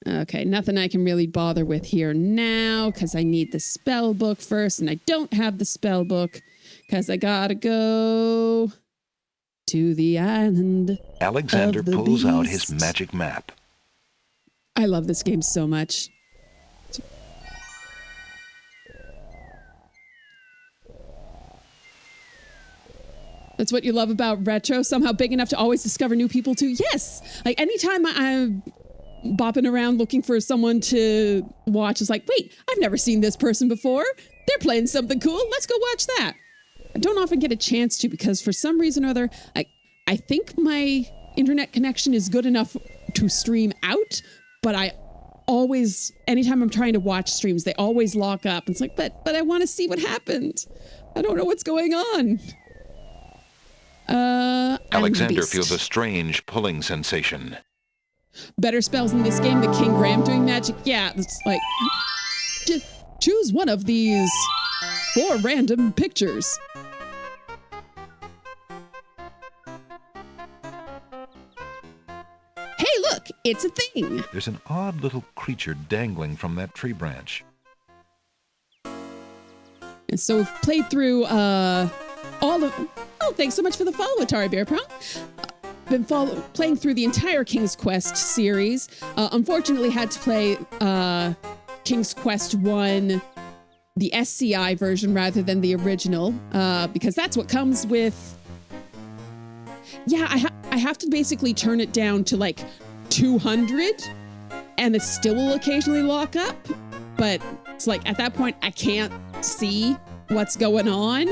Okay, nothing I can really bother with here now because I need the spell book first, and I don't have the spell book because I gotta go to the island. Alexander pulls out his magic map. I love this game so much. That's what you love about retro? Somehow big enough to always discover new people too? Yes! Like anytime I'm bopping around looking for someone to watch, it's like, wait, I've never seen this person before. They're playing something cool. Let's go watch that. I don't often get a chance to because for some reason or other, I think my internet connection is good enough to stream out, but I always, anytime I'm trying to watch streams, they always lock up. It's like, but I want to see what happened. I don't know what's going on. Alexander feels a strange pulling sensation. better spells in this game than King Graham doing magic. Yeah, it's like, choose one of these 4 random pictures. Hey, look, it's a thing. There's an odd little creature dangling from that tree branch. And so we've played through all of... Oh, thanks so much for the follow, Atari Bear Pro. Been playing through the entire King's Quest series. Unfortunately, had to play King's Quest 1, the SCI version, rather than the original, because that's what comes with... Yeah, I have to basically turn it down to like 200, and it still will occasionally lock up. But it's like, at that point, I can't see what's going on.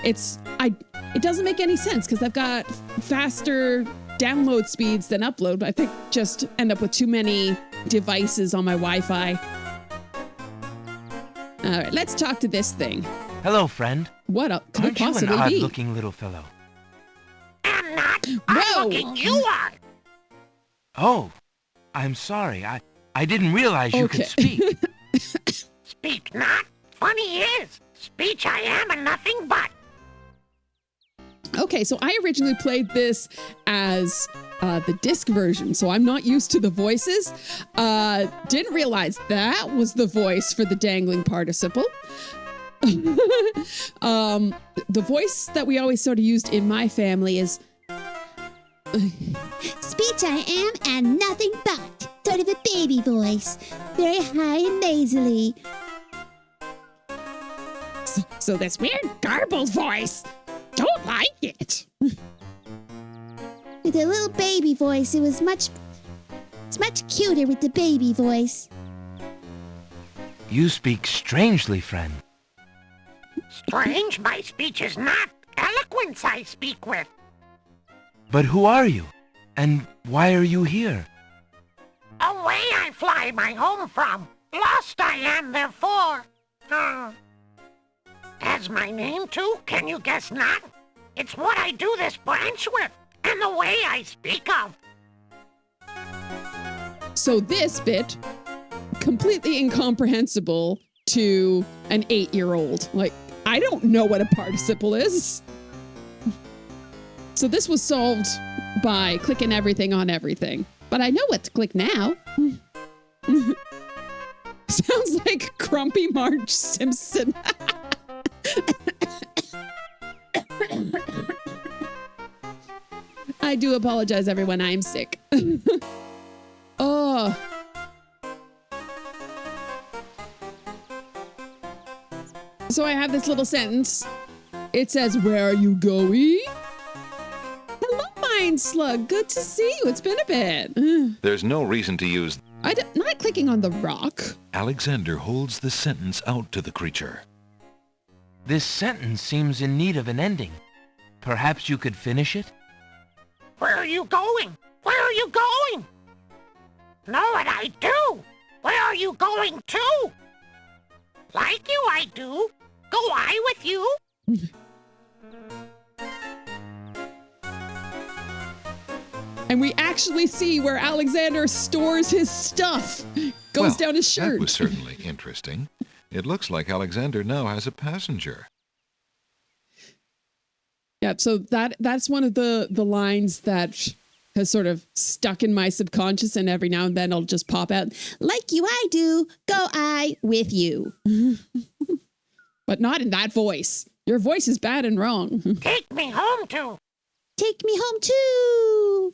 It doesn't make any sense because I've got faster download speeds than upload. I think just end up with too many devices on my Wi-Fi. All right, let's talk to this thing. Hello, friend. What could Aren't it possibly you an be? odd-looking little fellow? I'm not. I'm looking you are. Oh, I'm sorry. I didn't realize you could speak. Speak not. Funny is, speech I am and nothing but. Okay, so I originally played this as the disc version, so I'm not used to the voices. Didn't realize that was the voice for the dangling participle. The voice that we always sort of used in my family is... Speech I am and nothing but. Sort of a baby voice. Very high and nasally. So this weird garbled voice. Don't like it. With a little baby voice, it's much cuter with the baby voice. You speak strangely, friend. Strange my speech is not. Eloquence I speak with. But who are you? And why are you here? Away I fly my home from. Lost I am therefore. As my name too, can you guess not? It's what I do this branch with, and the way I speak of. So this bit, completely incomprehensible to an 8-year-old. Like, I don't know what a participle is. So this was solved by clicking everything on everything. But I know what to click now. Sounds like Grumpy Marge Simpson. I do apologize, everyone. I am sick. Oh. So I have this little sentence. It says, "Where are you going?" Hello, Mind Slug. Good to see you. It's been a bit. There's no reason to use... not clicking on the rock. Alexander holds the sentence out to the creature. This sentence seems in need of an ending. Perhaps you could finish it? Where are you going? Where are you going? Know what I do? Where are you going to? Like you I do. Go I with you? And we actually see where Alexander stores his stuff. Goes down his shirt. That was certainly interesting. It looks like Alexander now has a passenger. Yeah, so that's one of the lines that has sort of stuck in my subconscious, and every now and then I'll just pop out, like you I do, go I with you. But not in that voice. Your voice is bad and wrong. Take me home to. Take me home too.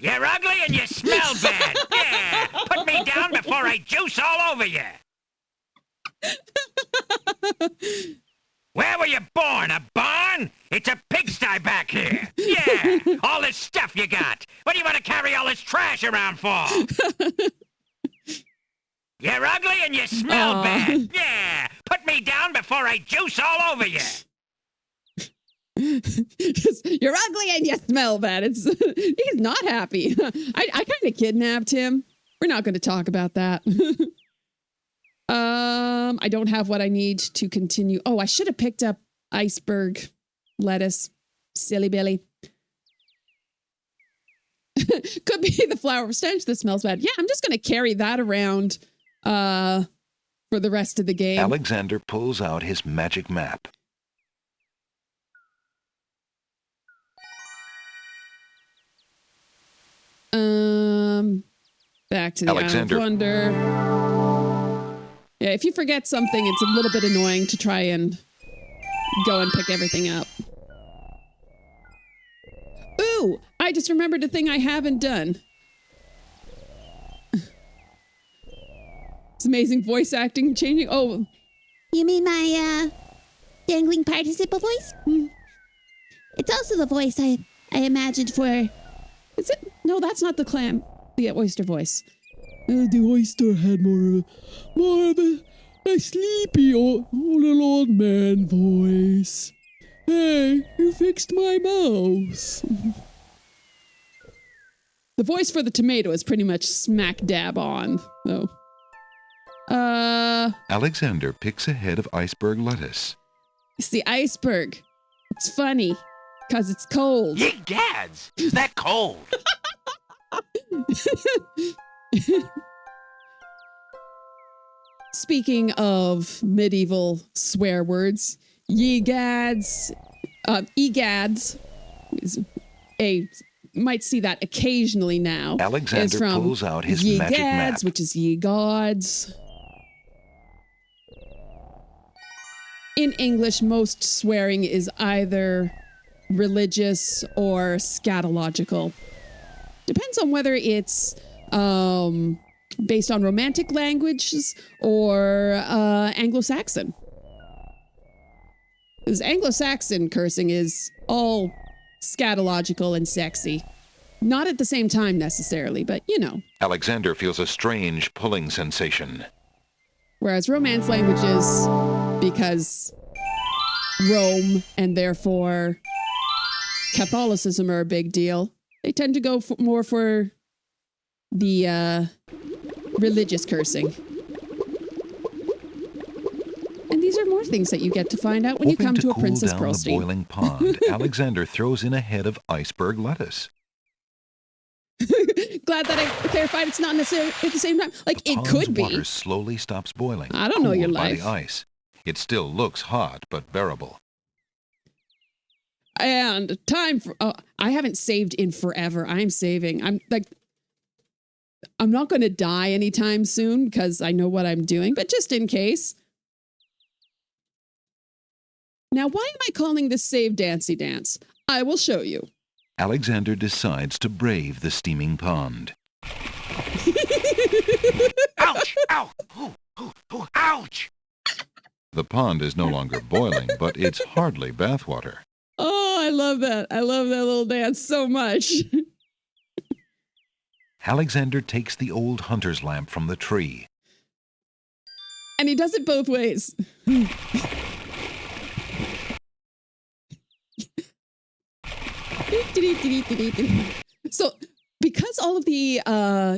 You're ugly and you smell bad. Yeah, put me down before I juice all over you. Where were you born? A barn? It's a pigsty back here. Yeah, all this stuff you got. What do you want to carry all this trash around for? You're ugly and you smell bad. Yeah, put me down before I juice all over you. You're ugly and you smell bad. He's not happy. I kind of kidnapped him. We're not going to talk about that. I don't have what I need to continue. Oh, I should have picked up iceberg lettuce. Silly Billy. Could be the flower stench that smells bad. Yeah, I'm just going to carry that around for the rest of the game. Alexander pulls out his magic map. Back to the Alexander. Island of Wonder. Yeah, if you forget something, it's a little bit annoying to try and go and pick everything up. Ooh, I just remembered a thing I haven't done. It's amazing voice acting changing. Oh, you mean my dangling participle voice? It's also the voice I imagined for. Is it? No, that's not the clam. The oyster voice. The oyster had more of a sleepy little old man voice. Hey, you fixed my mouse. The voice for the tomato is pretty much smack dab on, though. Alexander picks a head of iceberg lettuce. It's the iceberg. It's funny, because it's cold. Ye gads! Is that cold? Speaking of medieval swear words, ye gads, egads, might see that occasionally now. Alexander pulls out his ye magic gads, map. which is ye gods. In English, most swearing is either religious or scatological. Depends on whether it's based on romantic languages or Anglo-Saxon. Because Anglo-Saxon cursing is all scatological and sexy. Not at the same time necessarily, but you know. Alexander feels a strange pulling sensation. Whereas Romance languages, because Rome and therefore Catholicism are a big deal, they tend to go more for the religious cursing. And these are more things that you get to find out when you come to a Princess Pearlstein. The boiling pond, Alexander throws in a head of iceberg lettuce. Glad that I clarified it's not necessarily at the same time. Like, it could be. Water slowly stops boiling. I don't know your life. By the ice. It still looks hot, but bearable. And time for... I haven't saved in forever. I'm saving. I'm not going to die anytime soon because I know what I'm doing, but just in case. Now, why am I calling this Save Dancy Dance? I will show you. Alexander decides to brave the steaming pond. Ouch! Ow! Ooh, ooh, ooh, ouch! The pond is no longer boiling, but it's hardly bathwater. Oh, I love that. I love that little dance so much. Alexander takes the old hunter's lamp from the tree. And he does it both ways. So, because all of the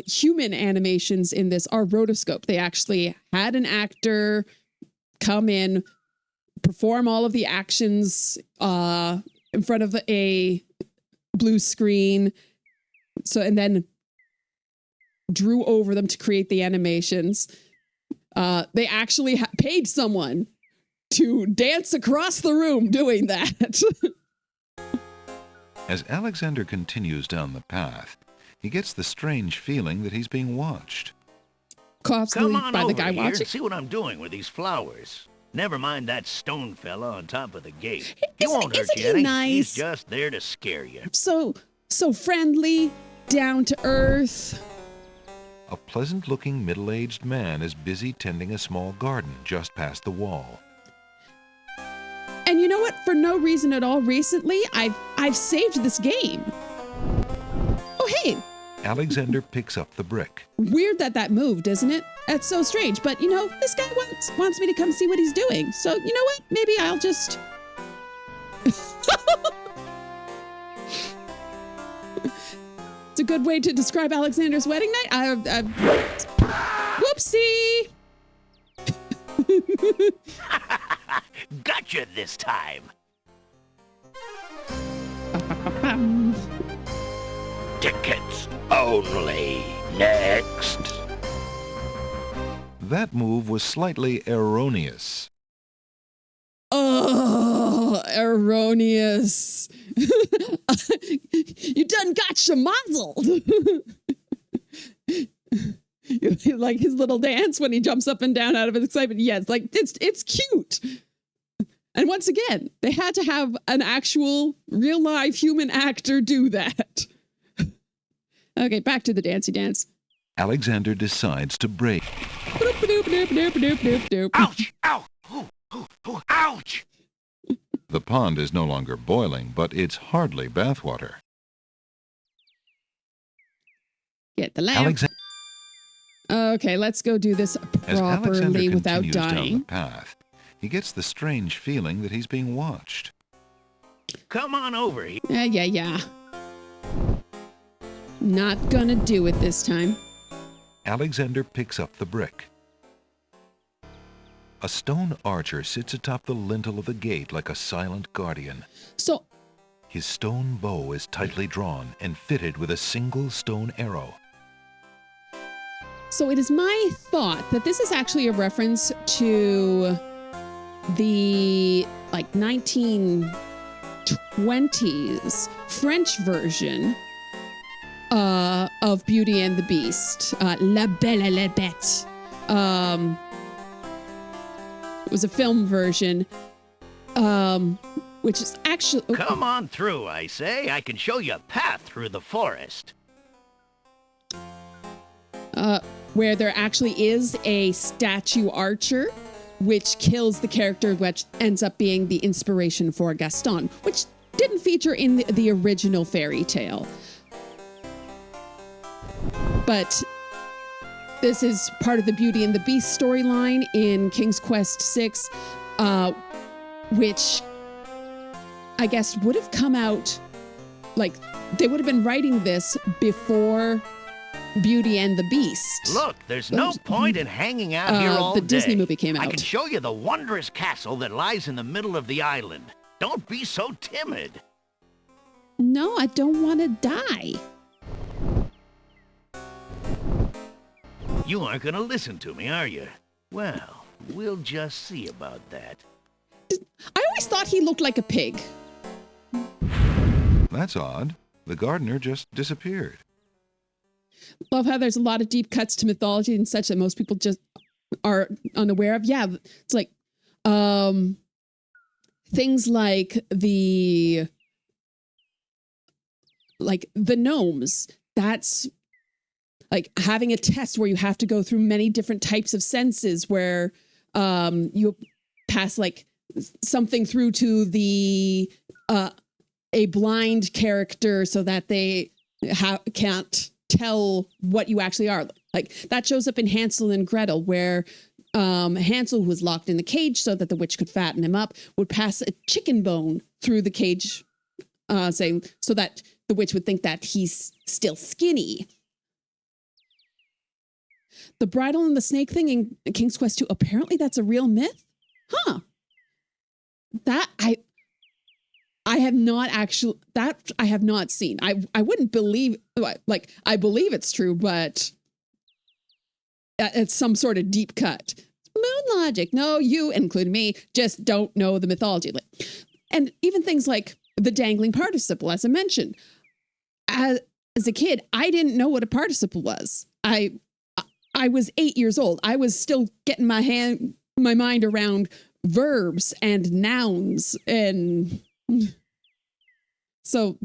human animations in this are rotoscope, they actually had an actor come in, perform all of the actions in front of a blue screen, and then drew over them to create the animations. They actually paid someone to dance across the room doing that. As Alexander continues down the path, he gets the strange feeling that he's being watched. Come on by over the guy here watching. and see what I'm doing with these flowers. Never mind that stone fella on top of the gate. He Isn't- won't hurt isn't you he any. nice? He's just there to scare you. So friendly, down to earth. A pleasant-looking middle-aged man is busy tending a small garden just past the wall. And you know what? For no reason at all, recently, I've saved this game. Oh, hey. Alexander picks up the brick. Weird that moved, isn't it? That's so strange. But, you know, this guy wants me to come see what he's doing. So, you know what? Maybe I'll just... It's a good way to describe Alexander's wedding night. Whoopsie! Gotcha this time. tickets only. Next. That move was slightly erroneous. Oh, erroneous. You done got schmozzled. Like his little dance when he jumps up and down out of his excitement. Yes, like it's cute. And once again, they had to have an actual real live human actor do that. Okay, back to the dancey dance. Alexander decides to break. Ouch! Ow! Ooh, ooh, ooh, ouch! The pond is no longer boiling, but it's hardly bathwater. Get the lamp. Okay, let's go do this properly without dying. Down the path, he gets the strange feeling that he's being watched. Come on over here. Yeah. Not gonna do it this time. Alexander picks up the brick. A stone archer sits atop the lintel of the gate like a silent guardian. So, his stone bow is tightly drawn and fitted with a single stone arrow. So it is my thought that this is actually a reference to the 1920s French version of Beauty and the Beast, La Belle et la Bête. It was a film version, which is actually... Oh. Come on through, I say. I can show you a path through the forest. Where there actually is a statue archer, which kills the character, which ends up being the inspiration for Gaston, which didn't feature in the original fairy tale. But this is part of the Beauty and the Beast storyline in King's Quest VI, which I guess would have come out, like, they would have been writing this before Beauty and the Beast. Look, there's no point in hanging out here all day. The Disney movie came out. I can show you the wondrous castle that lies in the middle of the island. Don't be so timid. No, I don't want to die. You aren't going to listen to me, are you? Well, we'll just see about that. I always thought he looked like a pig. That's odd. The gardener just disappeared. Love how there's a lot of deep cuts to mythology and such that most people just are unaware of. Yeah, it's like things like the gnomes. That's like having a test where you have to go through many different types of senses where you pass like something through to the a blind character so that they can't tell what you actually are. Like that shows up in Hansel and Gretel, where Hansel, who was locked in the cage so that the witch could fatten him up, would pass a chicken bone through the cage, saying so that the witch would think that he's still skinny. The bridle and the snake thing in King's Quest 2, apparently that's a real myth? Huh. That I have not seen. I wouldn't believe, like, I believe it's true, but it's some sort of deep cut. Moon logic. No, you, including me, just don't know the mythology. And even things like the dangling participle, as I mentioned. As a kid, I didn't know what a participle was. I was 8 years old. I was still getting my mind around verbs and nouns, and so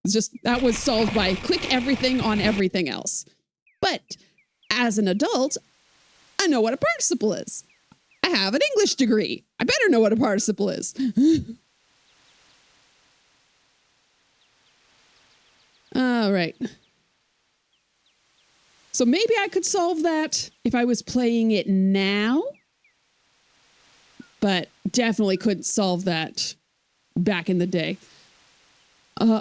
it's just that was solved by click everything on everything else. But as an adult, I know what a participle is. I have an English degree. I better know what a participle is. All right. So maybe I could solve that if I was playing it now, but definitely couldn't solve that back in the day.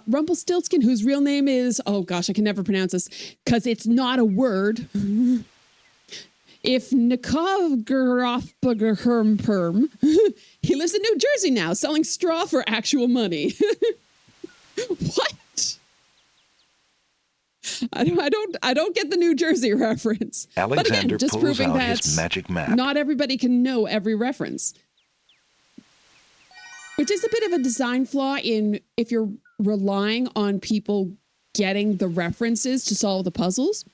Rumpelstiltskin, whose real name is, oh gosh, I can never pronounce this because it's not a word. If Nikovgrofberhermperm, he lives in New Jersey now, selling straw for actual money. What? I don't get the New Jersey reference. Alexander but again, just pulls proving out that his magic map. not everybody can know every reference. Which is a bit of a design flaw in if you're relying on people getting the references to solve the puzzles.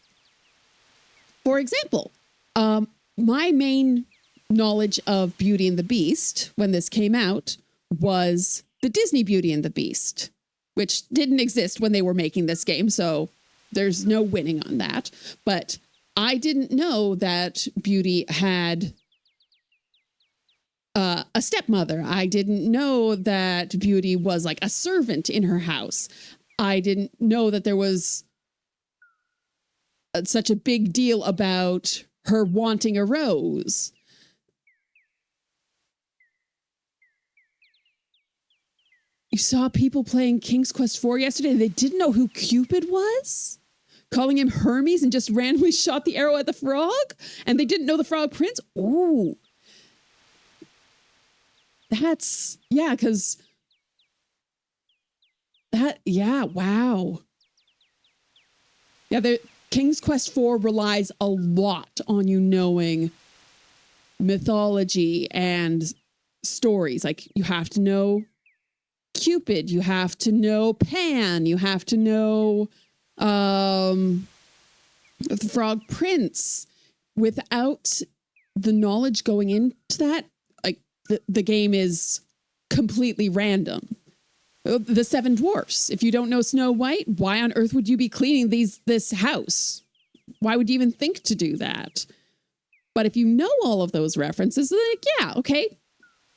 For example, my main knowledge of Beauty and the Beast when this came out was the Disney Beauty and the Beast, which didn't exist when they were making this game, so there's no winning on that. But I didn't know that Beauty had a stepmother. I didn't know that Beauty was like a servant in her house. I didn't know that there was such a big deal about her wanting a rose. You saw people playing King's Quest IV yesterday and they didn't know who Cupid was? Calling him Hermes and just randomly shot the arrow at the frog? And they didn't know the Frog Prince? Ooh. That's, yeah, because that, yeah, wow. Yeah, the King's Quest IV relies a lot on you knowing mythology and stories. Like, you have to know Cupid, you have to know Pan, you have to know the Frog Prince. Without the knowledge going into that, like the game is completely random. The Seven Dwarfs. If you don't know Snow White, why on earth would you be cleaning this house? Why would you even think to do that? But if you know all of those references, like, yeah, okay.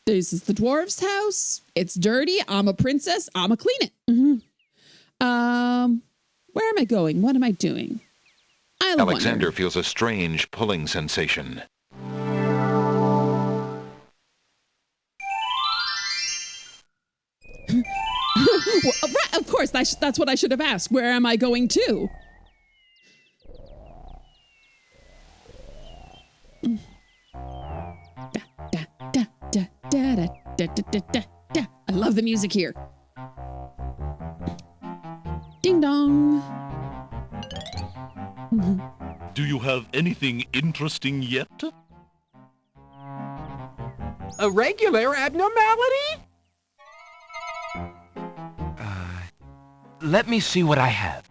This is the dwarf's house. It's dirty. I'm a princess. I'm a clean it. Mm-hmm. Where am I going? What am I doing? Alexander feels a strange pulling sensation. Well, of course, that's what I should have asked. Where am I going to? I love the music here. Ding dong. Do you have anything interesting yet? A regular abnormality? Let me see what I have.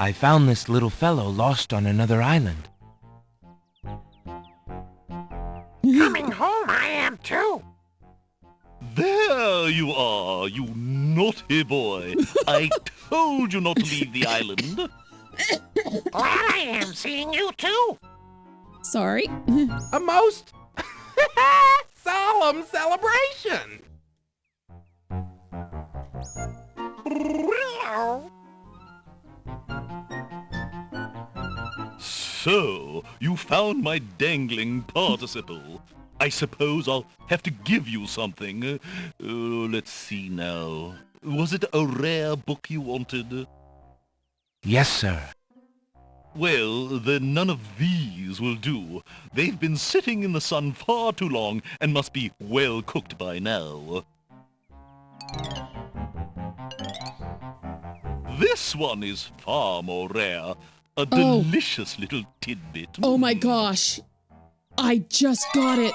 I found this little fellow lost on another island. Coming home I am too. There you are, you naughty boy. I told you not to leave the island. Glad I am seeing you too. Sorry. A most solemn celebration. So, you found my dangling participle. I suppose I'll have to give you something. Let's see now. Was it a rare book you wanted? Yes, sir. Well, then none of these will do. They've been sitting in the sun far too long and must be well cooked by now. This one is far more rare. A delicious little tidbit. Oh my gosh. I just got it.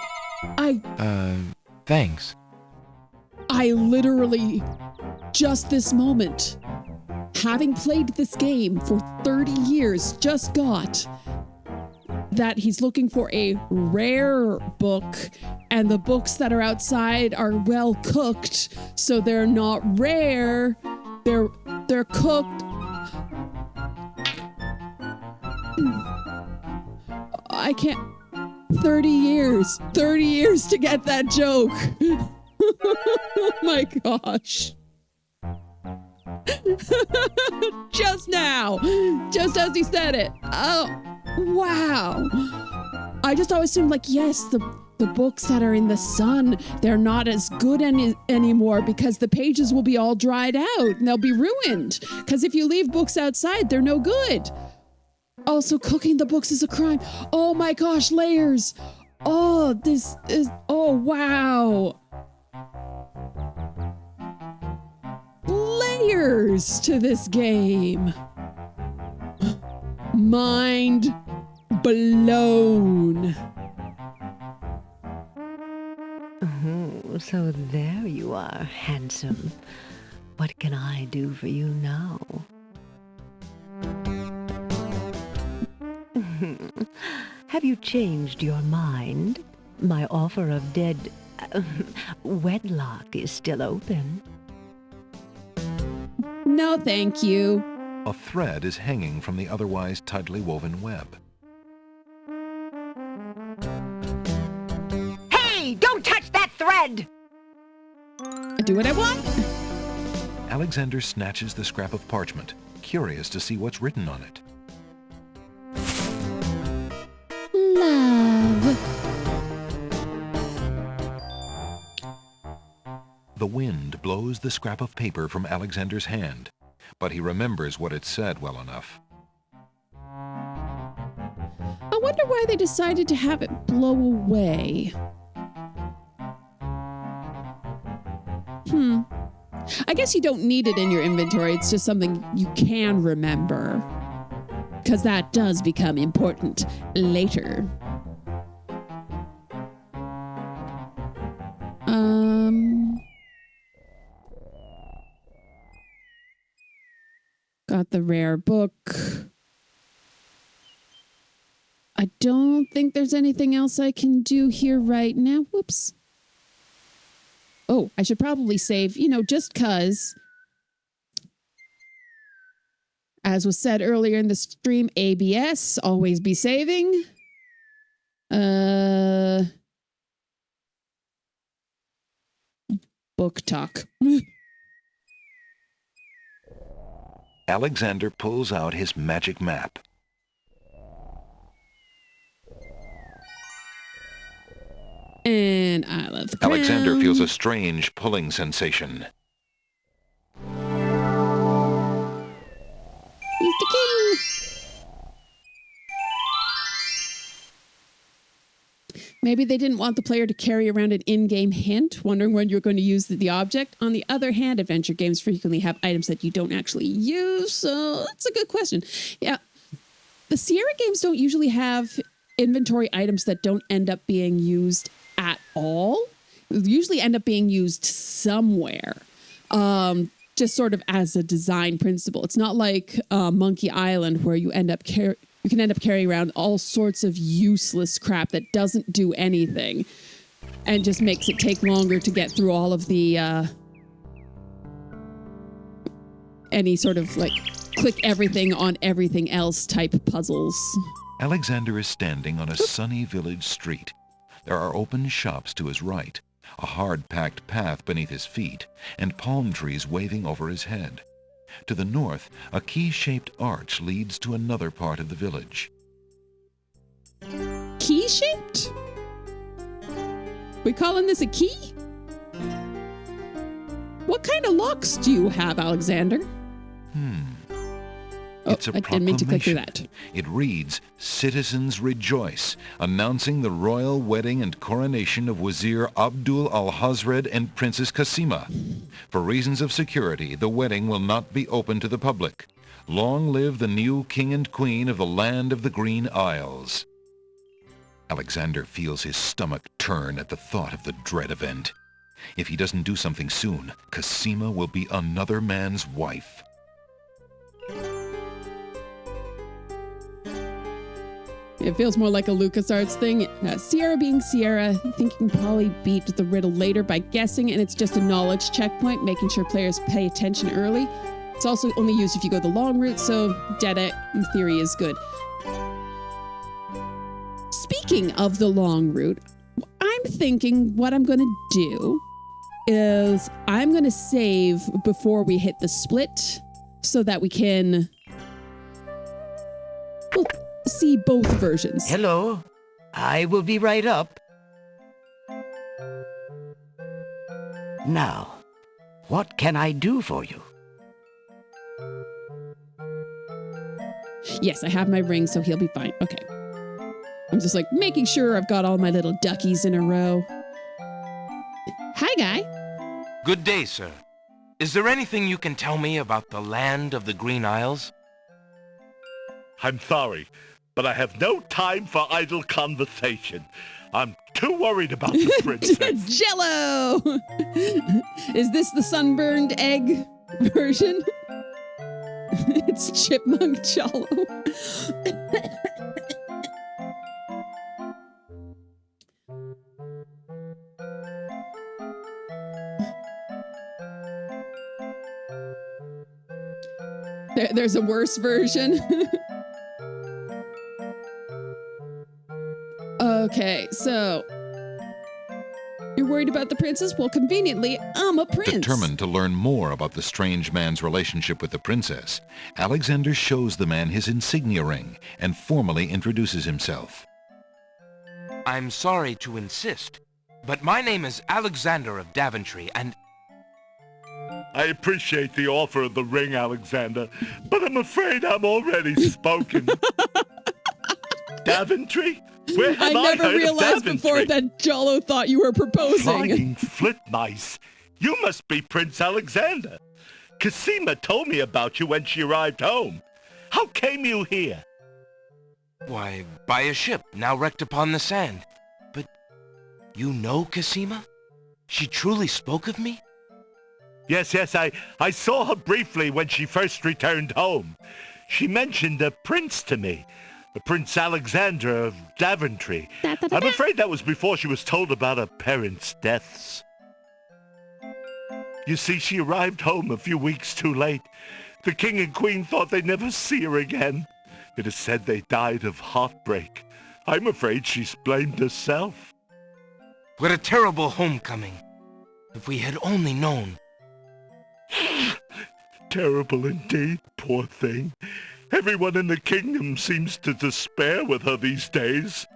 Thanks. I literally, just this moment, having played this game for 30 years, just got that he's looking for a rare book, and the books that are outside are well cooked, so they're not rare. They're cooked. I can't. 30 years to get that joke. Oh my gosh. Just now, just as he said it. Oh, wow. I just always assumed, like, yes, the books that are in the sun, they're not as good anymore because the pages will be all dried out and they'll be ruined. Because if you leave books outside, they're no good. Also, cooking the books is a crime. Oh my gosh, layers. Oh, this is, oh wow. layers to this game. Mind blown. Oh, so there you are, handsome. What can I do for you now? Have you changed your mind? My offer of dead wedlock is still open. No, thank you. A thread is hanging from the otherwise tightly woven web. Hey, don't touch that thread! I do what I want. Alexander snatches the scrap of parchment, curious to see what's written on it. Love. The wind blows the scrap of paper from Alexander's hand, but he remembers what it said well enough. I wonder why they decided to have it blow away. I guess you don't need it in your inventory. It's just something you can remember. Because that does become important later. Got the rare book. I don't think there's anything else I can do here right now. Whoops. Oh, I should probably save, just cause. As was said earlier in the stream, ABS, always be saving. Book talk. Alexander pulls out his magic map. And I love the crown. Alexander feels a strange pulling sensation. He's the king. Maybe they didn't want the player to carry around an in-game hint, wondering when you're going to use the object. On the other hand, adventure games frequently have items that you don't actually use, so that's a good question. Yeah, the Sierra games don't usually have inventory items that don't end up being used at all. They usually end up being used somewhere, just sort of as a design principle. It's not like Monkey Island where you can end up carrying around all sorts of useless crap that doesn't do anything and just makes it take longer to get through all of the any sort of like click everything on everything else type puzzles. Alexander is standing on a sunny village street. There are open shops to his right, a hard-packed path beneath his feet, and palm trees waving over his head. To the north, a key-shaped arch leads to another part of the village. Key-shaped? We calling this a key? What kind of locks do you have, Alexander? It's a I didn't mean to click through proclamation. that. It reads, "Citizens rejoice, announcing the royal wedding and coronation of Wazir Abdul al-Hazred and Princess Cassima. For reasons of security, the wedding will not be open to the public. Long live the new king and queen of the land of the Green Isles." Alexander feels his stomach turn at the thought of the dread event. If he doesn't do something soon, Cassima will be another man's wife. It feels more like a LucasArts thing. Sierra being Sierra, I think you can probably beat the riddle later by guessing, and it's just a knowledge checkpoint, making sure players pay attention early. It's also only used if you go the long route, so Data, in theory, is good. Speaking of the long route, I'm thinking what I'm going to do is I'm going to save before we hit the split so that we can see both versions. Hello. I will be right up. Now, what can I do for you? Yes, I have my ring, so he'll be fine. Okay. I'm just like making sure I've got all my little duckies in a row. Hi, guy. Good day, sir. Is there anything you can tell me about the land of the Green Isles? I'm sorry, but I have no time for idle conversation. I'm too worried about the princess. Jello! Is this the sunburned egg version? It's chipmunk Jello. There's a worse version. Okay, so you're worried about the princess? Well, conveniently, I'm a prince. Determined to learn more about the strange man's relationship with the princess, Alexander shows the man his insignia ring and formally introduces himself. I'm sorry to insist, but my name is Alexander of Daventry, and... I appreciate the offer of the ring, Alexander, but I'm afraid I'm already spoken. Daventry? Where have I never realized before that Jollo thought you were proposing. Flying flit mice. You must be Prince Alexander. Cassima told me about you when she arrived home. How came you here? Why, by a ship now wrecked upon the sand. But you know Cassima? She truly spoke of me? Yes, I saw her briefly when she first returned home. She mentioned a prince to me. Prince Alexander of Daventry. I'm afraid that was before she was told about her parents' deaths. You see, she arrived home a few weeks too late. The king and queen thought they'd never see her again. It is said they died of heartbreak. I'm afraid she's blamed herself. What a terrible homecoming. If we had only known. Terrible indeed, poor thing. Everyone in the kingdom seems to despair with her these days.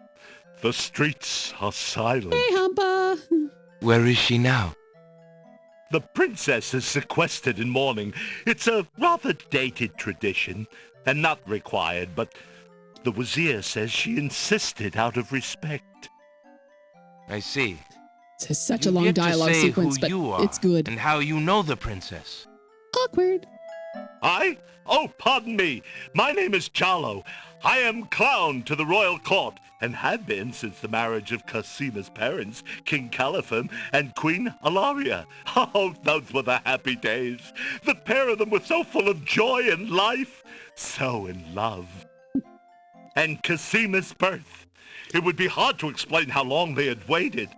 The streets are silent. Hey, Humpa! Where is she now? The princess is sequestered in mourning. It's a rather dated tradition, and not required, but the Vizhir says she insisted out of respect. I see. It's such a long dialogue sequence, but it's good. And how you know the princess. Awkward. I? Oh, pardon me. My name is Jollo. I am clown to the royal court, and had been since the marriage of Cassima's parents, King Caliphim and Queen Alaria. Oh, those were the happy days. The pair of them were so full of joy and life, so in love. And Cassima's birth. It would be hard to explain how long they had waited,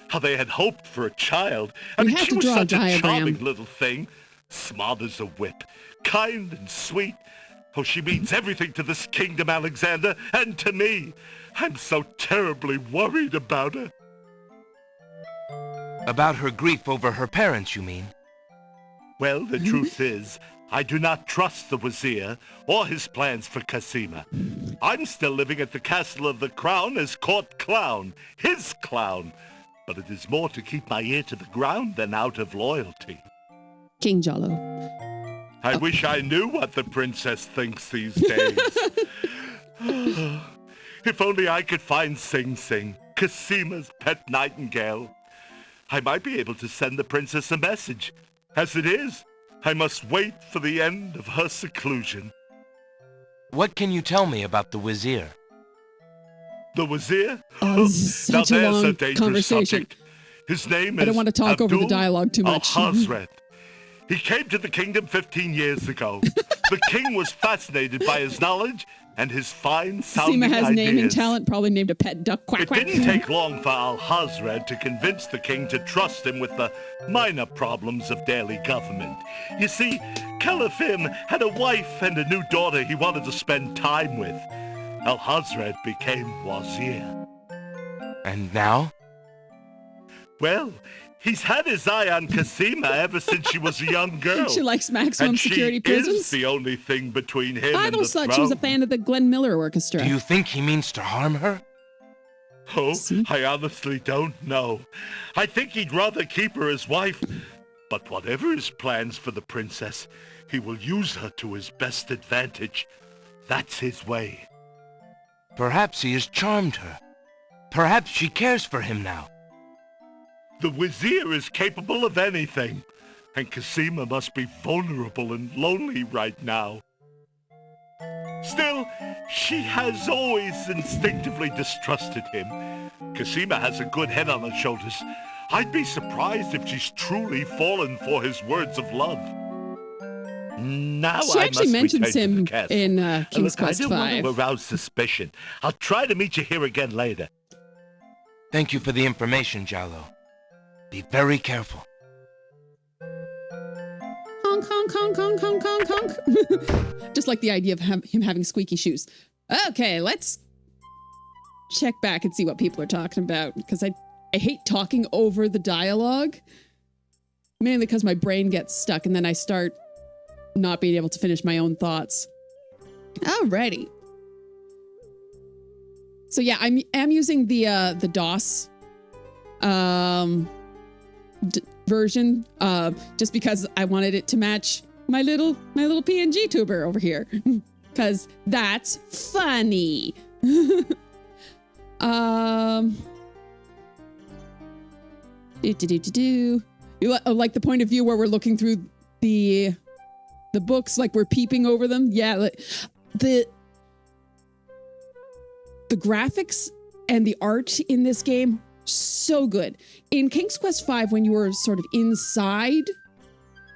how they had hoped for a child. I mean, she was such a charming little thing. Smart as a whip, kind and sweet. Oh, she means everything to this kingdom, Alexander, and to me. I'm so terribly worried about her. About her grief over her parents, you mean? Well, the truth is, I do not trust the Vizhir or his plans for Cassima. I'm still living at the Castle of the Crown as court clown, his clown. But it is more to keep my ear to the ground than out of loyalty. King Jollo. I wish I knew what the princess thinks these days. If only I could find Sing Sing, Cassima's pet nightingale. I might be able to send the princess a message. As it is, I must wait for the end of her seclusion. What can you tell me about the Vizhir? The Vizhir? Oh, this is such a long conversation. Subject. His name is I don't want to talk over the dialogue too much. Al-Hazred. He came to the kingdom 15 years ago. The king was fascinated by his knowledge and his fine-sounding Cassima has ideas. naming talent, probably named a pet duck. Quack, quack. It didn't take long for Al-Hazred to convince the king to trust him with the minor problems of daily government. You see, Caliphim had a wife and a new daughter he wanted to spend time with. Al-Hazred became Wazir. And now? Well, he's had his eye on Cassima ever since she was a young girl. She likes maximum security prisons. And she is the only thing between him and the throne. I always thought she was a fan of the Glenn Miller Orchestra. Do you think he means to harm her? Oh, I honestly don't know. I think he'd rather keep her as wife. But whatever his plans for the princess, he will use her to his best advantage. That's his way. Perhaps he has charmed her. Perhaps she cares for him now. The Vizhir is capable of anything. And Cassima must be vulnerable and lonely right now. Still, she has always instinctively distrusted him. Cassima has a good head on her shoulders. I'd be surprised if she's truly fallen for his words of love. Now she actually mentions him in King's Quest V. I don't want to arouse suspicion. I'll try to meet you here again later. Thank you for the information, Jallo. Be very careful. Honk, honk, honk, honk, honk, honk, honk. Just like the idea of him having squeaky shoes. Okay, let's check back and see what people are talking about, because I hate talking over the dialogue, mainly because my brain gets stuck and then I start not being able to finish my own thoughts. Alrighty. So yeah, I'm using the DOS version just because I wanted it to match my little PNG tuber over here, because that's funny. You like the point of view where we're looking through the books, like we're peeping over them. Yeah, like the graphics and the art in this game, so good. In King's Quest V, when you were sort of inside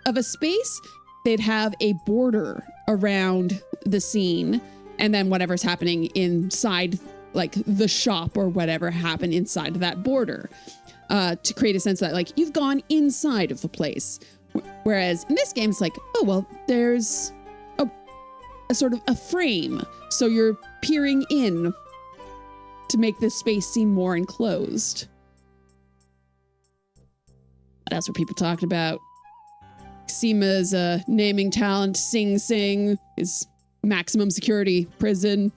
of a space, they'd have a border around the scene, and then whatever's happening inside, like the shop or whatever happened inside of that border, to create a sense that like you've gone inside of the place. Whereas in this game, it's like, oh, well, there's a sort of a frame. So you're peering in to make this space seem more enclosed. What else were people talking about? Cassima's naming talent, Sing Sing, is maximum security prison.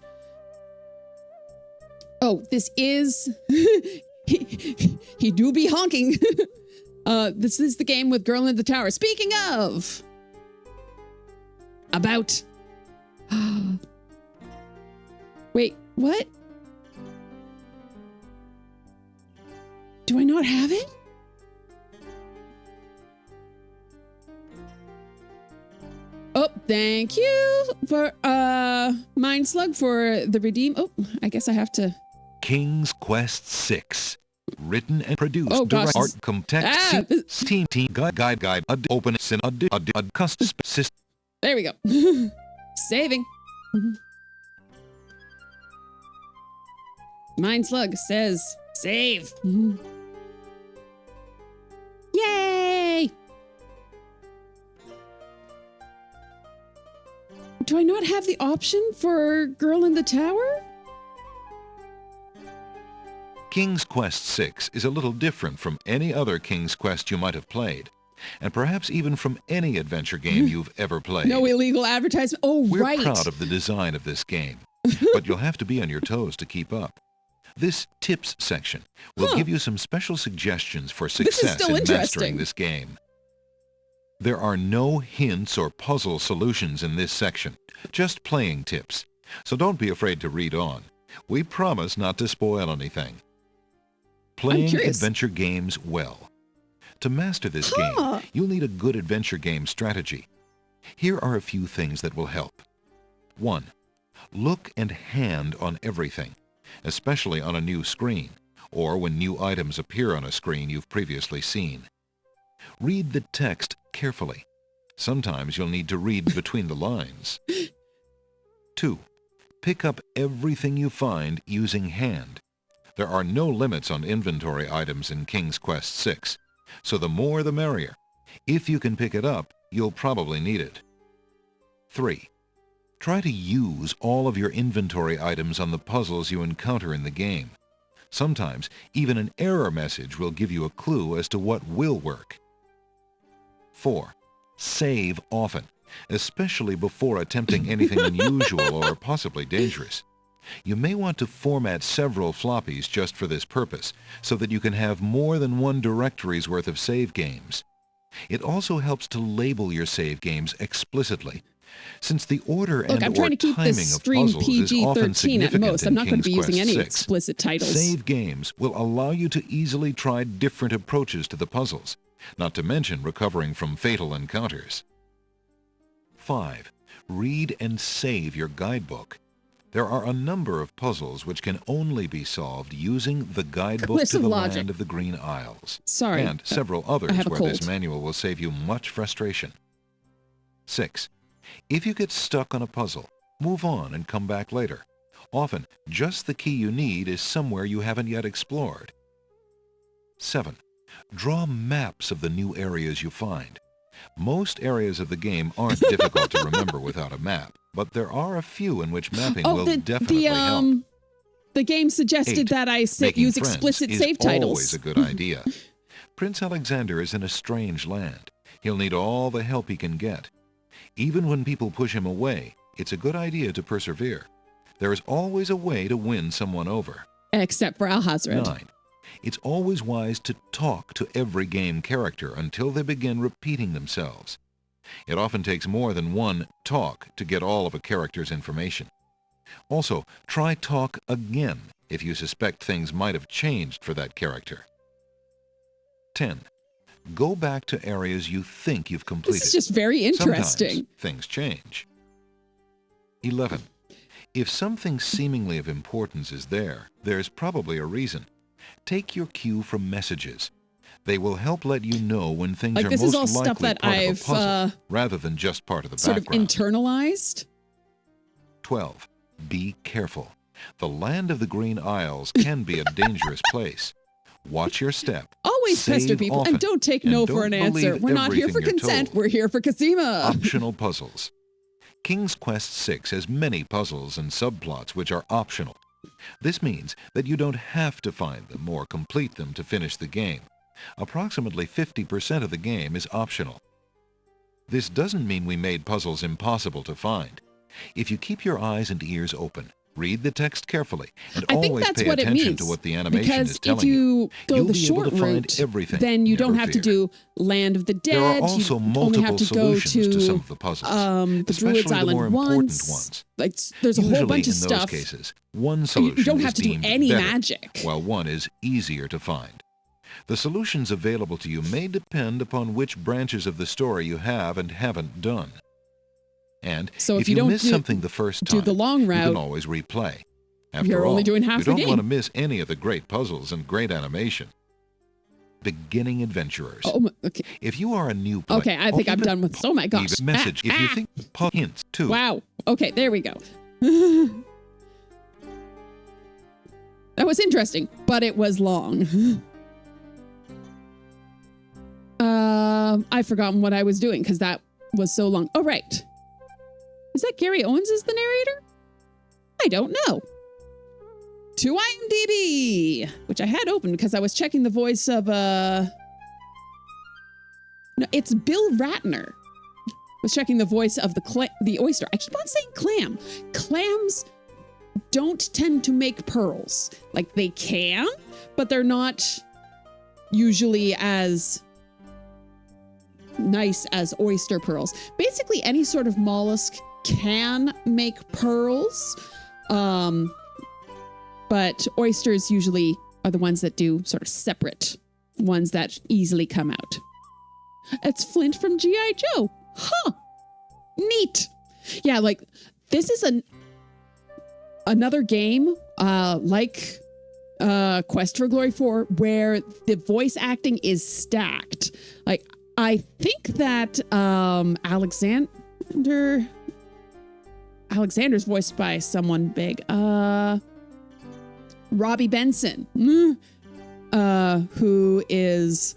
Oh, this is... he do be honking. This is the game with Girl in the Tower. Speaking of... About... Wait, what? Do I not have it? Oh, thank you for Mind Slug for the redeem. Oh, I guess I have to. King's Quest VI, written and produced. Oh gosh, art text team guide open custom system. There we go. Saving. Mind Slug says save. Yay! Do I not have the option for Girl in the Tower? King's Quest VI is a little different from any other King's Quest you might have played, and perhaps even from any adventure game you've ever played. No illegal advertisement. Oh, right. We're proud of the design of this game, but you'll have to be on your toes to keep up. This tips section will give you some special suggestions for success in mastering this game. There are no hints or puzzle solutions in this section, just playing tips, so don't be afraid to read on. We promise not to spoil anything. Playing adventure games well. To master this game, you'll need a good adventure game strategy. Here are a few things that will help. 1. Look and hand on everything, especially on a new screen, or when new items appear on a screen you've previously seen. Read the text carefully. Sometimes you'll need to read between the lines. 2. Pick up everything you find using hand. There are no limits on inventory items in King's Quest VI, so the more the merrier. If you can pick it up, you'll probably need it. 3. Try to use all of your inventory items on the puzzles you encounter in the game. Sometimes, even an error message will give you a clue as to what will work. 4. Save often, especially before attempting anything unusual or possibly dangerous. You may want to format several floppies just for this purpose, so that you can have more than one directory's worth of save games. It also helps to label your save games explicitly, since the order and I'm trying to keep timing this of stream puzzles is often PG-13 at most. I'm not going to be using any explicit titles. Save games will allow you to easily try different approaches to the puzzles, not to mention recovering from fatal encounters. 5. Read and save your guidebook. There are a number of puzzles which can only be solved using the guidebook to the Land of the Green Isles. Sorry. And several others where this manual will save you much frustration. 6. If you get stuck on a puzzle, move on and come back later. Often, just the key you need is somewhere you haven't yet explored. 7. Draw maps of the new areas you find. Most areas of the game aren't difficult to remember without a map, but there are a few in which mapping will definitely help. The game suggested that I use explicit save titles. Always a good idea. Prince Alexander is in a strange land. He'll need all the help he can get. Even when people push him away, it's a good idea to persevere. There is always a way to win someone over. Except for Alhazred. 9. It's always wise to talk to every game character until they begin repeating themselves. It often takes more than one talk to get all of a character's information. Also, try talk again if you suspect things might have changed for that character. 10. Go back to areas you think you've completed. This is just very interesting. Sometimes things change. 11. If something seemingly of importance is there, there's probably a reason. Take your cue from messages. They will help let you know when things are most likely part of a puzzle, rather than just part of the background. Sort of internalized. 12. Be careful. The Land of the Green Isles can be a dangerous place. Watch your step. Always pester people and don't take no for an answer. We're not here for consent. We're here for Cassima. Optional puzzles. King's Quest VI has many puzzles and subplots which are optional. This means that you don't have to find them or complete them to finish the game. Approximately 50% of the game is optional. This doesn't mean we made puzzles impossible to find. If you keep your eyes and ears open, read the text carefully, and always pay attention to what the animation is telling you, you'll be able to find everything. Then you don't have to do Land of the Dead. There are also multiple solutions to some of the puzzles, the Druid's Island more important ones. Like there's a whole bunch of stuff. In those cases, one solution you don't have to do any better, magic, while one is easier to find. The solutions available to you may depend upon which branches of the story you have and haven't done. And so if you don't miss something the first time, the long route, you can always replay. After you're all, only doing half the game. You don't want to miss any of the great puzzles and great animation. Beginning adventurers. Okay. If you are a new player, okay, I think I'm done with. Oh my gosh! Message. If you think hints too. Wow. Okay, there we go. That was interesting, but it was long. I've forgotten what I was doing because that was so long. Oh, right. Is that Gary Owens as the narrator? I don't know. To IMDb, which I had open because I was checking the voice of, no, it's Bill Ratner. Was checking the voice of the oyster. I keep on saying clam. Clams don't tend to make pearls. Like they can, but they're not usually as nice as oyster pearls. Basically, any sort of mollusk can make pearls, but oysters usually are the ones that do sort of separate ones that easily come out. It's Flint from G.I. Joe. Huh. Neat. Yeah, like this is another game like Quest for Glory 4 where the voice acting is stacked. Like I think that Alexander's voiced by someone big. Robbie Benson, who is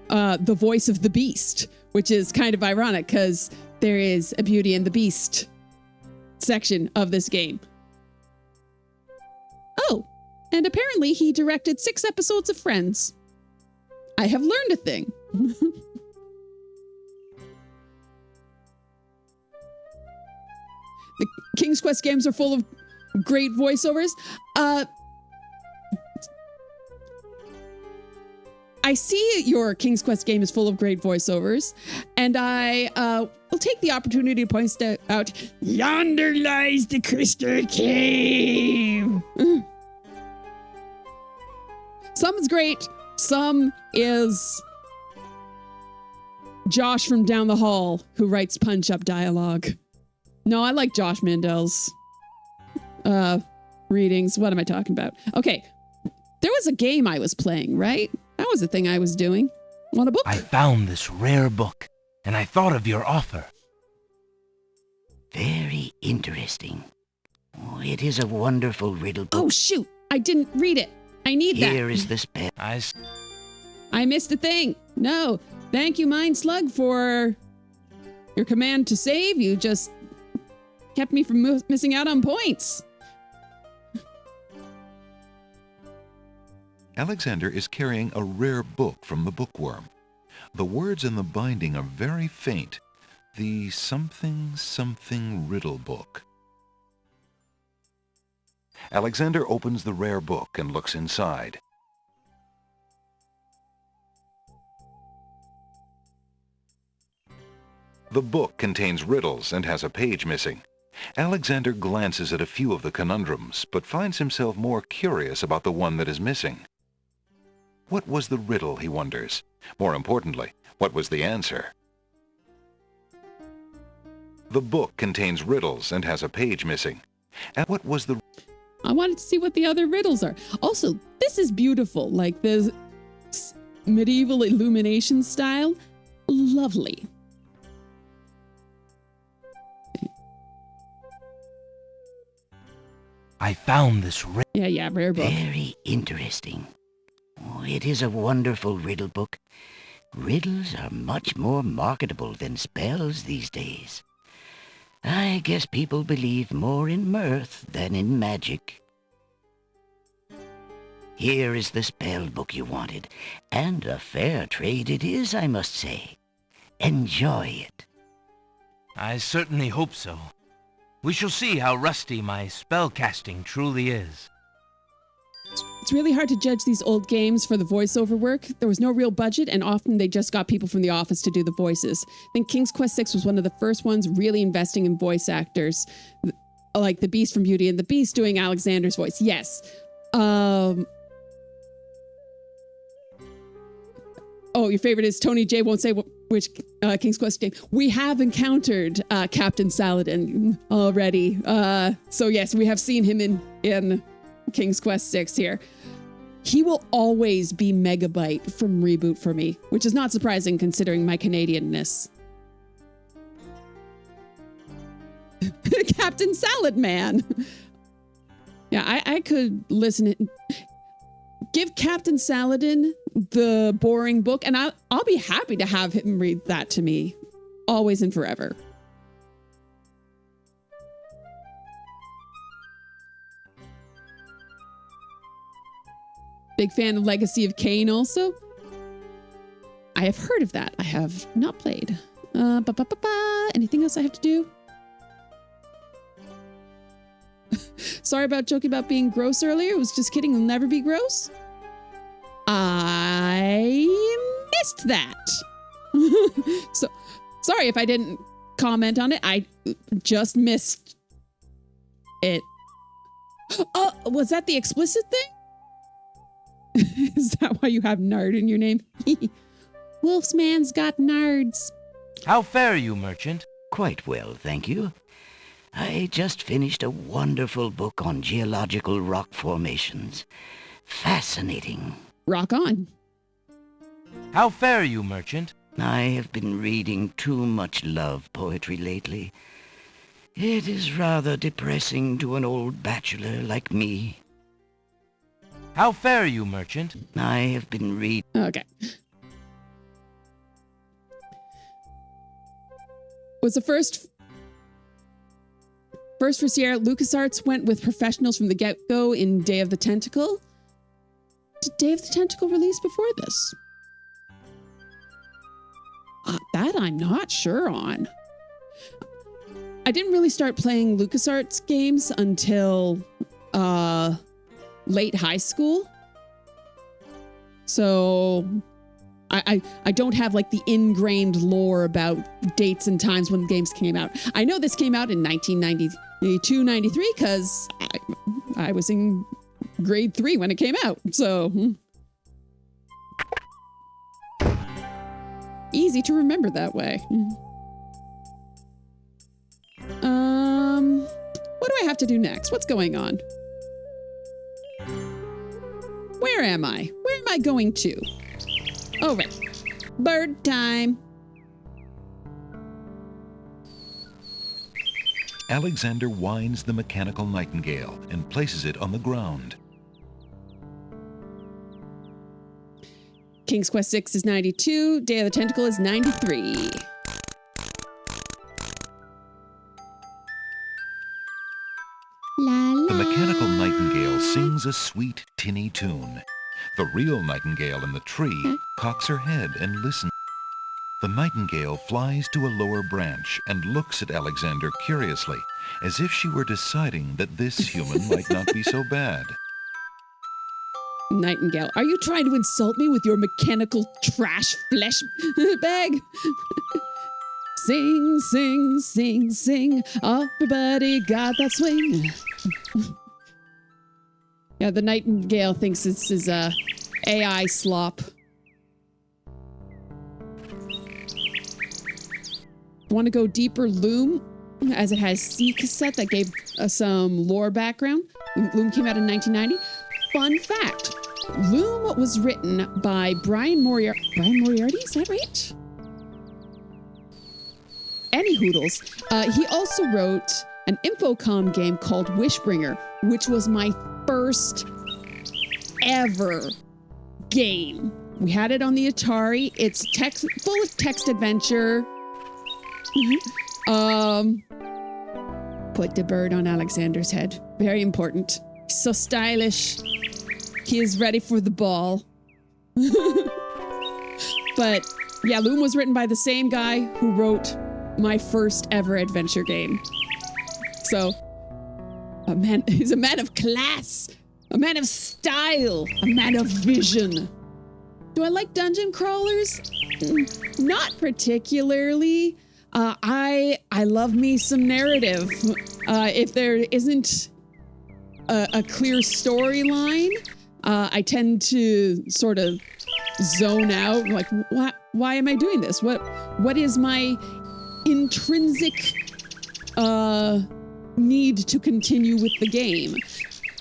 the voice of the Beast, which is kind of ironic because there is a Beauty and the Beast section of this game. Oh, and apparently he directed 6 episodes of Friends. I have learned a thing. The King's Quest games are full of great voiceovers. I see your King's Quest game is full of great voiceovers, and I will take the opportunity to point out, yonder lies the crystal cave. Some is great, some is Josh from down the hall who writes punch-up dialogue. No, I like Josh Mandel's readings. What am I talking about? Okay, there was a game I was playing, right? That was the thing I was doing. Want a book? I found this rare book, and I thought of your offer. Very interesting. Oh, it is a wonderful riddle book. Oh, shoot. I didn't read it. I need that. Here is the spell. I missed a thing. No. Thank you, Mind Slug, for your command to save. You just kept me from missing out on points. Alexander is carrying a rare book from the bookworm. The words in the binding are very faint. The something riddle book. Alexander opens the rare book and looks inside. The book contains riddles and has a page missing. Alexander glances at a few of the conundrums, but finds himself more curious about the one that is missing. What was the riddle, he wonders? More importantly, what was the answer? The book contains riddles and has a page missing. And what was the... I wanted to see what the other riddles are. Also, this is beautiful. Like the medieval illumination style. Lovely. I found this rare book. Very interesting. Oh, it is a wonderful riddle book. Riddles are much more marketable than spells these days. I guess people believe more in mirth than in magic. Here is the spell book you wanted, and a fair trade it is, I must say. Enjoy it. I certainly hope so. We shall see how rusty my spellcasting truly is. It's really hard to judge these old games for the voiceover work. There was no real budget, and often they just got people from the office to do the voices. I think King's Quest VI was one of the first ones really investing in voice actors, like the Beast from Beauty and the Beast doing Alexander's voice. Yes. Oh, your favorite is Tony J won't say which King's Quest game. We have encountered Captain Saladin already. So yes, we have seen him in King's Quest VI here. He will always be Megabyte from Reboot for me, which is not surprising considering my Canadianness. Captain Salad Man. Yeah, I could listen. Give Captain Saladin the boring book, and I'll be happy to have him read that to me, always and forever. Big fan of Legacy of Kain also. I have heard of that. I have not played. Anything else I have to do? Sorry about joking about being gross earlier. It was just kidding. I'll never be gross. I missed that. So sorry if I didn't comment on it. I just missed it. Oh, was that the explicit thing? Is that why you have Nard in your name? Wolfsman's got nards. How fare you, merchant? Quite well, thank you. I just finished a wonderful book on geological rock formations. Fascinating. Rock on. How fare you, merchant? I have been reading too much love poetry lately. It is rather depressing to an old bachelor like me. How fare you, merchant? I have been reading... Okay. Was the first for Sierra, LucasArts went with professionals from the get-go in Day of the Tentacle. Did Day of the Tentacle release before this? That I'm not sure on. I didn't really start playing LucasArts games until late high school. So I don't have like the ingrained lore about dates and times when games came out. I know this came out in 1992, 93 because I was in grade 3 when it came out. So easy to remember that way. What do I have to do next? What's going on? Where am I? Where am I going to? Oh, right. Bird time. Alexander winds the mechanical nightingale and places it on the ground. King's Quest 6 is 92. Day of the Tentacle is 93. La, la. The mechanical nightingale sings a sweet, tinny tune. The real nightingale in the tree cocks her head and listens. The nightingale flies to a lower branch and looks at Alexander curiously, as if she were deciding that this human might not be so bad. Nightingale, are you trying to insult me with your mechanical trash flesh bag? Sing, sing, sing, sing. Everybody got that swing. Yeah, the nightingale thinks this is AI slop. Want to go deeper, Loom, as it has C cassette that gave some lore background. Loom came out in 1990. Fun fact, Loom was written by Brian Moriarty. Brian Moriarty, is that right? Any hoodles. He also wrote an Infocom game called Wishbringer, which was my first ever game. We had it on the Atari. It's full of text adventure. Put the bird on Alexander's head. Very important. So stylish. He is ready for the ball. But yeah, Loom was written by the same guy who wrote my first ever adventure game. So, he's a man of class, a man of style, a man of vision. Do I like dungeon crawlers? Not particularly. I love me some narrative. If there isn't a clear storyline, I tend to sort of zone out. Like, why am I doing this? What is my intrinsic need to continue with the game?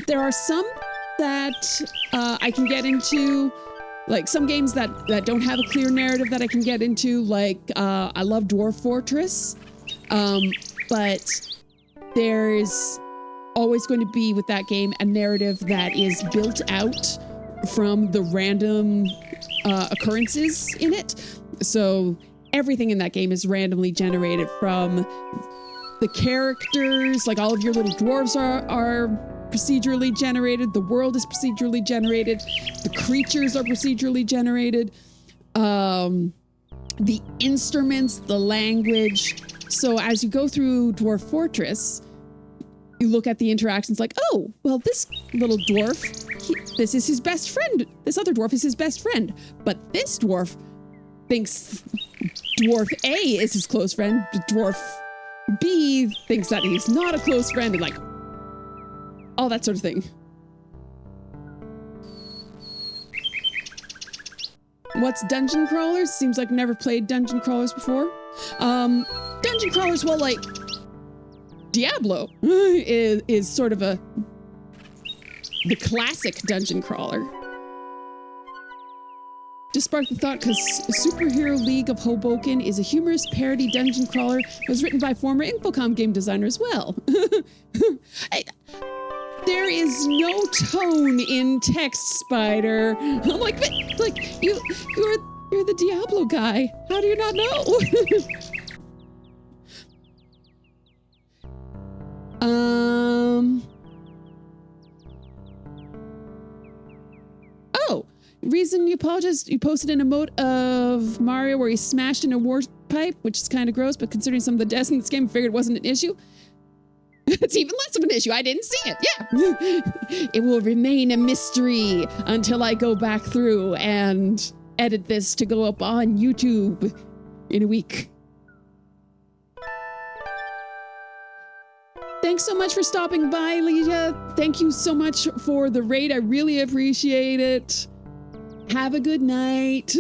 There are some that I can get into, like some games that don't have a clear narrative that I can get into, like I love Dwarf Fortress, but there's always going to be with that game a narrative that is built out from the random occurrences in it. So everything in that game is randomly generated from the characters, like all of your little dwarves are procedurally generated, the world is procedurally generated, the creatures are procedurally generated, the instruments, the language. So as you go through Dwarf Fortress, you look at the interactions like, oh, well, this little dwarf, this is his best friend. This other dwarf is his best friend. But this dwarf thinks Dwarf A is his close friend. Dwarf B thinks that he's not a close friend, and like all that sort of thing. What's dungeon crawlers? Seems like I've never played dungeon crawlers before. Dungeon crawlers, well, like Diablo is sort of the classic dungeon crawler. Just sparked the thought because Superhero League of Hoboken is a humorous parody dungeon crawler that was written by former Infocom game designer as well. There is no tone in text, Spider. I'm like you're the Diablo guy. How do you not know? Oh, reason you apologize, you posted an emote of Mario where he smashed in a war pipe, which is kind of gross, but considering some of the deaths in this game, I figured it wasn't an issue. It's even less of an issue. I didn't see it. Yeah. It will remain a mystery until I go back through and edit this to go up on YouTube in a week. Thanks so much for stopping by, Leisha. Thank you so much for the raid. I really appreciate it. Have a good night.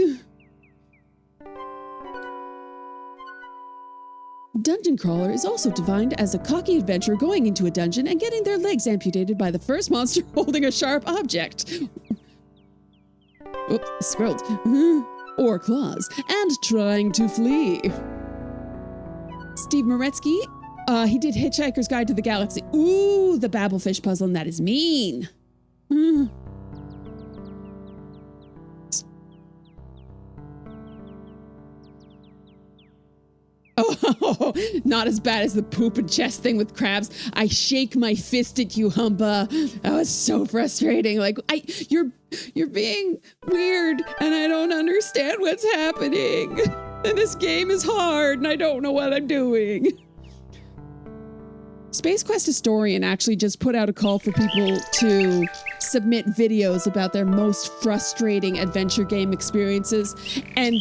Dungeon crawler is also defined as a cocky adventurer going into a dungeon and getting their legs amputated by the first monster holding a sharp object. Oops, scrolled. Or claws, and trying to flee. Steve Moretsky, he did Hitchhiker's Guide to the Galaxy. Ooh, the Babelfish puzzle, and that is mean. Oh, not as bad as the poop and chest thing with crabs. I shake my fist at you, Humba. That was so frustrating. Like, you're being weird, and I don't understand what's happening. And this game is hard, and I don't know what I'm doing. Space Quest Historian actually just put out a call for people to submit videos about their most frustrating adventure game experiences, and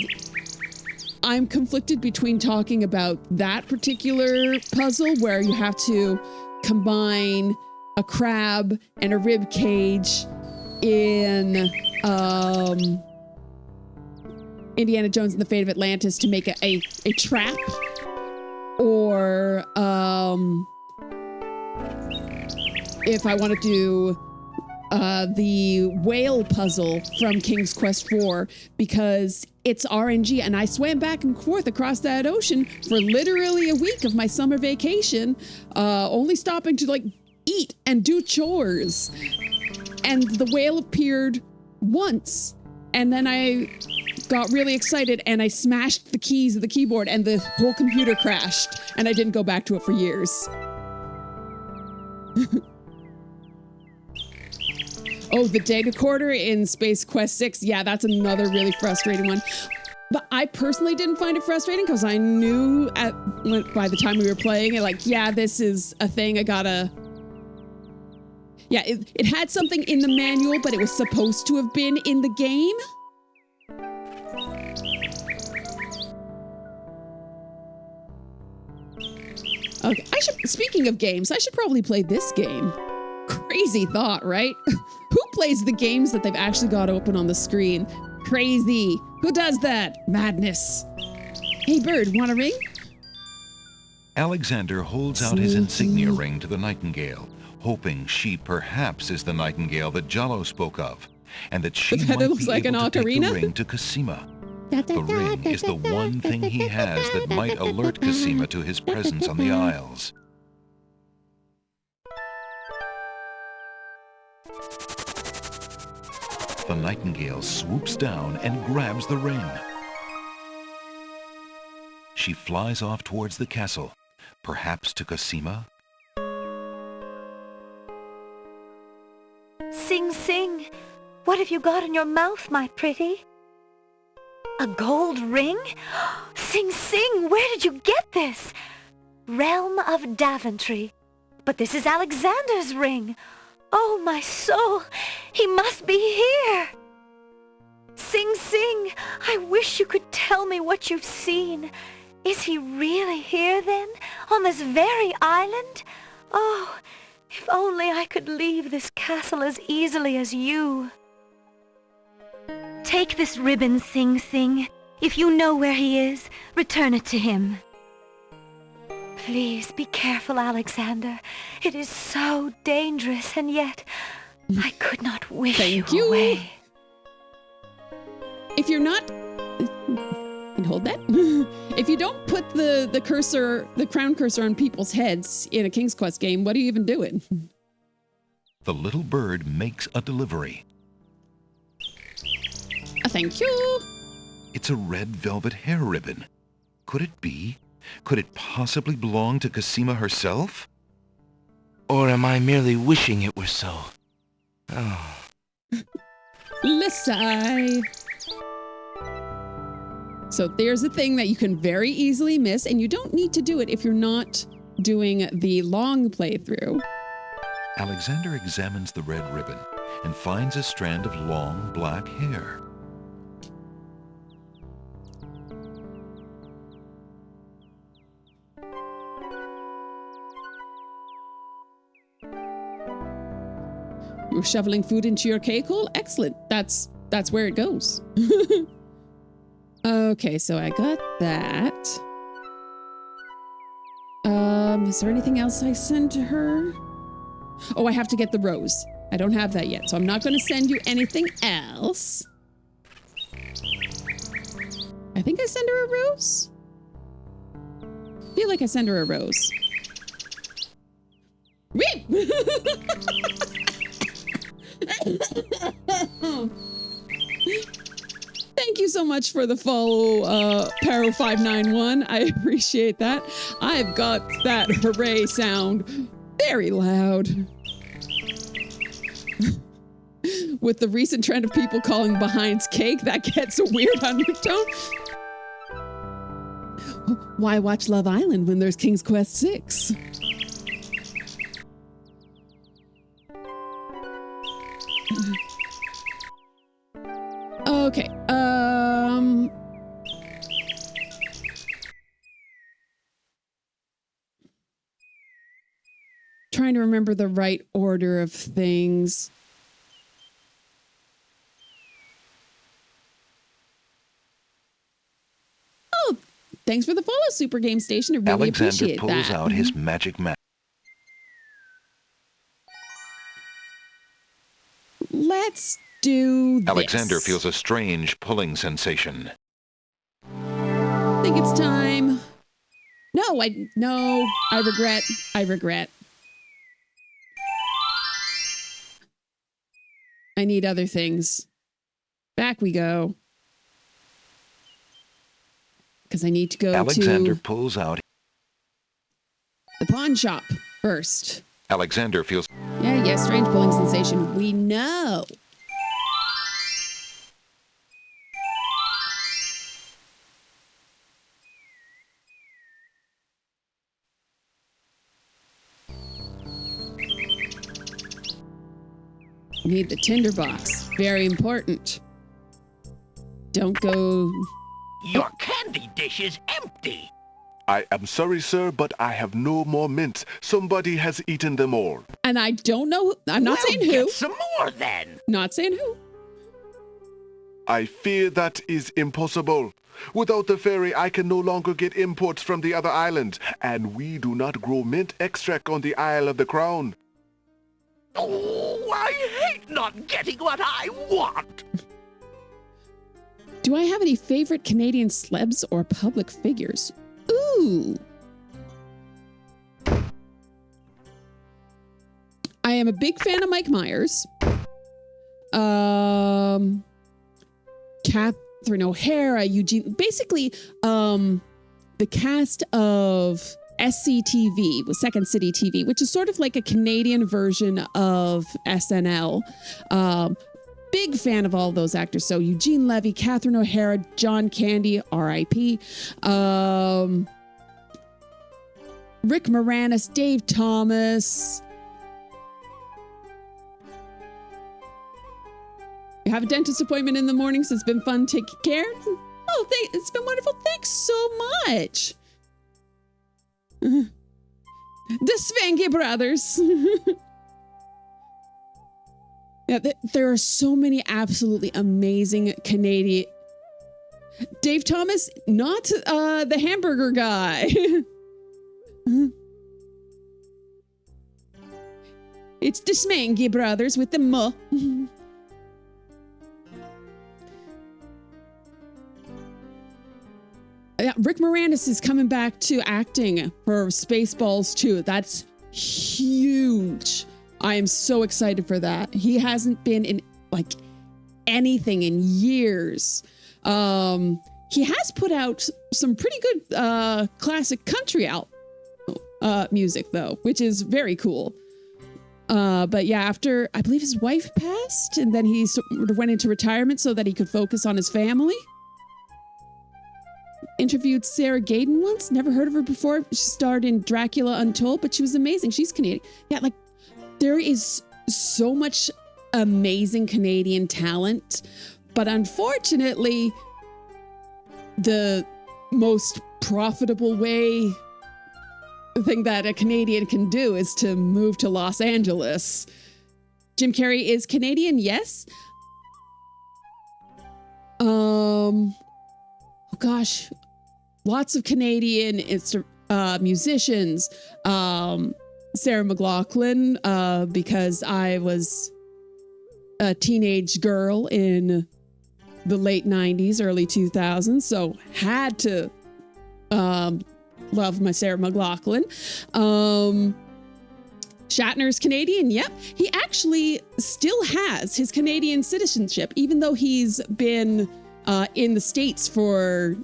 I'm conflicted between talking about that particular puzzle where you have to combine a crab and a rib cage in Indiana Jones and the Fate of Atlantis to make a trap, or if I want to do the whale puzzle from King's Quest IV, because it's RNG, and I swam back and forth across that ocean for literally a week of my summer vacation, only stopping to like eat and do chores. And the whale appeared once, and then I got really excited and I smashed the keys of the keyboard and the whole computer crashed, and I didn't go back to it for years. Oh, the data quarter in Space Quest 6. Yeah, that's another really frustrating one. But I personally didn't find it frustrating because I knew by the time we were playing it, like, yeah, this is a thing I gotta... Yeah, it had something in the manual, but it was supposed to have been in the game. Okay, speaking of games, I should probably play this game. Crazy thought, right? Who plays the games that they've actually got open on the screen? Crazy. Who does that? Madness. Hey, bird, want a ring? Alexander holds out his insignia ring to the nightingale, hoping she perhaps is the nightingale that Jallo spoke of, and that she might be able to take the ring to Cassima. The ring is the one thing he has that might alert Cassima to his presence on the Isles. The nightingale swoops down and grabs the ring. She flies off towards the castle, perhaps to Cassima. Sing, sing. What have you got in your mouth, my pretty? A gold ring? Sing, sing. Where did you get this? Realm of Daventry. But this is Alexander's ring. Oh, my soul, he must be here. Sing, sing, I wish you could tell me what you've seen. Is he really here then, on this very island? Oh, if only I could leave this castle as easily as you. Take this ribbon, Sing Sing. If you know where he is, return it to him. Please be careful, Alexander. It is so dangerous, and yet I could not wish you away. If you're not... And hold that. If you don't put the cursor, the crown cursor on people's heads in a King's Quest game, what are you even doing? The little bird makes a delivery. Thank you. It's a red velvet hair ribbon. Could it be? Could it possibly belong to Cassima herself? Or am I merely wishing it were so? Oh. Lissai. So there's a thing that you can very easily miss, and you don't need to do it if you're not doing the long playthrough. Alexander examines the red ribbon and finds a strand of long black hair. You're shoveling food into your cake hole? Excellent. That's where it goes. Okay, so I got that. Is there anything else I send to her? Oh, I have to get the rose. I don't have that yet, so I'm not going to send you anything else. I think I send her a rose. I feel like I send her a rose. Weep! Thank you so much for the follow, Paro591. I appreciate that. I've got that hooray sound very loud. With the recent trend of people calling Behind's cake, that gets a weird undertone. Why watch Love Island when there's King's Quest 6? Okay, trying to remember the right order of things. Oh, thanks for the follow, Super Game Station. I really appreciate that. Alexander pulls out his magic map. Let's do this. Alexander feels a strange pulling sensation. I think it's time. No, I regret. I need other things. Back we go. Because I need to go Alexander to pulls out the pawn shop first. Alexander feels... Yeah, strange pulling sensation. We know. Need the tinderbox. Very important. Don't go... Your candy dish is empty. I am sorry, sir, but I have no more mints. Somebody has eaten them all. And I don't know... I'm not saying who. Get some more, then. Not saying who. I fear that is impossible. Without the ferry, I can no longer get imports from the other islands, and we do not grow mint extract on the Isle of the Crown. Oh, I hate not getting what I want. Do I have any favorite Canadian celebs or public figures? Ooh. I am a big fan of Mike Myers. Catherine O'Hara, Eugene, basically, the cast of SCTV, was Second City TV, which is sort of like a Canadian version of SNL. Big fan of all those actors. So Eugene Levy, Catherine O'Hara, John Candy, R.I.P. Rick Moranis, Dave Thomas. You have a dentist appointment in the morning, so it's been fun. Take care. Oh, it's been wonderful. Thanks so much. The Svanky Brothers. Yeah, there are so many absolutely amazing Canadian. Dave Thomas, not the hamburger guy. It's the Svanky Brothers with the muh. Yeah, Rick Moranis is coming back to acting for Spaceballs 2. That's huge. I am so excited for that. He hasn't been in like anything in years. He has put out some pretty good classic country music though, which is very cool. But yeah, after I believe his wife passed, and then he sort of went into retirement so that he could focus on his family. Interviewed Sarah Gaden once. Never heard of her before. She starred in Dracula Untold, but she was amazing. She's Canadian. Yeah, like there is so much amazing Canadian talent, but unfortunately, the most profitable thing that a Canadian can do is to move to Los Angeles. Jim Carrey is Canadian, yes. Oh gosh, lots of Canadian musicians, Sarah McLachlan, because I was a teenage girl in the late 90s, early 2000s, so had to love my Sarah McLachlan. Shatner's Canadian. Yep. He actually still has his Canadian citizenship, even though he's been in the States for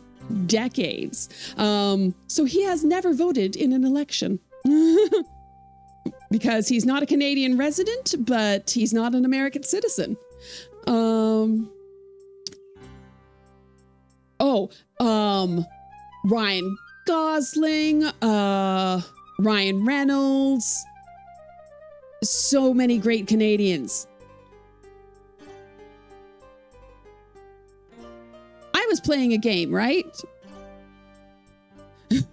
decades. So he has never voted in an election because he's not a Canadian resident, but he's not an American citizen. Ryan Gosling, Ryan Reynolds, so many great Canadians. I was playing a game, right? The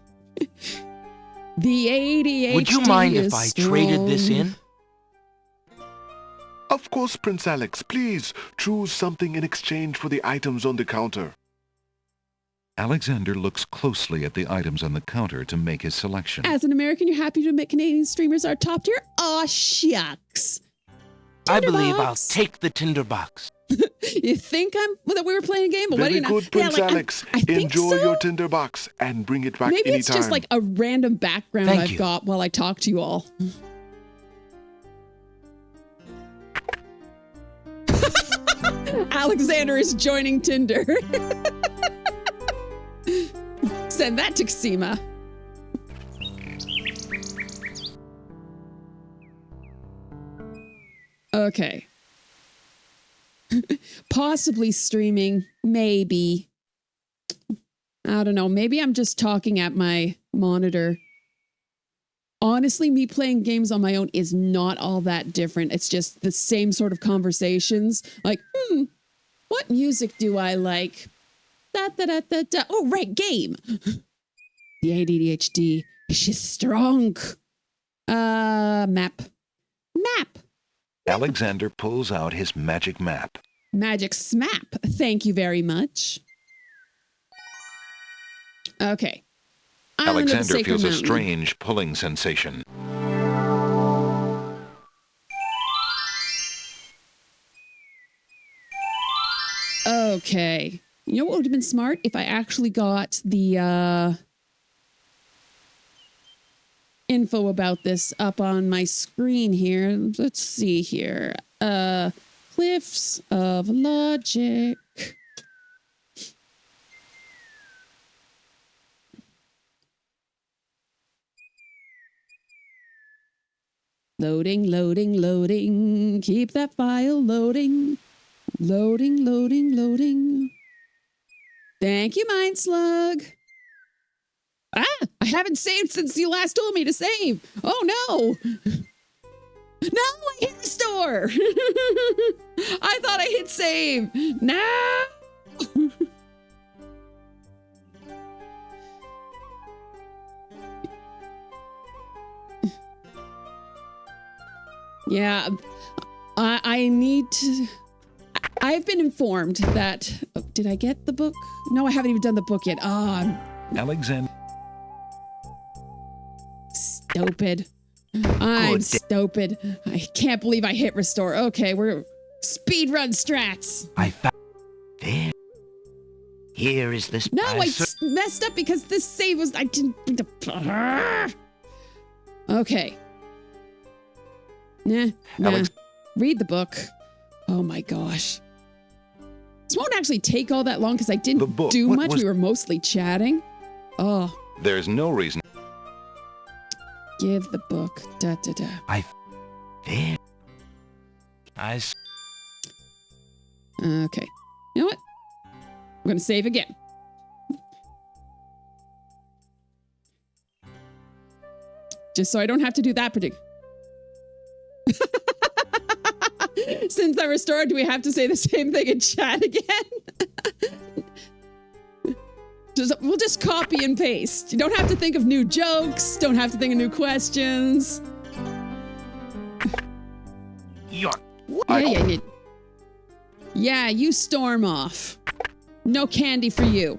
ADHD. Would you mind if I strong. traded this in? Of course, Prince Alex. Please choose something in exchange for the items on the counter. Alexander looks closely at the items on the counter to make his selection. As an American, you're happy to admit Canadian streamers are top tier? Aw, shucks. I believe I'll take the tinderbox. You think that we were playing a game? But Very what do you good, know? Prince Yeah, Alex. I think Enjoy so. your tinderbox and bring it back Maybe anytime. it's just like a random background Thank I've you. got while I talk to you all. Alexander is joining Tinder. Send that to Cassima. Okay. Possibly streaming, maybe. I don't know. Maybe I'm just talking at my monitor. Honestly, me playing games on my own is not all that different. It's just the same sort of conversations. Like, what music do I like? Da, da, da, da, da. Oh, right, game. The ADHD, she's strong. Map. Alexander pulls out his magic map. Magic smap. Thank you very much. Okay. Island of the Alexander Sacred feels a Mountain. strange pulling sensation. Okay. You know what would have been smart? If I actually got the info about this up on my screen here. Let's see here. Cliffs of Logic. Loading, loading, loading. Keep that file loading. Loading, loading, loading. Thank you, Mind Slug. I haven't saved since you last told me to save. Oh, no. No, I hit restore. I thought I hit save. No. Yeah, I need to... I've been informed that... did I get the book? No, I haven't even done the book yet. Alexander. Stupid. I'm stupid. I can't believe I hit restore. Okay, we're speedrun strats. I found... There. Here is this... No, I messed up because this save was... I didn't... Okay. Nah. Read the book. Oh my gosh. This won't actually take all that long because I didn't do much. We were mostly chatting. Oh. There's no reason. Give the book. Da da da. Okay. You know what? I'm going to save again. Just so I don't have to do that particular. Since I restored, do we have to say the same thing in chat again? We'll just copy and paste. You don't have to think of new jokes. Don't have to think of new questions. Yeah, you storm off. No candy for you.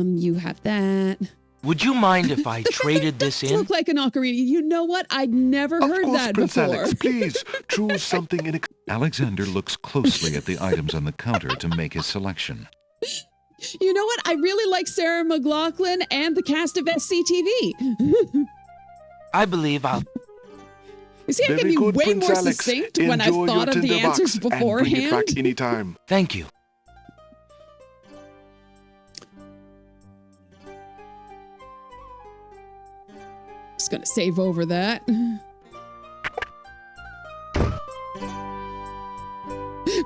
You have that. Would you mind if I traded this in? Look like an ocarina. You know what? I'd never heard that Prince before. Alex, please choose something in. Alexander looks closely at the items on the counter to make his selection. You know what? I really like Sarah McLachlan and the cast of SCTV. I believe I'll... You see, I can be good, way Prince more Alex. succinct Enjoy when I've thought of the tinder box answers beforehand. And bring it back anytime. Thank you. Just gonna save over that.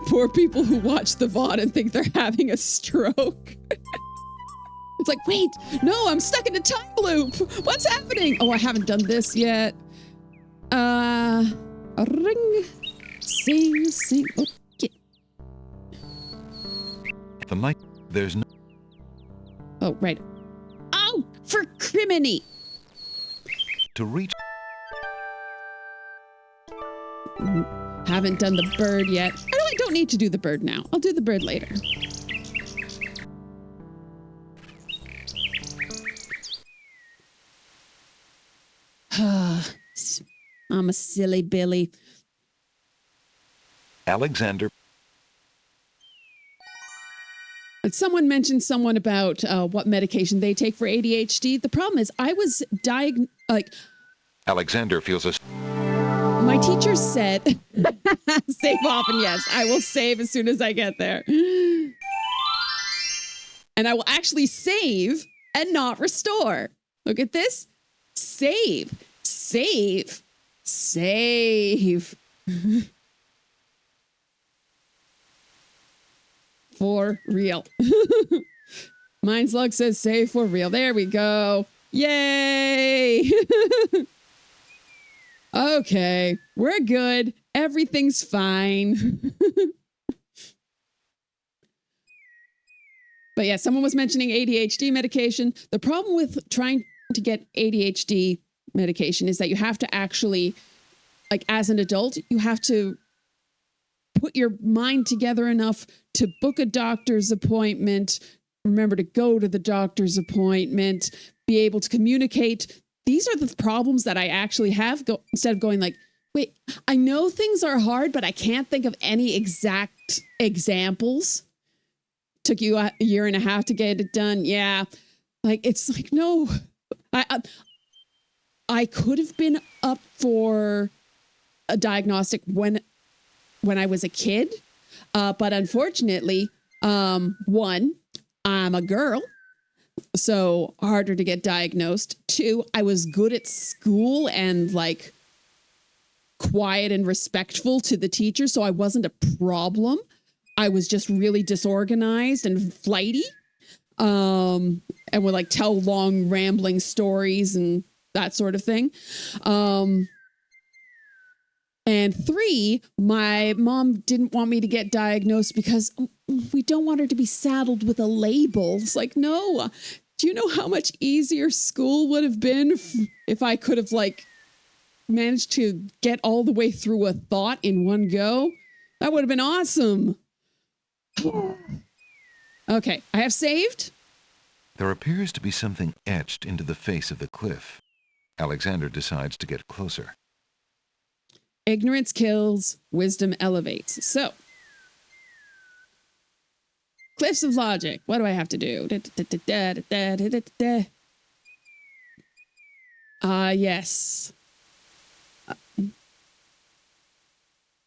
Poor people who watch the VOD and think they're having a stroke. It's like, wait, no, I'm stuck in a time loop. What's happening? Oh, I haven't done this yet. A ring. Sing. Oh, yeah. The light, there's no... Oh, right. Oh, for criminy. To reach... Haven't done the bird yet. I don't need to do the bird now. I'll do the bird later. I'm a silly Billy. Alexander. Someone mentioned someone about what medication they take for ADHD. The problem is I was Alexander feels a... My teacher said, save often, yes. I will save as soon as I get there. And I will actually save and not restore. Look at this. Save. For real. Mind's Luck says save for real. There we go. Yay. Okay, we're good. Everything's fine. But yeah, someone was mentioning ADHD medication. The problem with trying to get ADHD medication is that you have to actually, like as an adult, you have to put your mind together enough to book a doctor's appointment, remember to go to the doctor's appointment, be able to communicate. These are the problems that I actually have instead of going like, wait, I know things are hard, but I can't think of any exact examples. Took you a year and a half to get it done. Yeah. Like, it's like, no, I could have been up for a diagnostic when I was a kid. But unfortunately, one, I'm a girl. So harder to get diagnosed. Two, I was good at school and like quiet and respectful to the teacher. So I wasn't a problem. I was just really disorganized and flighty. And would like tell long rambling stories and that sort of thing. And three, my mom didn't want me to get diagnosed because we don't want her to be saddled with a label. It's like, no, do you know how much easier school would have been if I could have like managed to get all the way through a thought in one go? That would have been awesome. Okay, I have saved. There appears to be something etched into the face of the cliff. Alexander decides to get closer. Ignorance kills, wisdom elevates. So, cliffs of logic. What do I have to do? Yes.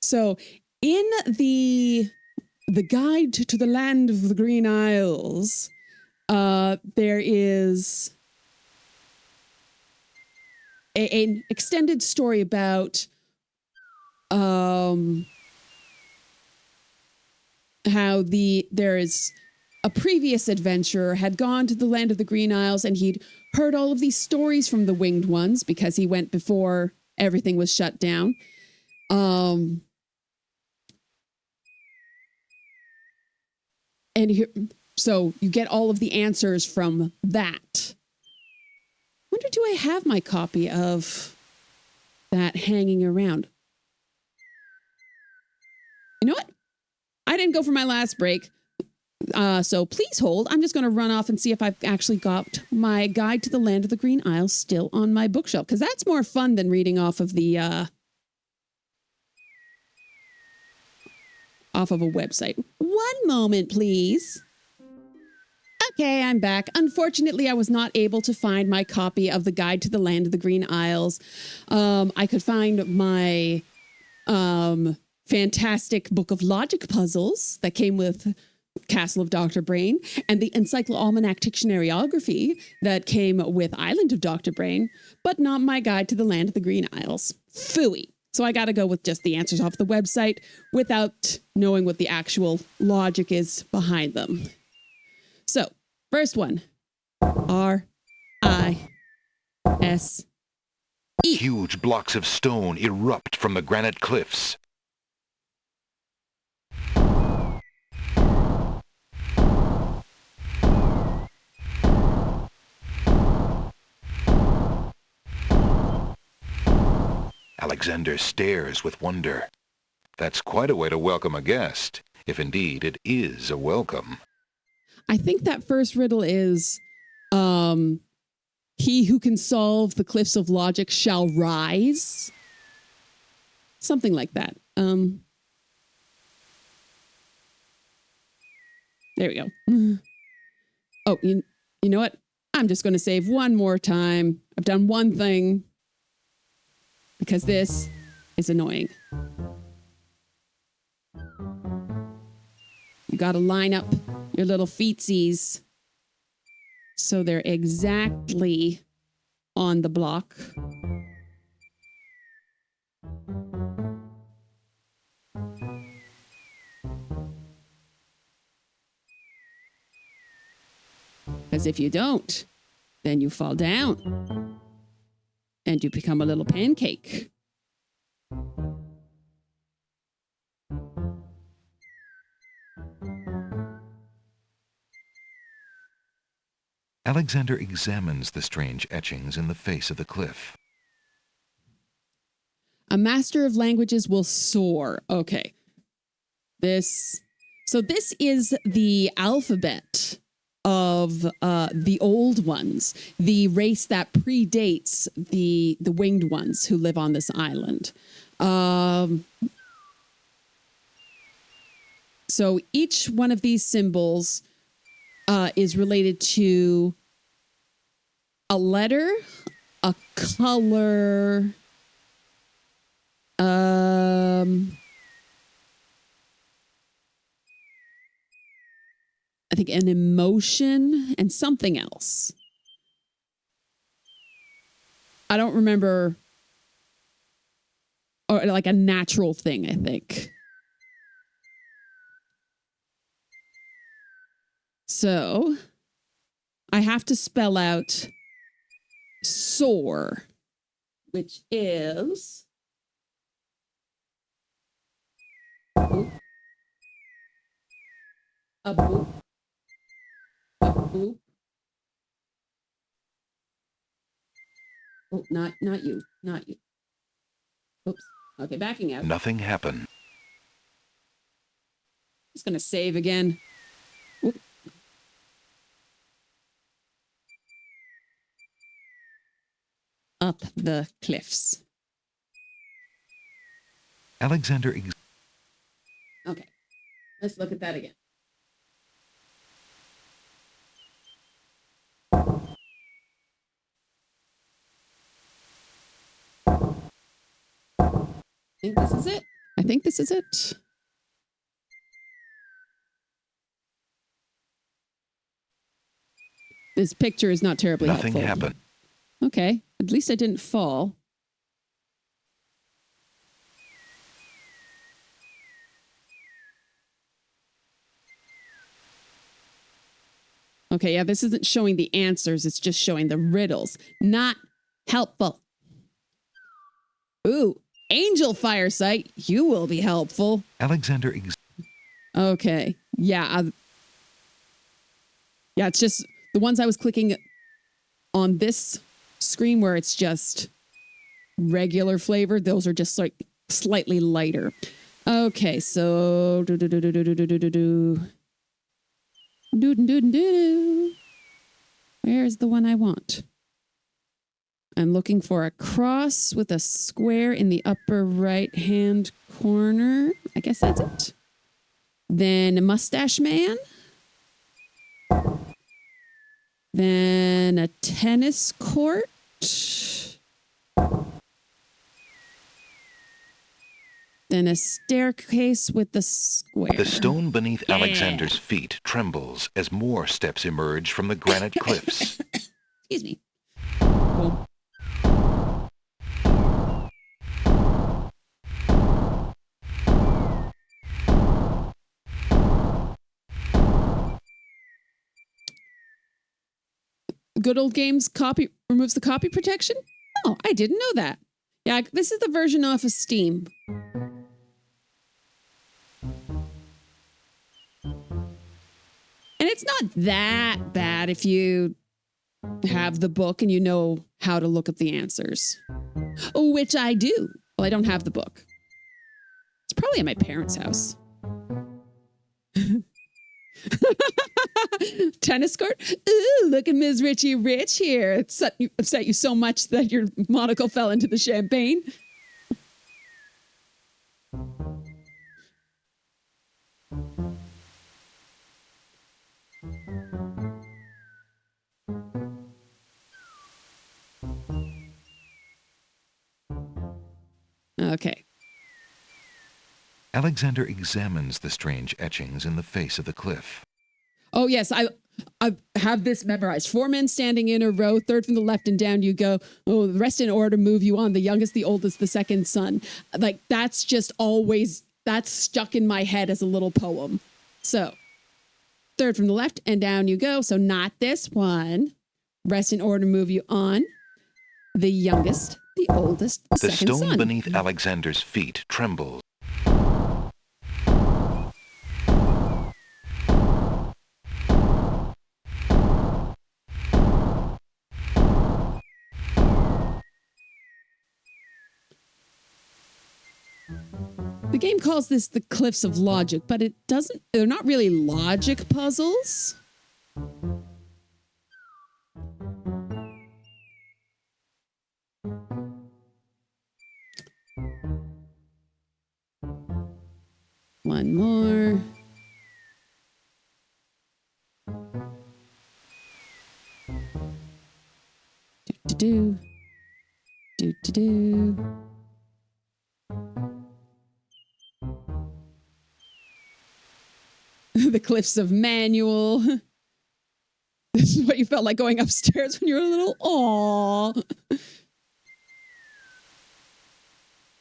So, in the guide to the land of the Green Isles, there is an extended story about how there is a previous adventurer had gone to the land of the Green Isles and he'd heard all of these stories from the Winged Ones because he went before everything was shut down. So you get all of the answers from that. Wonder, do I have my copy of that hanging around? You know what? I didn't go for my last break. So please hold. I'm just going to run off and see if I've actually got my Guide to the Land of the Green Isles still on my bookshelf, because that's more fun than reading off of the off of a website. One moment, please. Okay, I'm back. Unfortunately, I was not able to find my copy of the Guide to the Land of the Green Isles. I could find my fantastic book of logic puzzles that came with Castle of Dr. Brain, and the Encycloalmanac Dictionaryography that came with Island of Dr. Brain, but not my Guide to the Land of the Green Isles. Phooey. So I got to go with just the answers off the website without knowing what the actual logic is behind them. So, first one. R-I-S-E. Huge blocks of stone erupt from the granite cliffs. Alexander stares with wonder. That's quite a way to welcome a guest, if indeed it is a welcome. I think that first riddle is, he who can solve the cliffs of logic shall rise. Something like that. There we go. Oh, you know what? I'm just going to save one more time. I've done one thing because this is annoying. You got to line up your little feetsies so they're exactly on the block. Because if you don't, then you fall down and you become a little pancake. Alexander examines the strange etchings in the face of the cliff. A master of languages will soar. Okay. This is the alphabet of the old ones, the race that predates the winged ones who live on this island. So each one of these symbols is related to a letter, a color, I think an emotion and something else. I don't remember, or like a natural thing, I think. So I have to spell out soar, which is boop, a boop, a boop. Oh, not you. Oops. Okay, backing out. Nothing happened. Just gonna save again. Oop. Up the cliffs. Alexander Okay, let's look at that again. I think this is it. This picture is not terribly helpful. Nothing happened. Okay, at least I didn't fall. Okay, yeah, this isn't showing the answers. It's just showing the riddles. Not helpful. Ooh, angel fire site. You will be helpful. Alexander Okay, yeah. Yeah, it's just the ones I was clicking on this screen where it's just regular flavor. Those are just like slightly lighter. Okay, so Where's the one I want? I'm looking for a cross with a square in the upper right-hand corner. I guess that's it. Then a mustache man. Then a tennis court. Then a staircase with the square. The stone beneath Alexander's feet trembles as more steps emerge from the granite cliffs. Excuse me. Boom. Good Old Games removes the copy protection? Oh, I didn't know that. Yeah, this is the version off of Steam. And it's not that bad if you have the book and you know how to look up the answers. Which I do. Well, I don't have the book. It's probably at my parents' house. Tennis court? Ooh, look at Ms. Richie Rich here. It upset you so much that your monocle fell into the champagne. Okay. Alexander examines the strange etchings in the face of the cliff. Oh, yes, I have this memorized. 4 men standing in a row, third from the left and down you go. Oh, the rest in order, move you on. The youngest, the oldest, the second son. Like, that's just always, that's stuck in my head as a little poem. So, third from the left and down you go. So, not this one. Rest in order, move you on. The youngest, the oldest, the second son. The stone beneath Alexander's feet trembles. The game calls this the Cliffs of Logic, but it doesn't, they're not really logic puzzles. One more. Do. The Cliffs of Manual. This is what you felt like going upstairs when you were little. Aww.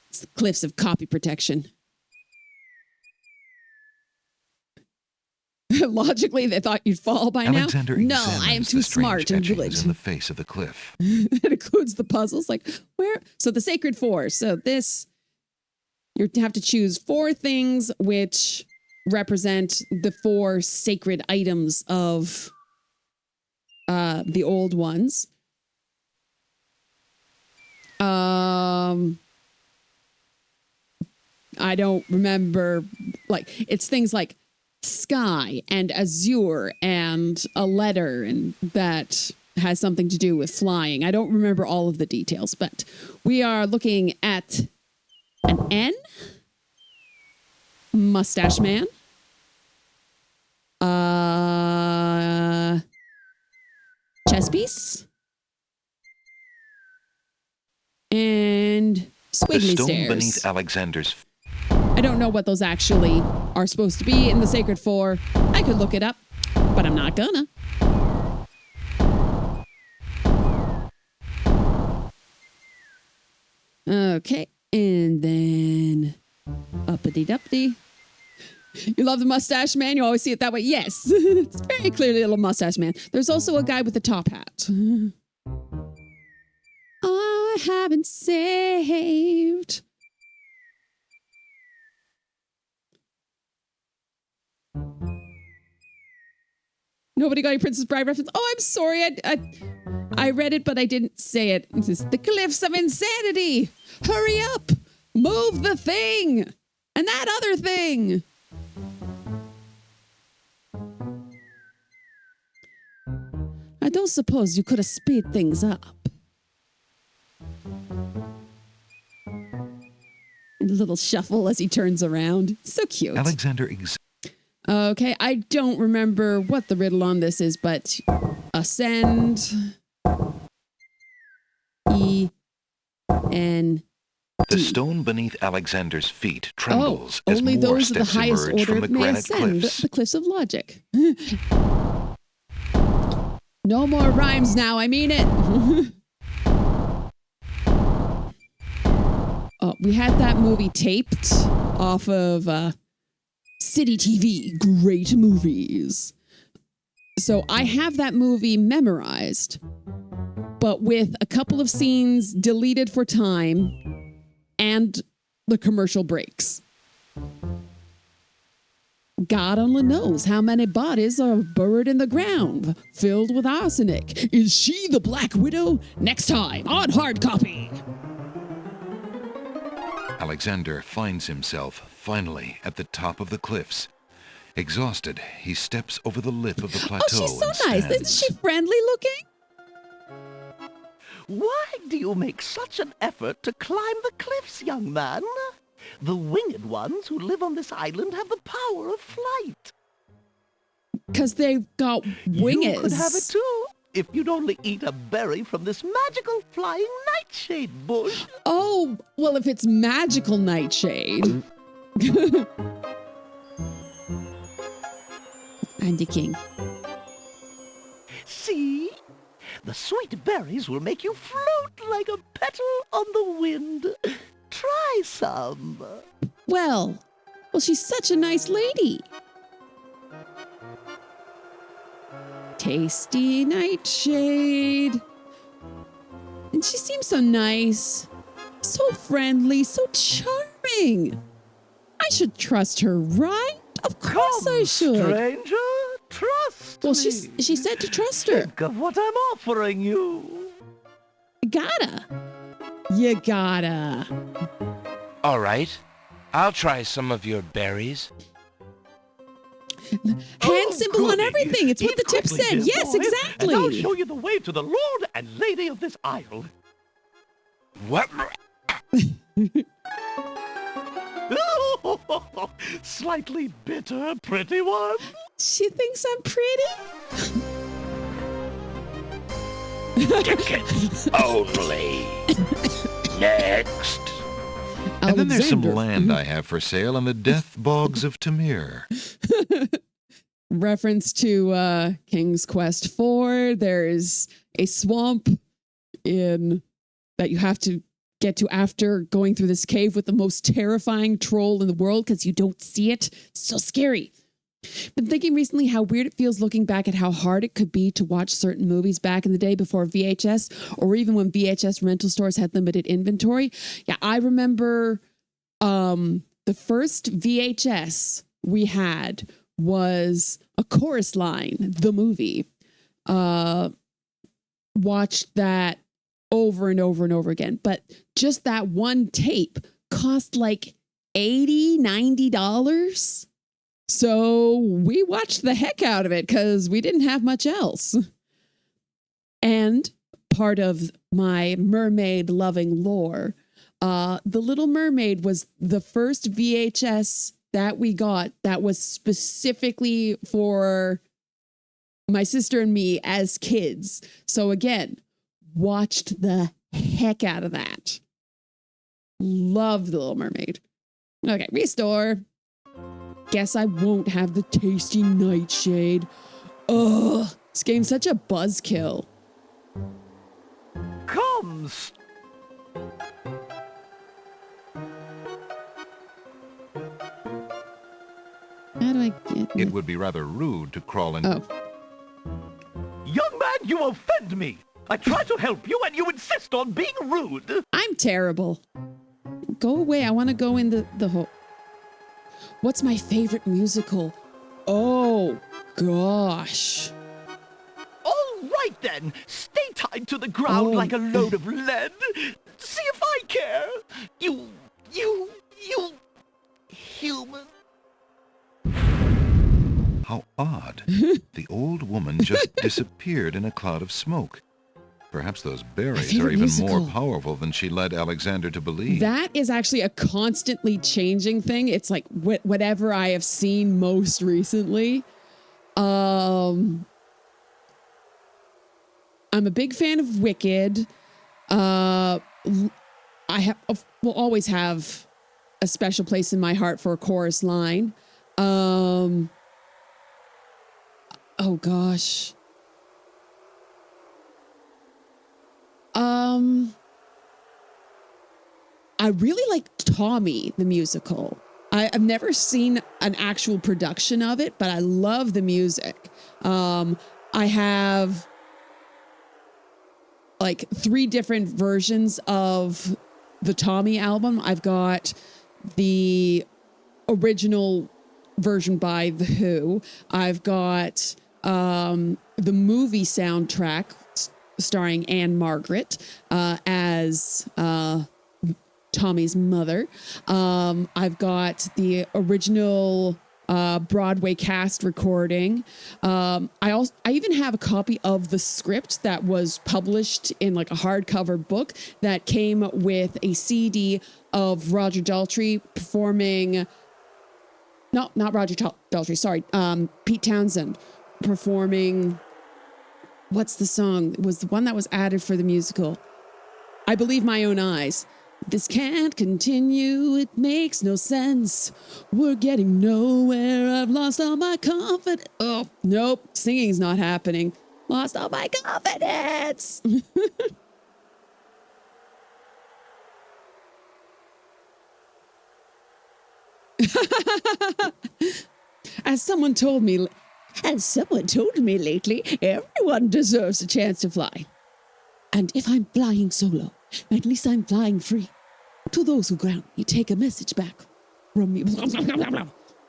It's the Cliffs of Copy Protection. Logically, they thought you'd fall by Alexander now. No, I am too smart and good. In the face of the cliff. It includes the puzzles. Like, where? So the Sacred Four. So this, you have to choose 4 things which represent the 4 sacred items of the old ones. I don't remember, like, it's things like sky and azure and a letter, and that has something to do with flying. I don't remember all of the details, but we are looking at an N, mustache man, chess piece, and squiggly the stone stairs. Beneath Alexander's. I don't know what those actually are supposed to be in the Sacred Four. I could look it up, but I'm not gonna. Okay, and then uppity-duppity. You love the mustache man? You always see it that way? Yes, it's very clearly a little mustache man. There's also a guy with a top hat. I haven't saved. Nobody got a Princess Bride reference? Oh, I'm sorry. I read it, but I didn't say it. This is the Cliffs of Insanity. Hurry up. Move the thing. And that other thing. don't suppose you could have speed things up. A little shuffle as he turns around. So cute. Alexander Okay, I don't remember what the riddle on this is, but ascend. E-N. The stone beneath Alexander's feet trembles as only more those of the steps highest emerge order from the may granite ascend cliffs. the cliffs of logic. No more rhymes now, I mean it. We had that movie taped off of City TV, great movies. So I have that movie memorized, but with a couple of scenes deleted for time and the commercial breaks. God only knows how many bodies are buried in the ground, filled with arsenic. Is she the Black Widow? Next time on Hard Copy. Alexander finds himself finally at the top of the cliffs. Exhausted, he steps over the lip of the plateau. Oh, she's so and nice. stands. Isn't she friendly looking? Why do you make such an effort to climb the cliffs, young man? The winged ones who live on this island have the power of flight. Because they've got wings. You could have it too, if you'd only eat a berry from this magical flying nightshade bush. Oh, well, if it's magical nightshade. I'm the king. See? The sweet berries will make you float like a petal on the wind. Try some. Well, she's such a nice lady. Tasty nightshade. And she seems so nice, so friendly, so charming. I should trust her, right? Of course I should. Stranger, trust me. She said to trust her. Think of what I'm offering you. You gotta. All right. I'll try some of your berries. Hand symbol on everything. It's what the tip said. Yes, boy, exactly. And I'll show you the way to the Lord and Lady of this isle. What? Slightly bitter, pretty one. She thinks I'm pretty? Tickets only. Next. And then there's some land I have for sale in the death bogs of Tamir. Reference to King's Quest 4. There's a swamp that you have to get to after going through this cave with the most terrifying troll in the world because you don't see it. It's so scary. Been thinking recently how weird it feels looking back at how hard it could be to watch certain movies back in the day before VHS, or even when VHS rental stores had limited inventory. Yeah, I remember the first VHS we had was A Chorus Line, the movie. Watched that over and over and over again. But just that one tape cost like $80, $90. So we watched the heck out of it because we didn't have much else. And part of my mermaid loving lore, The Little Mermaid was the first VHS that we got that was specifically for my sister and me as kids. So again, watched the heck out of that. Love The Little Mermaid. Okay, restore. Guess I won't have the tasty nightshade. Ugh, this game's such a buzzkill. Comes. How do I get It would be rather rude to crawl in. Oh. Young man, you offend me. I try to help you and you insist on being rude. I'm terrible. Go away. I want to go in the hole. What's my favorite musical? Oh, gosh. All right then. Stay tied to the ground like a load of lead. See if I care. You human. How odd. The old woman just disappeared in a cloud of smoke. Perhaps those berries are even more powerful than she led Alexander to believe. That is actually a constantly changing thing. It's like whatever I have seen most recently. I'm a big fan of Wicked. I will always have a special place in my heart for a chorus line. Oh gosh. I really like Tommy, the musical. I've never seen an actual production of it, but I love the music. I have like 3 different versions of the Tommy album. I've got the original version by The Who. I've got the movie soundtrack starring Anne Margaret as Tommy's mother. I've got the original Broadway cast recording. I even have a copy of the script that was published in like a hardcover book that came with a CD of Roger Daltrey performing. No, not Roger Daltrey. Sorry, Pete Townsend performing. What's the song? It was the one that was added for the musical. I Believe My Own Eyes. This can't continue, it makes no sense. We're getting nowhere, I've lost all my confidence. Oh, nope, singing's not happening. Lost all my confidence. As someone told me lately, everyone deserves a chance to fly. And if I'm flying solo, at least I'm flying free. To those who ground me, take a message back from me.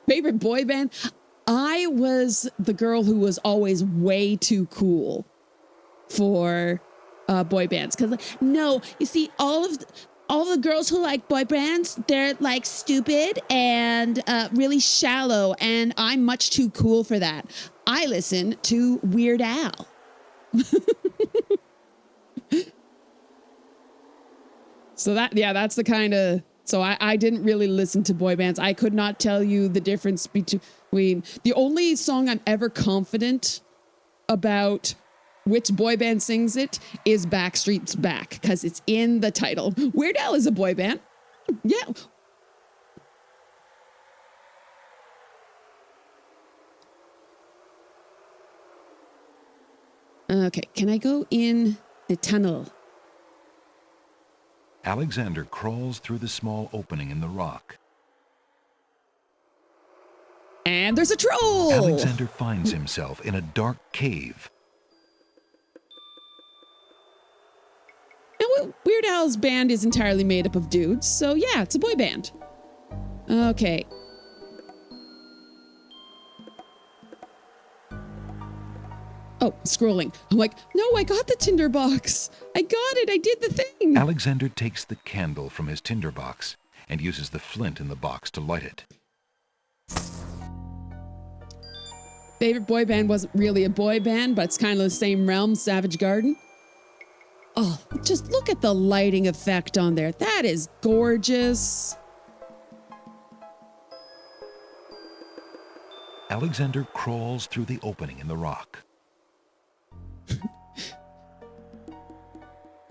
Favorite boy band? I was the girl who was always way too cool for boy bands. Because, no, you see, all the girls who like boy bands, they're like stupid and really shallow. And I'm much too cool for that. I listen to Weird Al. So that's the kind of, so I didn't really listen to boy bands. I could not tell you the difference between, the only song I'm ever confident about which boy band sings it is Backstreet's Back, because it's in the title. Weird Al is a boy band. Yeah. Okay, can I go in the tunnel? Alexander crawls through the small opening in the rock. And there's a troll! Alexander finds himself in a dark cave. Now, Weird Al's band is entirely made up of dudes, so yeah, it's a boy band. Okay. Oh, scrolling. I'm like, no, I got the tinderbox. I got it. I did the thing. Alexander takes the candle from his tinderbox and uses the flint in the box to light it. Favorite boy band wasn't really a boy band, but it's kind of the same realm, Savage Garden. Oh, just look at the lighting effect on there. That is gorgeous. Alexander crawls through the opening in the rock.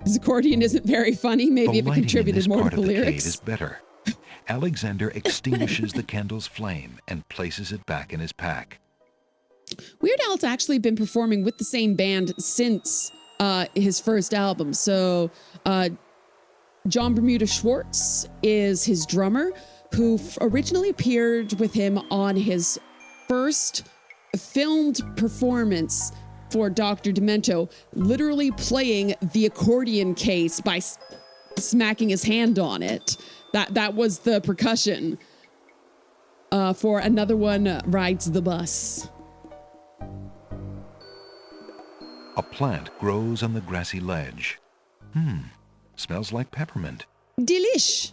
His accordion isn't very funny. Maybe if it contributed more to the lyrics. Is better. Alexander extinguishes the candle's flame and places it back in his pack. Weird Al's actually been performing with the same band since his first album. So John Bermuda Schwartz is his drummer, who originally appeared with him on his first filmed performance for Dr. Demento, literally playing the accordion case by smacking his hand on it. That was the percussion for another one, Rides the Bus. A plant grows on the grassy ledge. Smells like peppermint. Delish.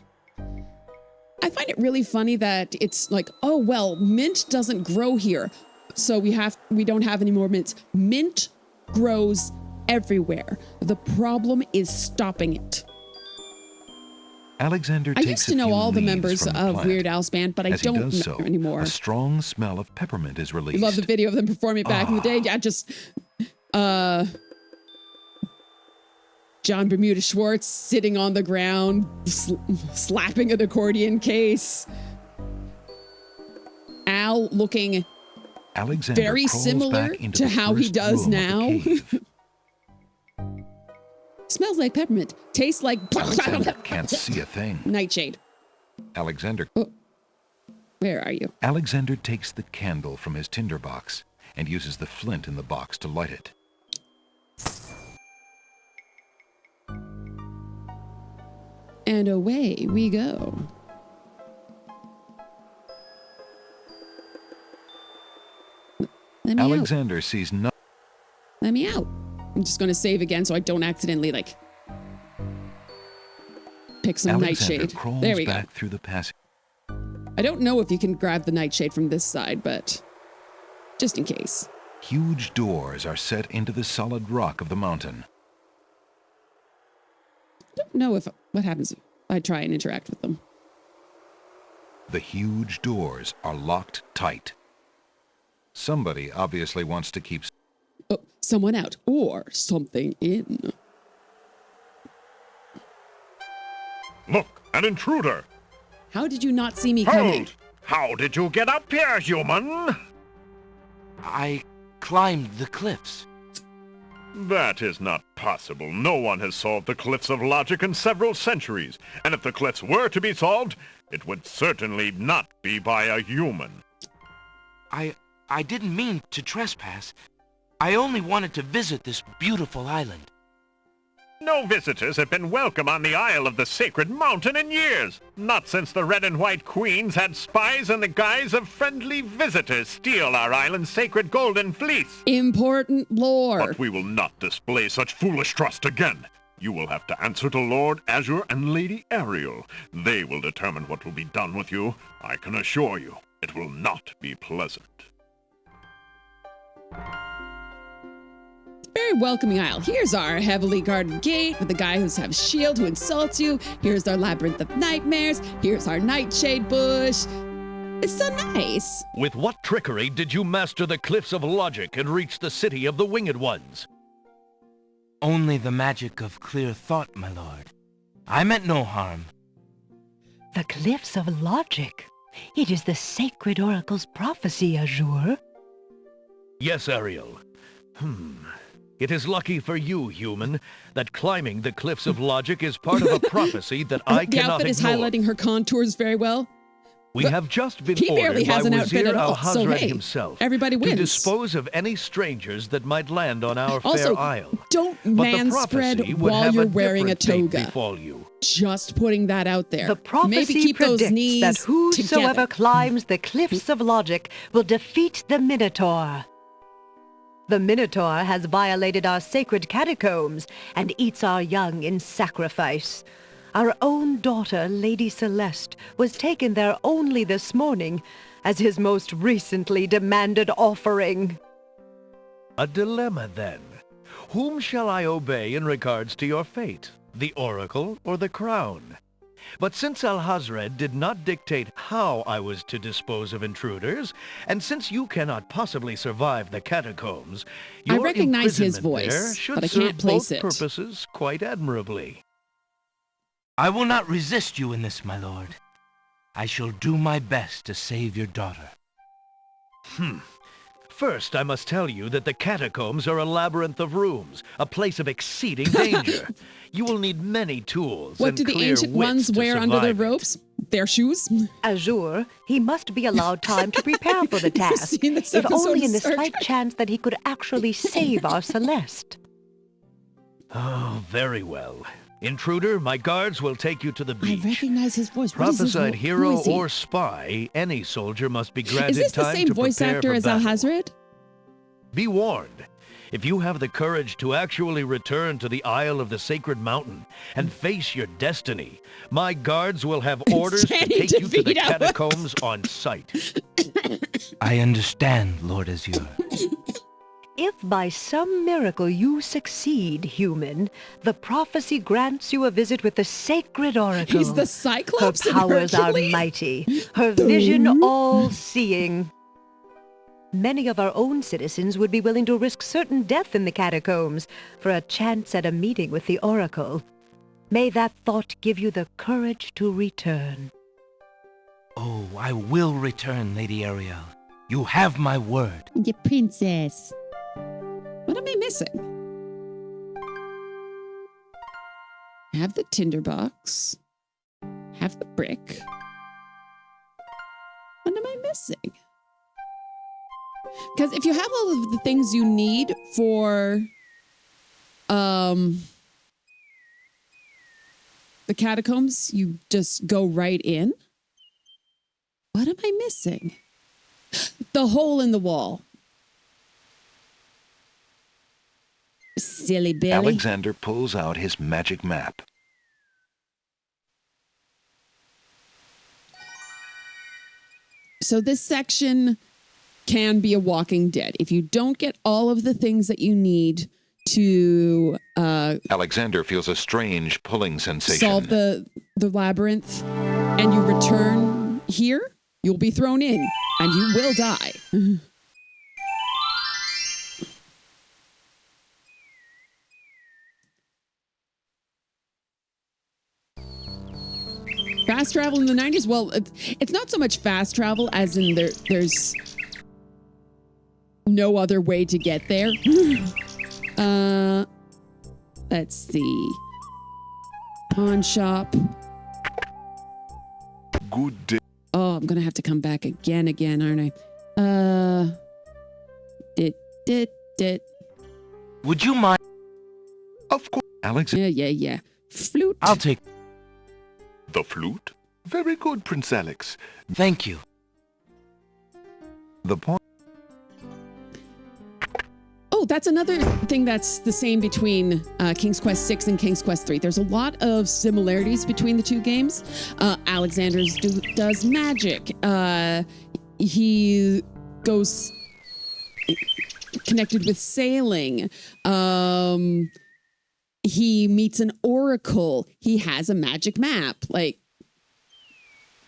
I find it really funny that it's like, oh, well, mint doesn't grow here. So we don't have any more mints. Mint grows everywhere. The problem is stopping it. Alexander I takes used to know all the members of plant. Weird Al's band, but I As he don't know does so, anymore. a strong smell of peppermint is released. Love the video of them performing back in the day. Yeah, just John Bermuda Schwartz sitting on the ground, slapping an accordion case. Al looking Alexander very crawls similar back into to the how he first does room of the now. cave. Smells like peppermint. Tastes like Alexander can't see a thing. nightshade. Alexander. Oh, where are you? Alexander takes the candle from his tinderbox and uses the flint in the box to light it. And away we go. Let me Alexander sees nothing. Let me out. I'm just going to save again so I don't accidentally, like, pick some Alexander nightshade. crawls There we go. back through the passage. I don't know if you can grab the nightshade from this side, but just in case. Huge doors are set into the solid rock of the mountain. I don't know what happens if I try and interact with them. The huge doors are locked tight. Somebody obviously wants to keep someone out or something in. Look, an intruder! How did you not see me coming? Hold! How did you get up here, human? I climbed the cliffs. That is not possible. No one has solved the cliffs of logic in several centuries, and if the cliffs were to be solved, it would certainly not be by a human. I didn't mean to trespass. I only wanted to visit this beautiful island. No visitors have been welcome on the Isle of the Sacred Mountain in years. Not since the Red and White Queens had spies in the guise of friendly visitors steal our island's sacred golden fleece. Important lore. But we will not display such foolish trust again. You will have to answer to Lord Azure and Lady Ariel. They will determine what will be done with you. I can assure you, it will not be pleasant. Very welcoming isle. Here's our heavily guarded gate with the guy who's have a shield who insults you. Here's our labyrinth of nightmares. Here's our nightshade bush. It's so nice. With what trickery did you master the cliffs of logic and reach the city of the winged ones? Only the magic of clear thought, my lord. I meant no harm. The cliffs of logic. It is the sacred oracle's prophecy, Azure. Yes, Ariel. It is lucky for you, human, that climbing the cliffs of logic is part of a prophecy that I the cannot outfit is ignore. highlighting her contours very well. We have just been he barely ordered has by an outfit Vizhir at all, so Al-Hazred hey, himself everybody wins. to dispose of any strangers that might land on our Also, fair isle. don't But the manspread prophecy would while have you're a wearing a different fate toga. befall you. Just putting that out there. The prophecy Maybe keep those predicts knees that whosoever together. climbs the cliffs of logic will defeat the Minotaur. The Minotaur has violated our sacred catacombs and eats our young in sacrifice. Our own daughter, Lady Celeste, was taken there only this morning as his most recently demanded offering. A dilemma, then. Whom shall I obey in regards to your fate? The oracle or the crown? But since Al-Hazred did not dictate how I was to dispose of intruders, and since you cannot possibly survive the catacombs, I your recognize his imprisonment there voice, should but I serve can't place both it. purposes quite admirably. I will not resist you in this, my lord. I shall do my best to save your daughter. First, I must tell you that the catacombs are a labyrinth of rooms, a place of exceeding danger. You will need many tools What and do the clear ancient wits ones to wear under their survive it. ropes? Their shoes? Azure, he must be allowed time to prepare for the task, seen this if episode only of in the Star slight Trek? chance that he could actually save our Celeste. Oh, very well. Intruder, my guards will take you to the I beach. recognize his voice. What is his Prophesied who hero is he? or spy, any soldier must be granted Is this the time same to voice prepare actor for as battle. Al-Hazred? Be warned. If you have the courage to actually return to the Isle of the Sacred Mountain and face your destiny, my guards will have orders to take you to the catacombs on sight. I understand, Lord Azure. If by some miracle you succeed, human, the prophecy grants you a visit with the sacred oracle. He's the Cyclops. Her powers are mighty, her vision all-seeing. Many of our own citizens would be willing to risk certain death in the catacombs for a chance at a meeting with the oracle. May that thought give you the courage to return. Oh, I will return, Lady Ariel. You have my word. The princess. What am I missing? Have the tinderbox. Have the brick. What am I missing? Because if you have all of the things you need for the catacombs, you just go right in. What am I missing? The hole in the wall. Silly Billy. Alexander pulls out his magic map. So this section can be a Walking Dead. If you don't get all of the things that you need to Alexander feels a strange pulling sensation. Solve the labyrinth and you return here, you'll be thrown in and you will die. Fast travel in the 90s? Well, it's not so much fast travel as in there's no other way to get there. Let's see. Pawn shop. Good day. Oh, I'm going to have to come back again, aren't I? Would you mind? Of course, Alexander. Yeah. Flute. I'll take. The flute? Very good, Prince Alex. Thank you. The point. Oh, that's another thing that's the same between King's Quest 6 and King's Quest 3. There's a lot of similarities between the two games. Alexander does magic. He goes connected with sailing. He meets an oracle. He has a magic map. Like,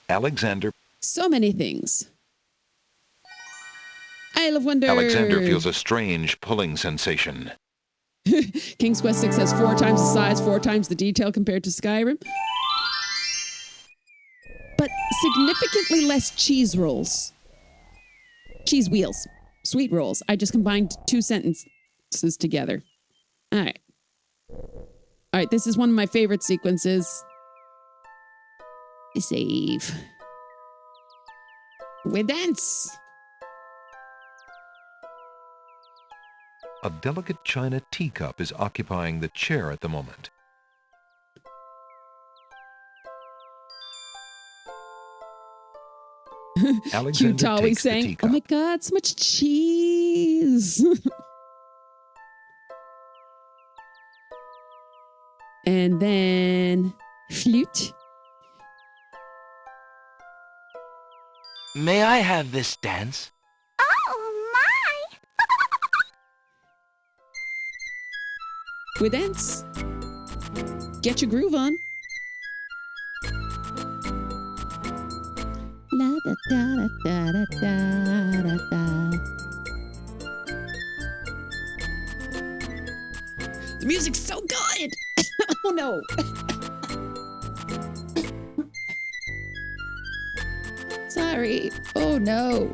Alexander. So many things. Isle of Wonder. Alexander feels a strange pulling sensation. King's Quest 6 has 4 times the size, 4 times the detail compared to Skyrim. But significantly less cheese rolls. Cheese wheels. Sweet rolls. I just combined 2 sentences together. All right, this is one of my favorite sequences. Save. We dance. A delicate china teacup is occupying the chair at the moment. Alexander Cute takes the saying, teacup. "Oh my God, so much cheese!" And then flute. May I have this dance? Oh, my! We dance. Get your groove on. La da da da da da da da. The music's so good. Oh no. Sorry. Oh no.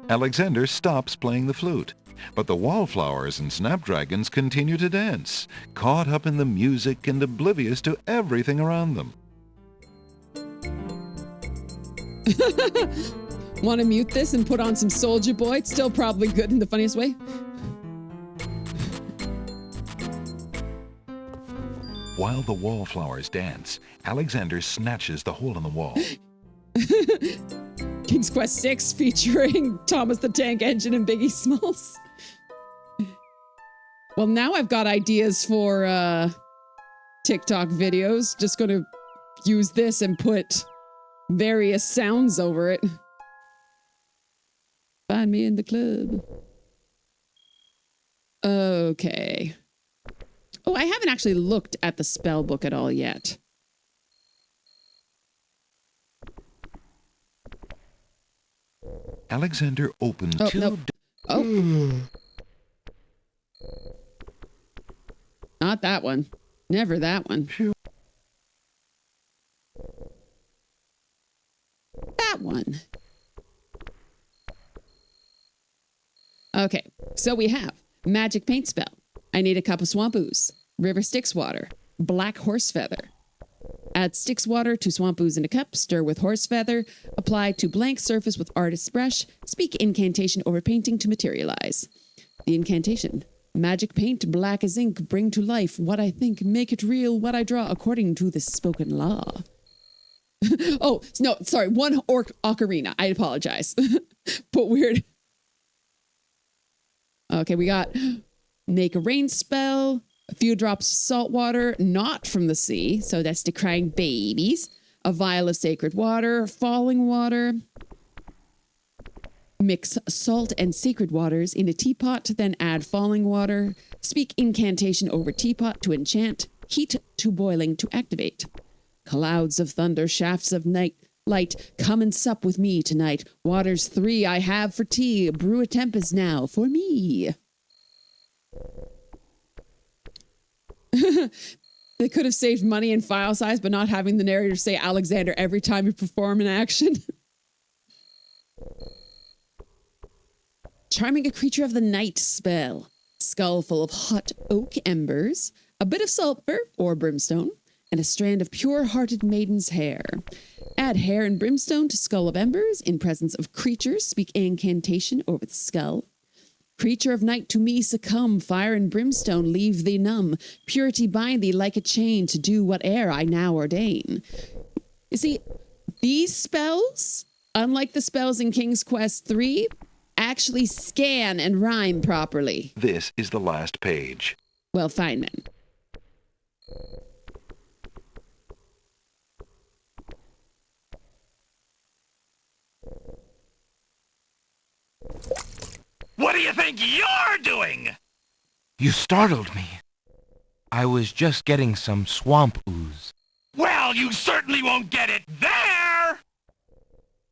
Alexander stops playing the flute, but the wallflowers and snapdragons continue to dance, caught up in the music and oblivious to everything around them. Want to mute this and put on some Soulja Boy? It's still probably good in the funniest way. While the wallflowers dance, Alexander snatches the hole in the wall. King's Quest 6 featuring Thomas the Tank Engine and Biggie Smalls. Well, now I've got ideas for TikTok videos. Just gonna use this and put various sounds over it. Find me in the club. Okay. Oh, I haven't actually looked at the spell book at all yet. Alexander opened two... No. Oh. Not that one. Never that one. That one. Okay, so we have magic paint spell. I need a cup of swamp ooze, river Styx water, black horse feather. Add Styx water to swamp ooze in a cup, stir with horse feather, apply to blank surface with artist's brush, speak incantation over painting to materialize. The incantation: magic paint, black as ink, bring to life what I think, make it real what I draw according to the spoken law. Oh, no, sorry, one ocarina. I apologize. But weird. Okay, we got make a rain spell, a few drops of salt water, not from the sea, so that's the crying babies, a vial of sacred water, falling water. Mix salt and sacred waters in a teapot, then add falling water. Speak incantation over teapot to enchant, heat to boiling to activate. Clouds of thunder, shafts of night, light, come and sup with me tonight. Waters 3 I have for tea, brew a tempest now for me. They could have saved money and file size, but not having the narrator say Alexander every time you perform an action. Charming a creature of the night spell. Skull full of hot oak embers, a bit of sulfur or brimstone, and a strand of pure-hearted maiden's hair. Add hair and brimstone to skull of embers in presence of creatures. Speak incantation over the skull. Creature of night, to me succumb. Fire and brimstone leave thee numb. Purity bind thee like a chain to do whate'er I now ordain. You see, these spells, unlike the spells in King's Quest 3, actually scan and rhyme properly. This is the last page. Well, fine then. What do you think you're doing? You startled me. I was just getting some swamp ooze. Well, you certainly won't get it there!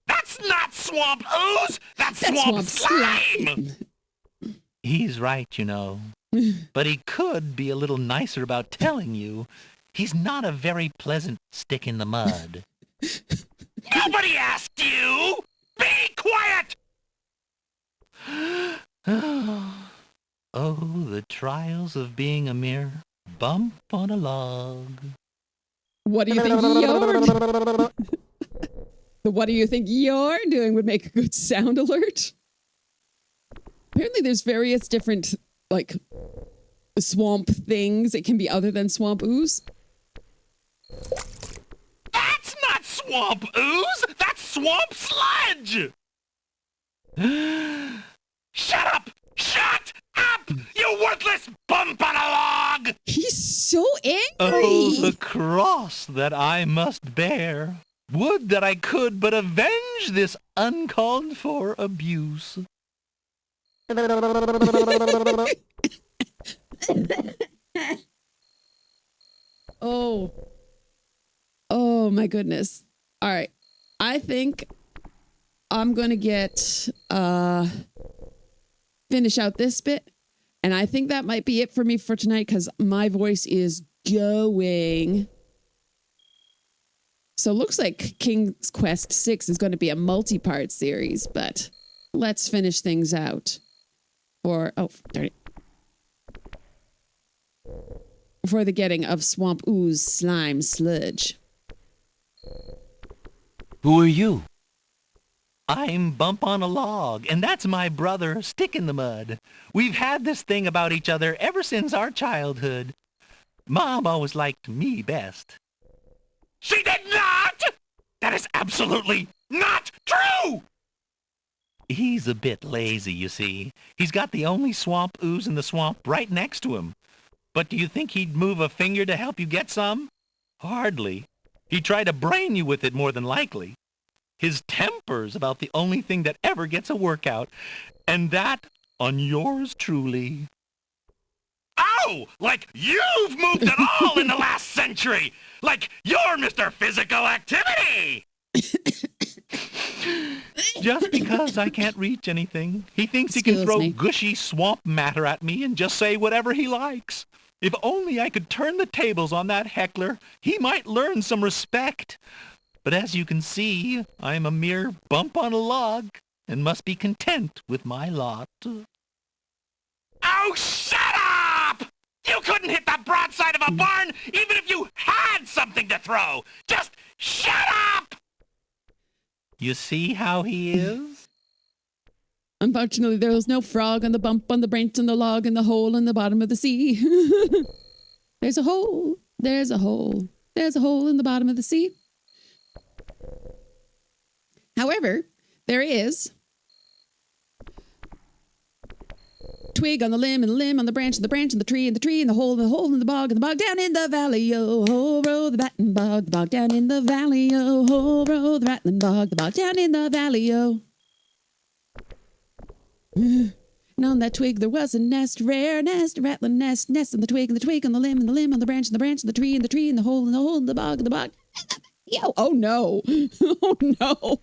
That's not swamp ooze! That's swamp slime! He's right, you know. But he could be a little nicer about telling you. He's not a very pleasant stick in the mud. Nobody asked you! Be quiet! Oh, the trials of being a mere bump on a log. What do you think you're What do you think you're doing would make a good sound alert? Apparently there's various different, like, swamp things. It can be other than swamp ooze. That's not swamp ooze! That's swamp sludge! Shut up! Shut up! You worthless bump on a log! He's so angry! Oh, the cross that I must bear. Would that I could but avenge this uncalled for abuse. Oh. Oh, my goodness. All right. I think I'm going to get... finish out this bit, and I think that might be it for me for tonight because my voice is going. So it looks like King's Quest 6 is going to be a multi-part series, but let's finish things out for the getting of swamp ooze, slime, sludge. Who are you? I'm Bump on a Log, and that's my brother, Stick in the Mud. We've had this thing about each other ever since our childhood. Mom always liked me best. She did not! That is absolutely not true! He's a bit lazy, you see. He's got the only swamp ooze in the swamp right next to him. But do you think he'd move a finger to help you get some? Hardly. He'd try to brain you with it more than likely. His temper's about the only thing that ever gets a workout, and that on yours truly. Oh, like you've moved at all in the last century! Like you're Mr. Physical Activity! Just because I can't reach anything, he thinks he can throw gushy swamp matter at me and just say whatever he likes. If only I could turn the tables on that heckler, he might learn some respect. But as you can see, I'm a mere bump on a log and must be content with my lot. Oh, shut up! You couldn't hit the broadside of a barn even if you had something to throw! Just shut up! You see how he is? Unfortunately, there was no frog on the bump on the branch on the log in the hole in the bottom of the sea. There's a hole. There's a hole. There's a hole in the bottom of the sea. However, there is twig on the limb and the limb on the branch and the branch and the tree and the tree and the hole in the bog down in the valley. Oh, ho, row the batten bog down in the valley. Oh, ho, row the rattling bog down in the valley. Oh. And on that twig there was a nest, rare nest, a rattling nest, nest on the twig on the limb and the limb on the branch and the branch and the tree and the tree and the hole in the bog Yo, oh no. Oh no.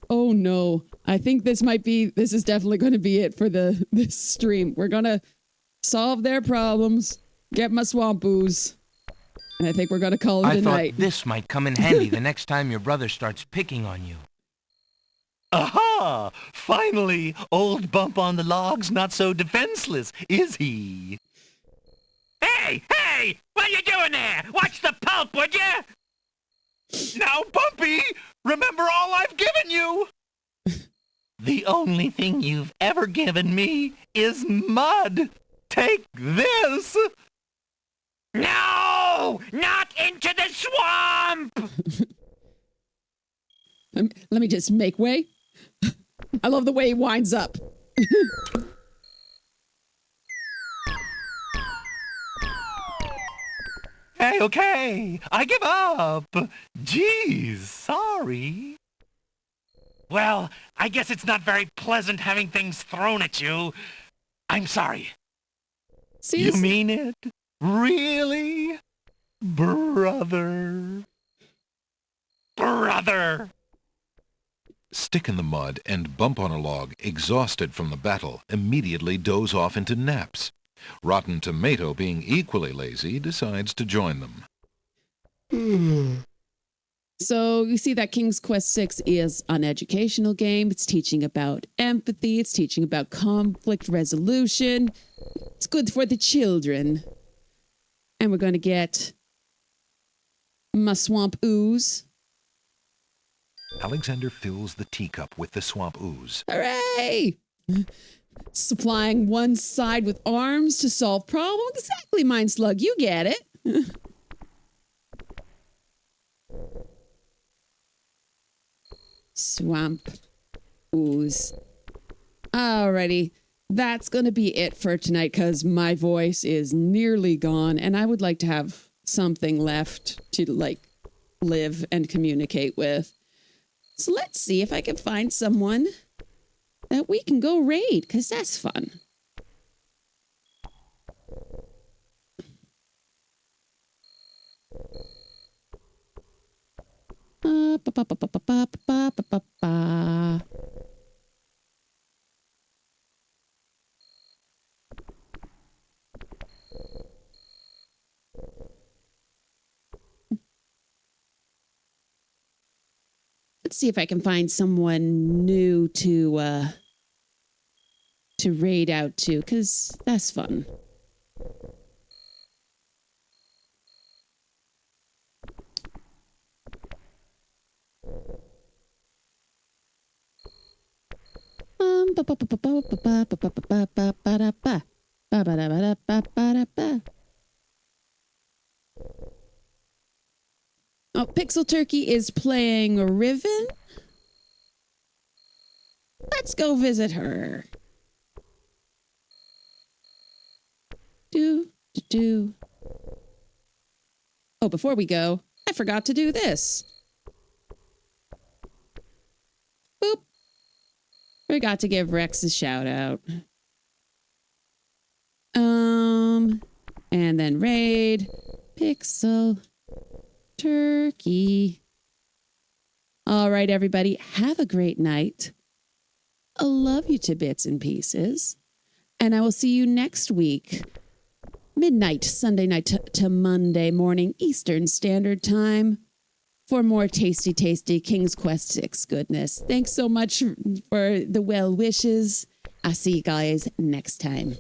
Oh no. I think this is definitely going to be it for this stream. We're going to solve their problems, get my swamp ooze, and I think we're going to call it a night. I thought this might come in handy the next time your brother starts picking on you. Aha! Finally, old Bump on the Log's not so defenseless, is he? Hey! Hey! What are you doing there? Watch the pulp, would you? Now, Bumpy, remember all I've given you! The only thing you've ever given me is mud. Take this! No! Not into the swamp! Let me just make way. I love the way he winds up. Hey, okay, I give up. Jeez, sorry. Well, I guess it's not very pleasant having things thrown at you. I'm sorry. You mean it? Really? Brother. Brother! Stick in the mud and Bump on a Log, exhausted from the battle, immediately doze off into naps. Rotten Tomato, being equally lazy, decides to join them. So you see that King's Quest 6 is an educational game. It's teaching about empathy. It's teaching about conflict resolution. It's good for the children. And we're going to get my swamp ooze. Alexander fills the teacup with the swamp ooze. Hooray! Supplying one side with arms to solve problem. Exactly, Mind Slug. You get it. Swamp ooze. Alrighty. That's going to be it for tonight because my voice is nearly gone and I would like to have something left to live and communicate with. So let's see if I can find someone that we can go raid, because that's fun. Let's see if I can find someone new to raid out to, because that's fun. Ba-ba-da-ba-da-ba-ba-da-ba. Oh, Pixel Turkey is playing Riven. Let's go visit her. Do. Oh, before we go, I forgot to do this. Boop. Forgot to give Rex a shout out. And then raid Pixel Turkey. All right, everybody, have a great night. I love you to bits and pieces. And I will see you next week. Midnight, Sunday night to Monday morning, Eastern Standard Time, for more tasty King's Quest 6 goodness. Thanks so much for the well wishes. I'll see you guys next time.